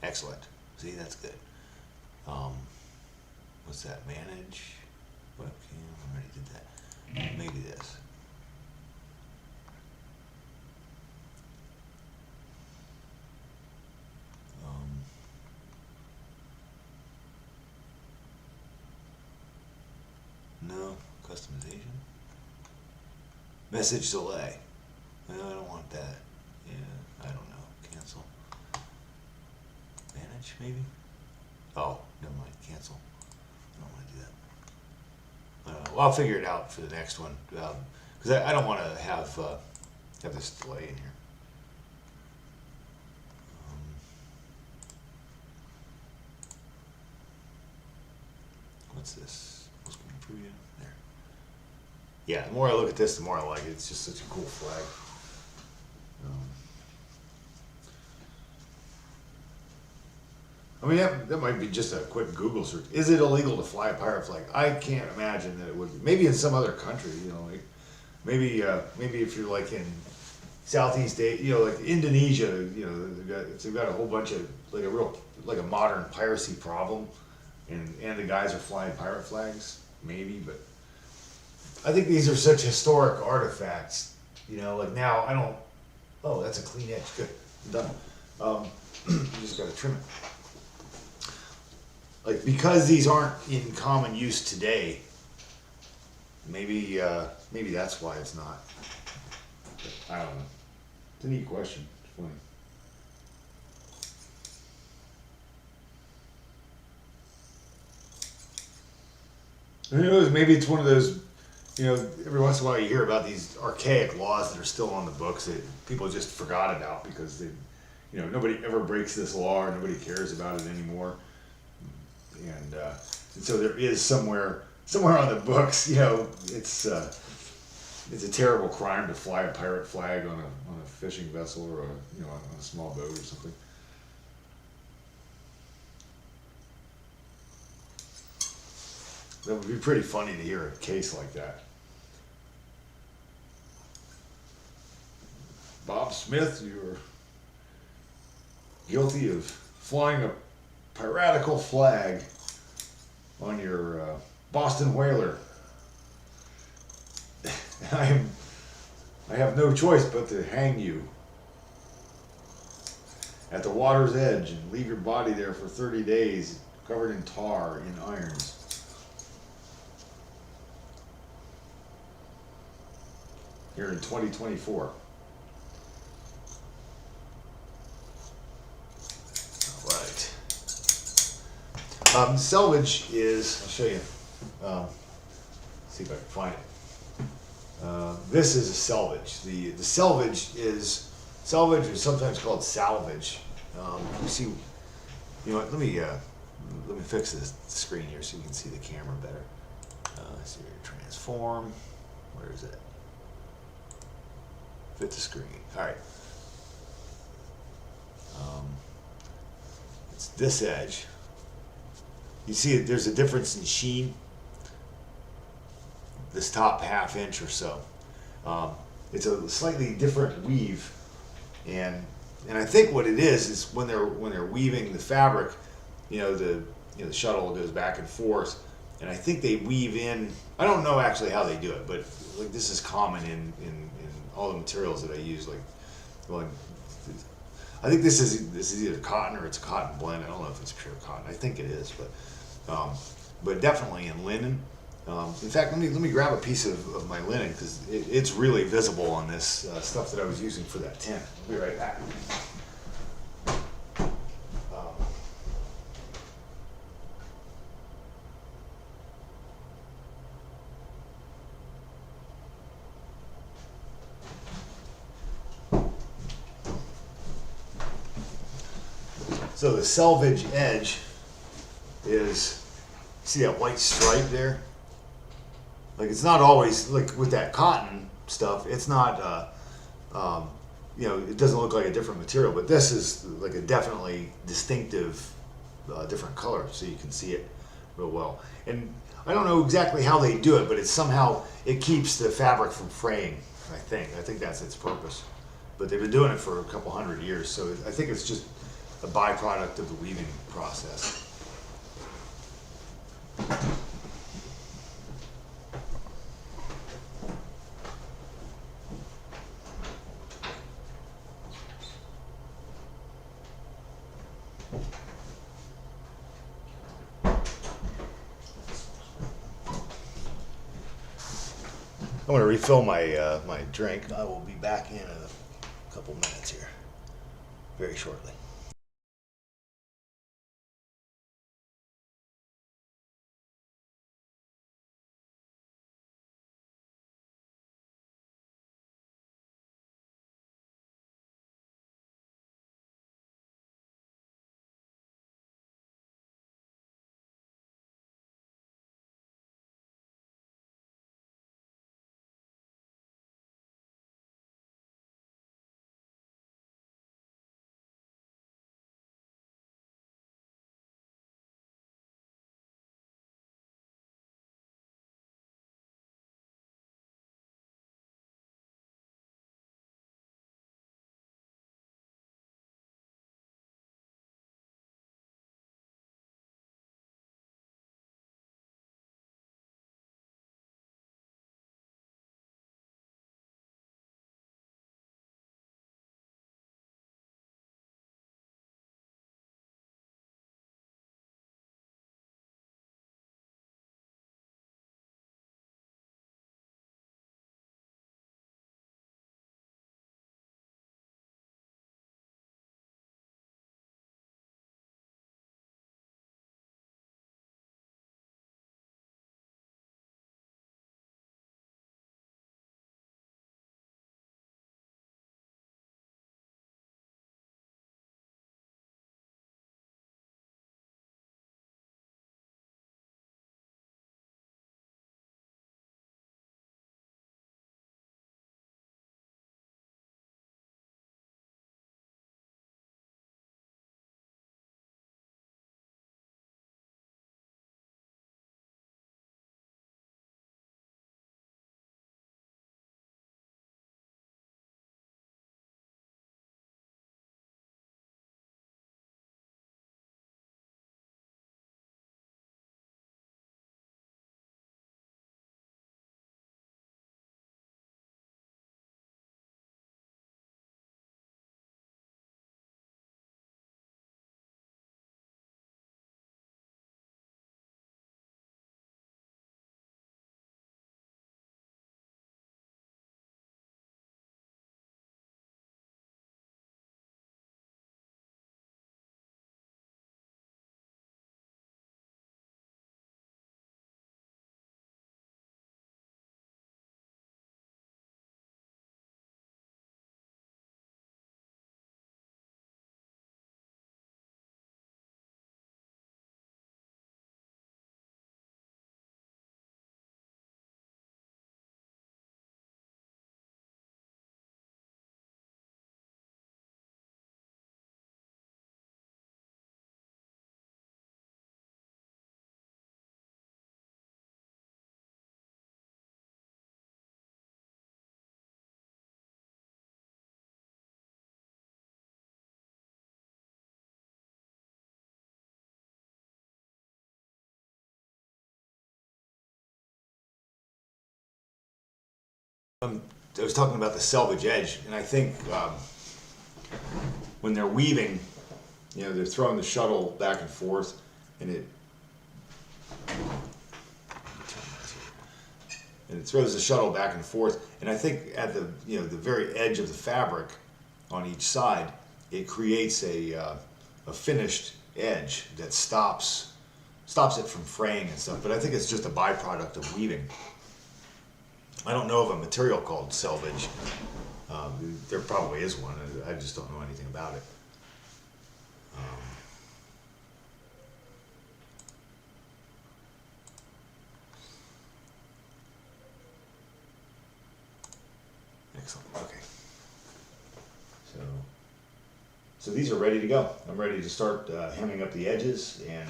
Excellent. See, that's good. What's that? Manage webcam. I already did that. Maybe this. No customization. Message delay. No, I don't want that. Yeah, I don't know. Cancel. Manage, maybe? Oh, never mind. Cancel. I don't want to do that. Well, I'll figure it out for the next one. Because I don't want to have this delay in here. What's this? What's going to preview? There. Yeah, the more I look at this, the more I like it. It's just such a cool flag. I mean, that might be just a quick Google search. Is it illegal to fly a pirate flag? I can't imagine that it would be. Maybe in some other country, you know, like maybe if you're like in Southeast Asia, you know, like Indonesia, you know, they've got a whole bunch of like a modern piracy problem, and the guys are flying pirate flags, maybe, but I think these are such historic artifacts, you know, like now I don't. Oh, that's a clean edge. Good, I'm done. You just gotta trim it. Like, because these aren't in common use today, maybe that's why it's not. But I don't know. It's a neat question. It's funny. Who knows? Maybe it's one of those, you know, every once in a while you hear about these archaic laws that are still on the books that people just forgot about because they, you know, nobody ever breaks this law or nobody cares about it anymore. And so there is somewhere on the books, you know, it's a terrible crime to fly a pirate flag on a fishing vessel or on a small boat or something. That would be pretty funny to hear a case like that. Bob Smith, you're guilty of flying a piratical flag on your Boston whaler. I have no choice but to hang you at the water's edge and leave your body there for 30 days covered in tar in irons. Here in 2024. Selvage is, I'll show you, see if I can find it. This is a selvage. The selvage is sometimes called salvage. You see, you know what, let me fix this screen here so you can see the camera better. So here, transform, where is it? Fit the screen, all right. It's this edge. You see, there's a difference in sheen. This top ½ inch or so. It's a slightly different weave, and And I think what it is when they're weaving the fabric, the shuttle goes back and forth, and I think they weave in. I don't know actually how they do it, but like this is common in all the materials that I use. Well, I think this is either cotton or it's a cotton blend. I don't know if it's pure cotton. I think it is, but definitely in linen. In fact, let me grab a piece of my linen because it's really visible on this stuff that I was using for that tent. I'll be right back. So the selvage edge is, see that white stripe there? Like it's not always, like with that cotton stuff, it's not, it doesn't look like a different material, but this is like a definitely distinctive, different color, so you can see it real well. And I don't know exactly how they do it, but it's somehow, it keeps the fabric from fraying, I think. I think that's its purpose. But they've been doing it for a couple hundred years, so I think it's just a byproduct of the weaving process. I'm going to refill my my drink. I will be back in a couple minutes here, very shortly. I was talking about the selvage edge, and I think when they're weaving, you know, they're throwing the shuttle back and forth, and it throws the shuttle back and forth. And I think at the, you know, the very edge of the fabric on each side, it creates a finished edge that stops it from fraying and stuff. But I think it's just a byproduct of weaving. I don't know of a material called selvage. There probably is one. I just don't know anything about it. Excellent. Okay. So these are ready to go. I'm ready to start hemming up the edges and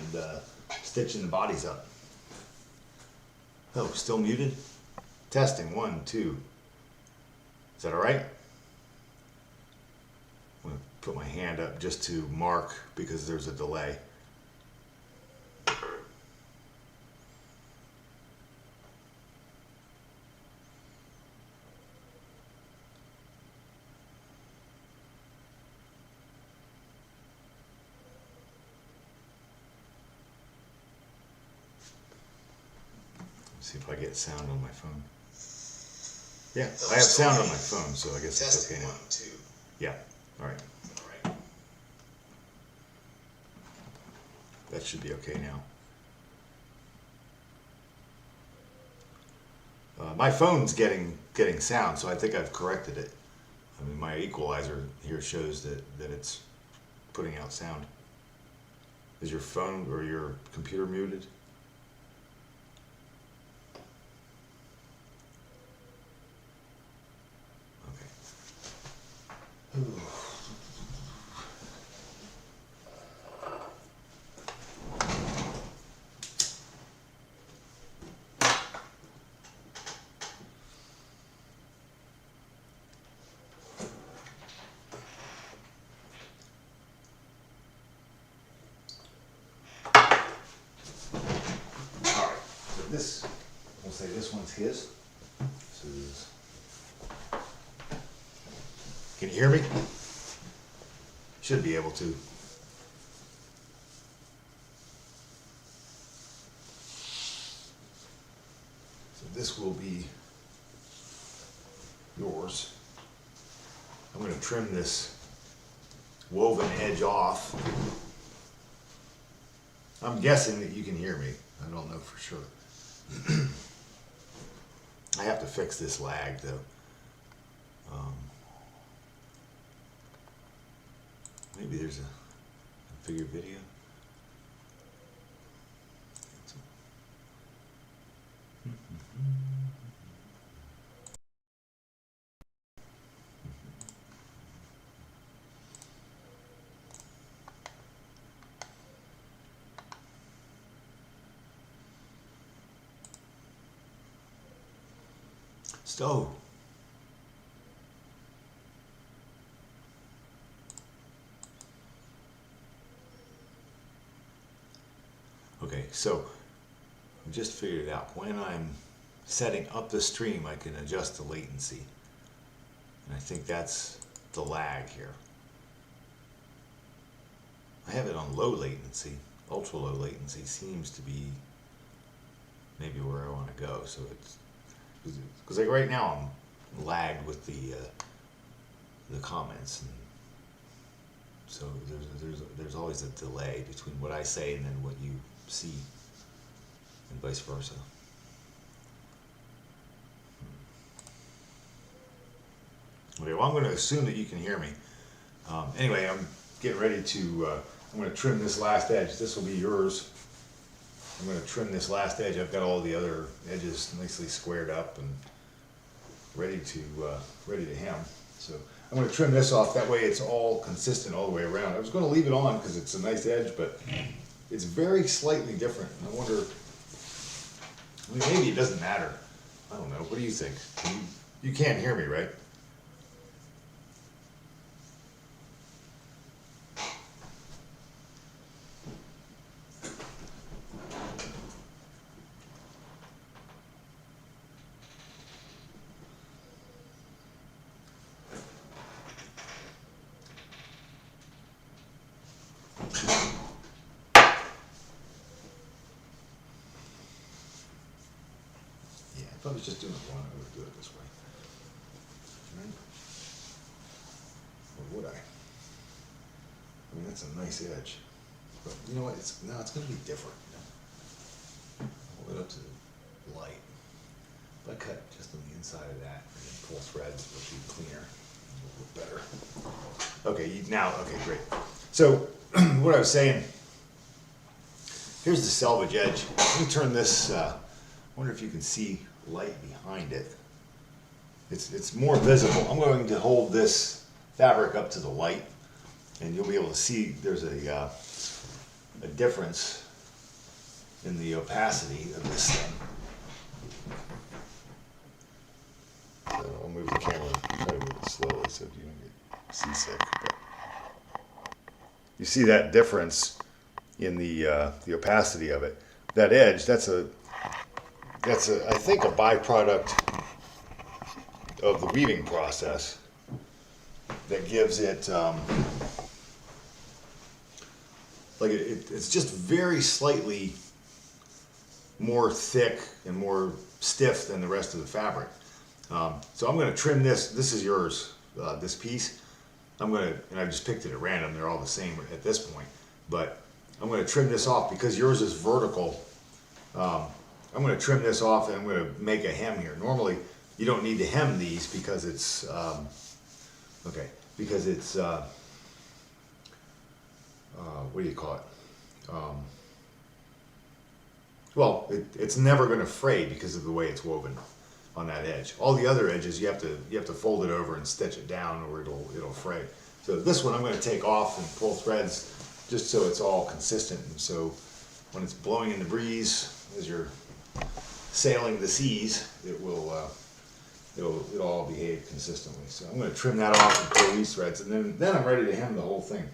stitching the bodies up. Oh, still muted? Testing, 1, 2. Is that all right? I'm going to put my hand up just to mark because there's a delay. See if I get sound on my phone. Yeah, I have sound on my phone, so I guess it's okay now. 1, 2. Yeah, all right. All right. That should be okay now. My phone's getting sound, so I think I've corrected it. I mean, my equalizer here shows that it's putting out sound. Is your phone or your computer muted? This, we'll say this one's his. This is, can you hear me? Should be able to. So this will be yours. I'm going to trim this woven edge off. I'm guessing that you can hear me. I don't know for sure. I have to fix this lag though. Maybe there's a bigger video. Stove. Okay, so I just figured it out. When I'm setting up the stream, I can adjust the latency. And I think that's the lag here. I have it on low latency. Ultra low latency seems to be maybe where I want to go. So it's because like right now I'm lagged with the comments, and so there's always a delay between what I say and then what you see, and vice versa. Okay, well I'm going to assume that you can hear me. Anyway, I'm getting ready to. I'm going to trim this last edge. This will be yours. I'm going to trim this last edge. I've got all the other edges nicely squared up and ready to hem. So I'm going to trim this off. That way it's all consistent all the way around. I was going to leave it on because it's a nice edge, but it's very slightly different. I wonder, I mean, maybe it doesn't matter. I don't know. What do you think? You can't hear me, right? Yeah, if I was just doing one, I would do it this way. Right? Or would I? I mean, that's a nice edge. But you know what? It's going to be different. Hold it up to the light. If I cut just on the inside of that and then pull threads, it'll be cleaner. It'll look better. Okay, okay, great. So, what I was saying, here's the selvage edge. Let me turn this, I wonder if you can see light behind it. It's more visible. I'm going to hold this fabric up to the light, and you'll be able to see there's a difference in the opacity of this thing. So I'll move the camera, try to move it slowly so you don't get seasick. But you see that difference in the opacity of it. That edge, that's a I think a byproduct of the weaving process that gives it it's just very slightly more thick and more stiff than the rest of the fabric. So I'm going to trim this. This is yours, this piece. And I just picked it at random. They're all the same at this point. But I'm going to trim this off because yours is vertical. I'm going to trim this off and I'm going to make a hem here. Normally, you don't need to hem these because it's, what do you call it? Well, it's never going to fray because of the way it's woven on that edge. All the other edges you have to fold it over and stitch it down or it'll fray. So this one I'm going to take off and pull threads just so it's all consistent, and so when it's blowing in the breeze as you're sailing the seas, it'll all behave consistently. So I'm going to trim that off and pull these threads, and then I'm ready to hem the whole thing.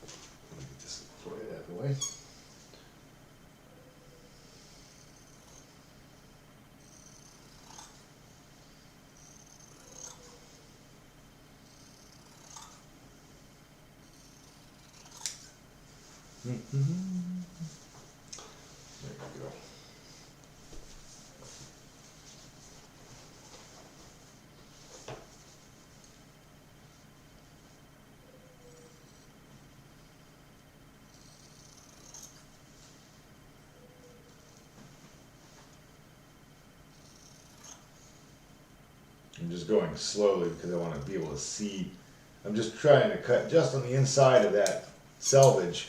Let me get this right out of the way. There we go. I'm just going slowly because I want to be able to see. I'm just trying to cut just on the inside of that selvage.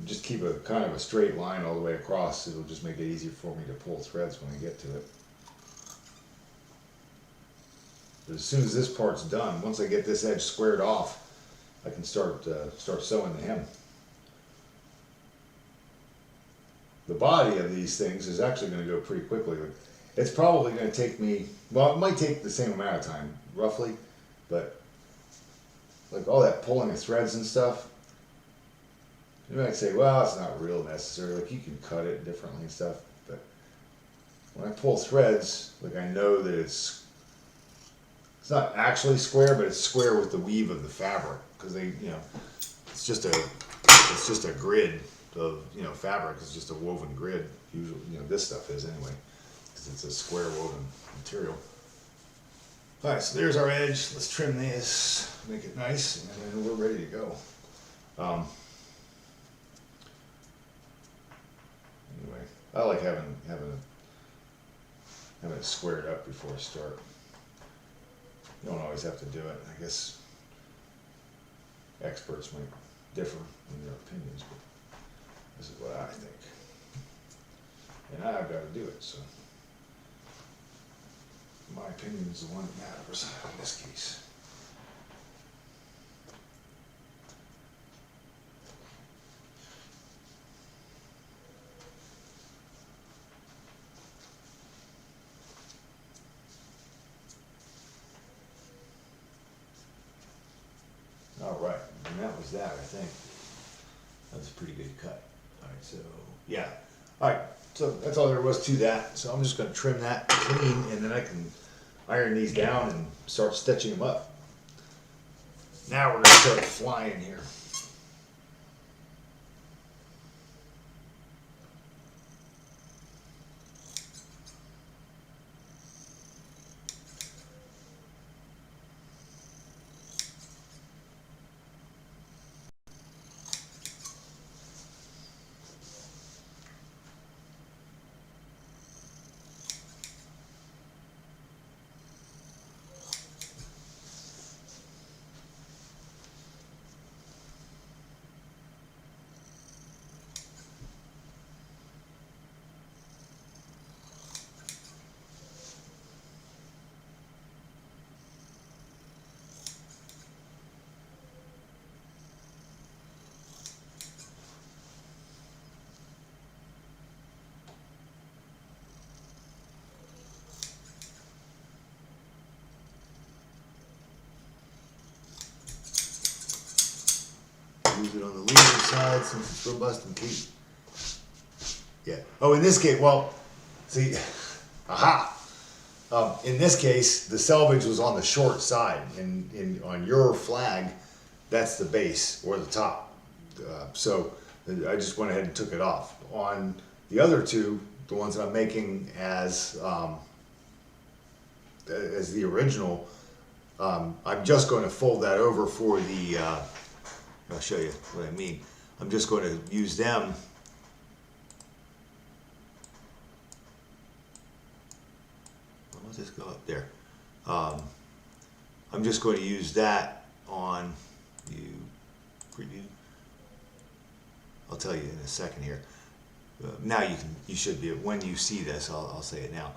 Just keep a kind of a straight line all the way across. It'll just make it easier for me to pull threads when I get to it. But as soon as this part's done, once I get this edge squared off, I can start sewing the hem. The body of these things is actually going to go pretty quickly. It's probably going to take me, well, it might take the same amount of time, roughly, but like all that pulling of threads and stuff, you might say, well, it's not real necessary. Like, you can cut it differently and stuff, but when I pull threads, like, I know that it's not actually square, but it's square with the weave of the fabric, because it's just a grid of, fabric. It's just a woven grid. Usually, this stuff is anyway, because it's a square woven material. All right, so there's our edge. Let's trim this, make it nice, and then we're ready to go. Anyway, I like having it squared up before I start. You don't always have to do it. I guess experts might differ in their opinions, but this is what I think. And I've got to do it, so my opinion is the one that matters in this case. All right, and that was that, I think. That was a pretty good cut. All right, so, yeah. All right, so that's all there was to that. So I'm just going to trim that clean, and then I can iron these down and start stitching them up. Now we're gonna start flying here. Use it on the leader side since it's robust and keep. Yeah. Oh, in this case, well, see, aha. In this case, the selvage was on the short side. On your flag, that's the base or the top. So I just went ahead and took it off. On the other two, the ones that I'm making as the original, I'm just going to fold that over for the. I'll show you what I mean. I'm just going to use them. I'll just go up there. I'm just going to use that on you preview. I'll tell you in a second here. Now you should be, when you see this, I'll say it now.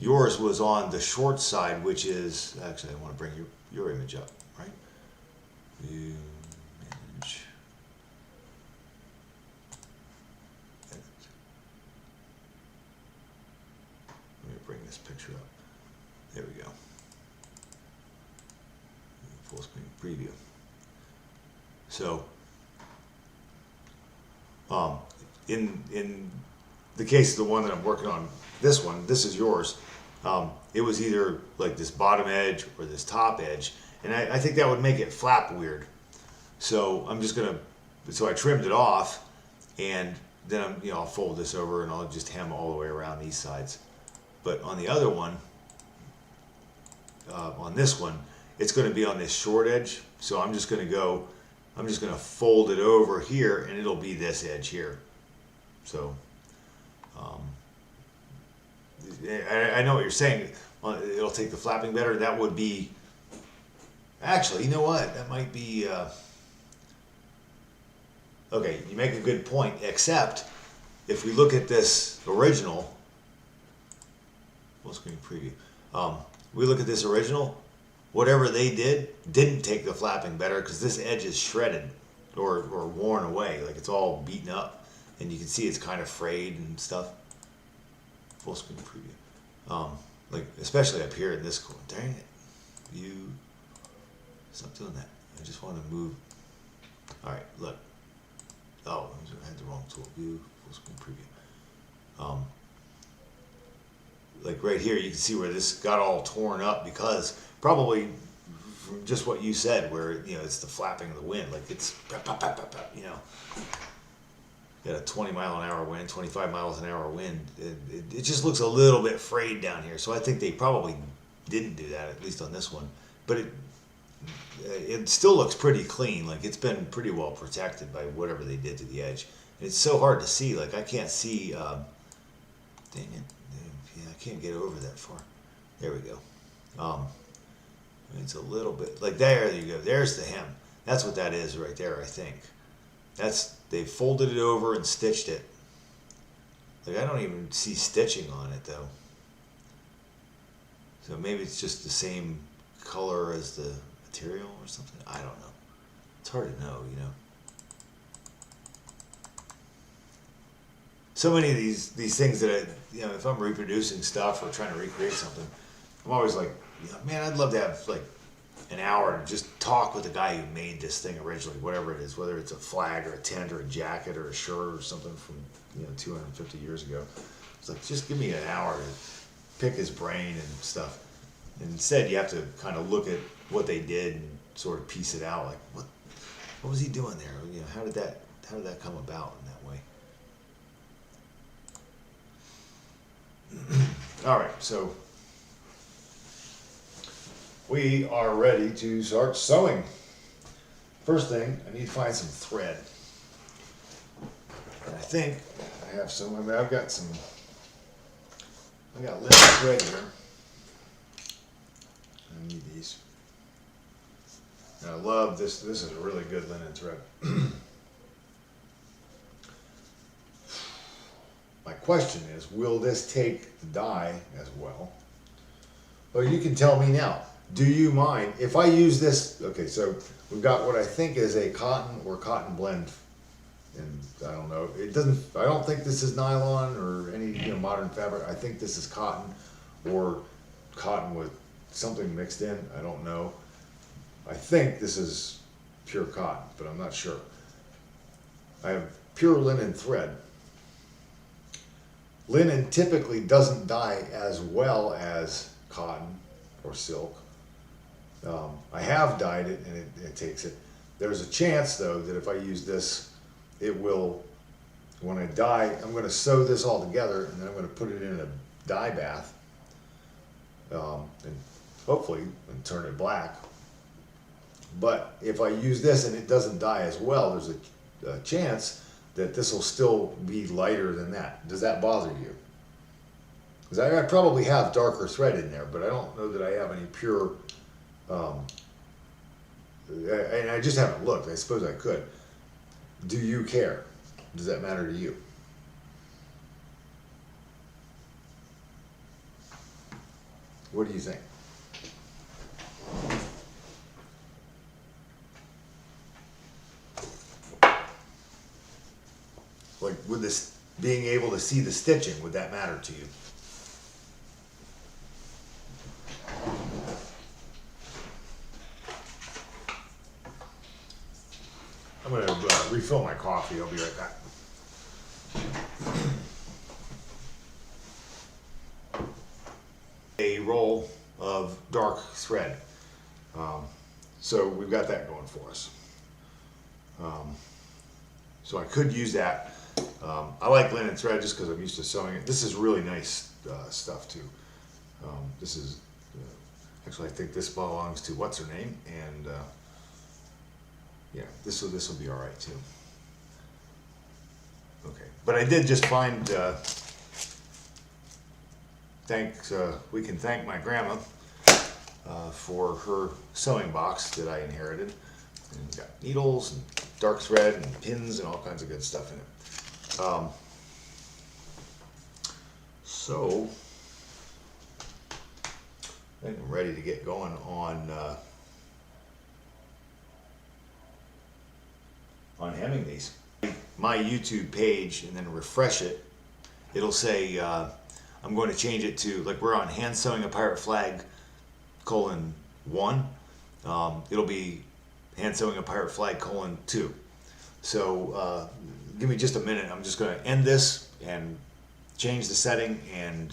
Yours was on the short side, which is, actually I want to bring your image up, right? View, image. Edit. Let me bring this picture up. There we go. Full screen preview. So, in the case of the one that I'm working on, this one, this is yours. It was either like this bottom edge or this top edge, and I think that would make it flap weird. So I'm just gonna, so I trimmed it off, and then I'll fold this over and I'll just hem all the way around these sides. But on the other one, on this one, it's going to be on this short edge. So I'm just going to fold it over here, and it'll be this edge here. So I know what you're saying. It'll take the flapping better. That would be, actually, you know what? That might be, okay, you make a good point, except if we look at this original, full screen preview, we look at this original, whatever they didn't take the flapping better, because this edge is shredded or worn away, like it's all beaten up, and you can see it's kind of frayed and stuff. Full screen preview, like especially up here in this corner. Dang it, you stop doing that. I just want to move. All right, look. Oh, I had the wrong tool. View, full screen preview. Like right here, you can see where this got all torn up, because probably from just what you said, where it's the flapping of the wind, like it's got a 20-mile-an-hour wind, 25 miles an hour wind. It just looks a little bit frayed down here. So I think they probably didn't do that, at least on this one. But it still looks pretty clean. Like it's been pretty well protected by whatever they did to the edge. And it's so hard to see. Like I can't see. Dang it. Yeah, I can't get over that far. There we go. It's a little bit like there you go. There's the hem. That's what that is right there, I think. They folded it over and stitched it. Like I don't even see stitching on it though. So maybe it's just the same color as the material or something. I don't know. It's hard to know, So many of these things that if I'm reproducing stuff or trying to recreate something, I'm always like, man, I'd love to have like an hour to just talk with the guy who made this thing originally, whatever it is, whether it's a flag or a tent or a jacket or a shirt or something from 250 years ago. It's like, just give me an hour to pick his brain and stuff. And instead, you have to kind of look at what they did and sort of piece it out. Like what was he doing there? You know, how did that come about in that way? All right, so we are ready to start sewing. First thing, I need to find some thread. And I think I have some. I mean, I got linen thread here. I need these. And I love this. This is a really good linen thread. My question is, will this take the dye as well? Well, you can tell me now. Do you mind if I use this? Okay, so we've got what I think is a cotton or cotton blend, and I don't know. It doesn't. I don't think this is nylon or any modern fabric. I think this is cotton, or cotton with something mixed in. I don't know. I think this is pure cotton, but I'm not sure. I have pure linen thread. Linen typically doesn't dye as well as cotton or silk. I have dyed it and it takes it. There's a chance though that if I use this, it will, when I dye, I'm going to sew this all together and then I'm going to put it in a dye bath and hopefully and turn it black. But if I use this and it doesn't dye as well, there's a chance that this will still be lighter than that. Does that bother you? Because I probably have darker thread in there, but I don't know that I have any pure, and I just haven't looked. I suppose I could. Do you care? Does that matter to you? What do you think? Like, would this, being able to see the stitching, would that matter to you? I'm going to refill my coffee. I'll be right back. A roll of dark thread. So we've got that going for us. So I could use that. I like linen thread just because I'm used to sewing it. This is really nice stuff too. This is actually, I think this belongs to what's her name, and yeah, this will be all right too. Okay, but I did just find. We can thank my grandma for her sewing box that I inherited, and it's got needles and dark thread and pins and all kinds of good stuff in it. So I think I'm ready to get going on hemming these. My YouTube page and then refresh it. It'll say I'm going to change it to, like, we're on hand sewing a pirate flag :1. It'll be hand sewing a pirate flag :2. So give me just a minute. I'm just going to end this and change the setting and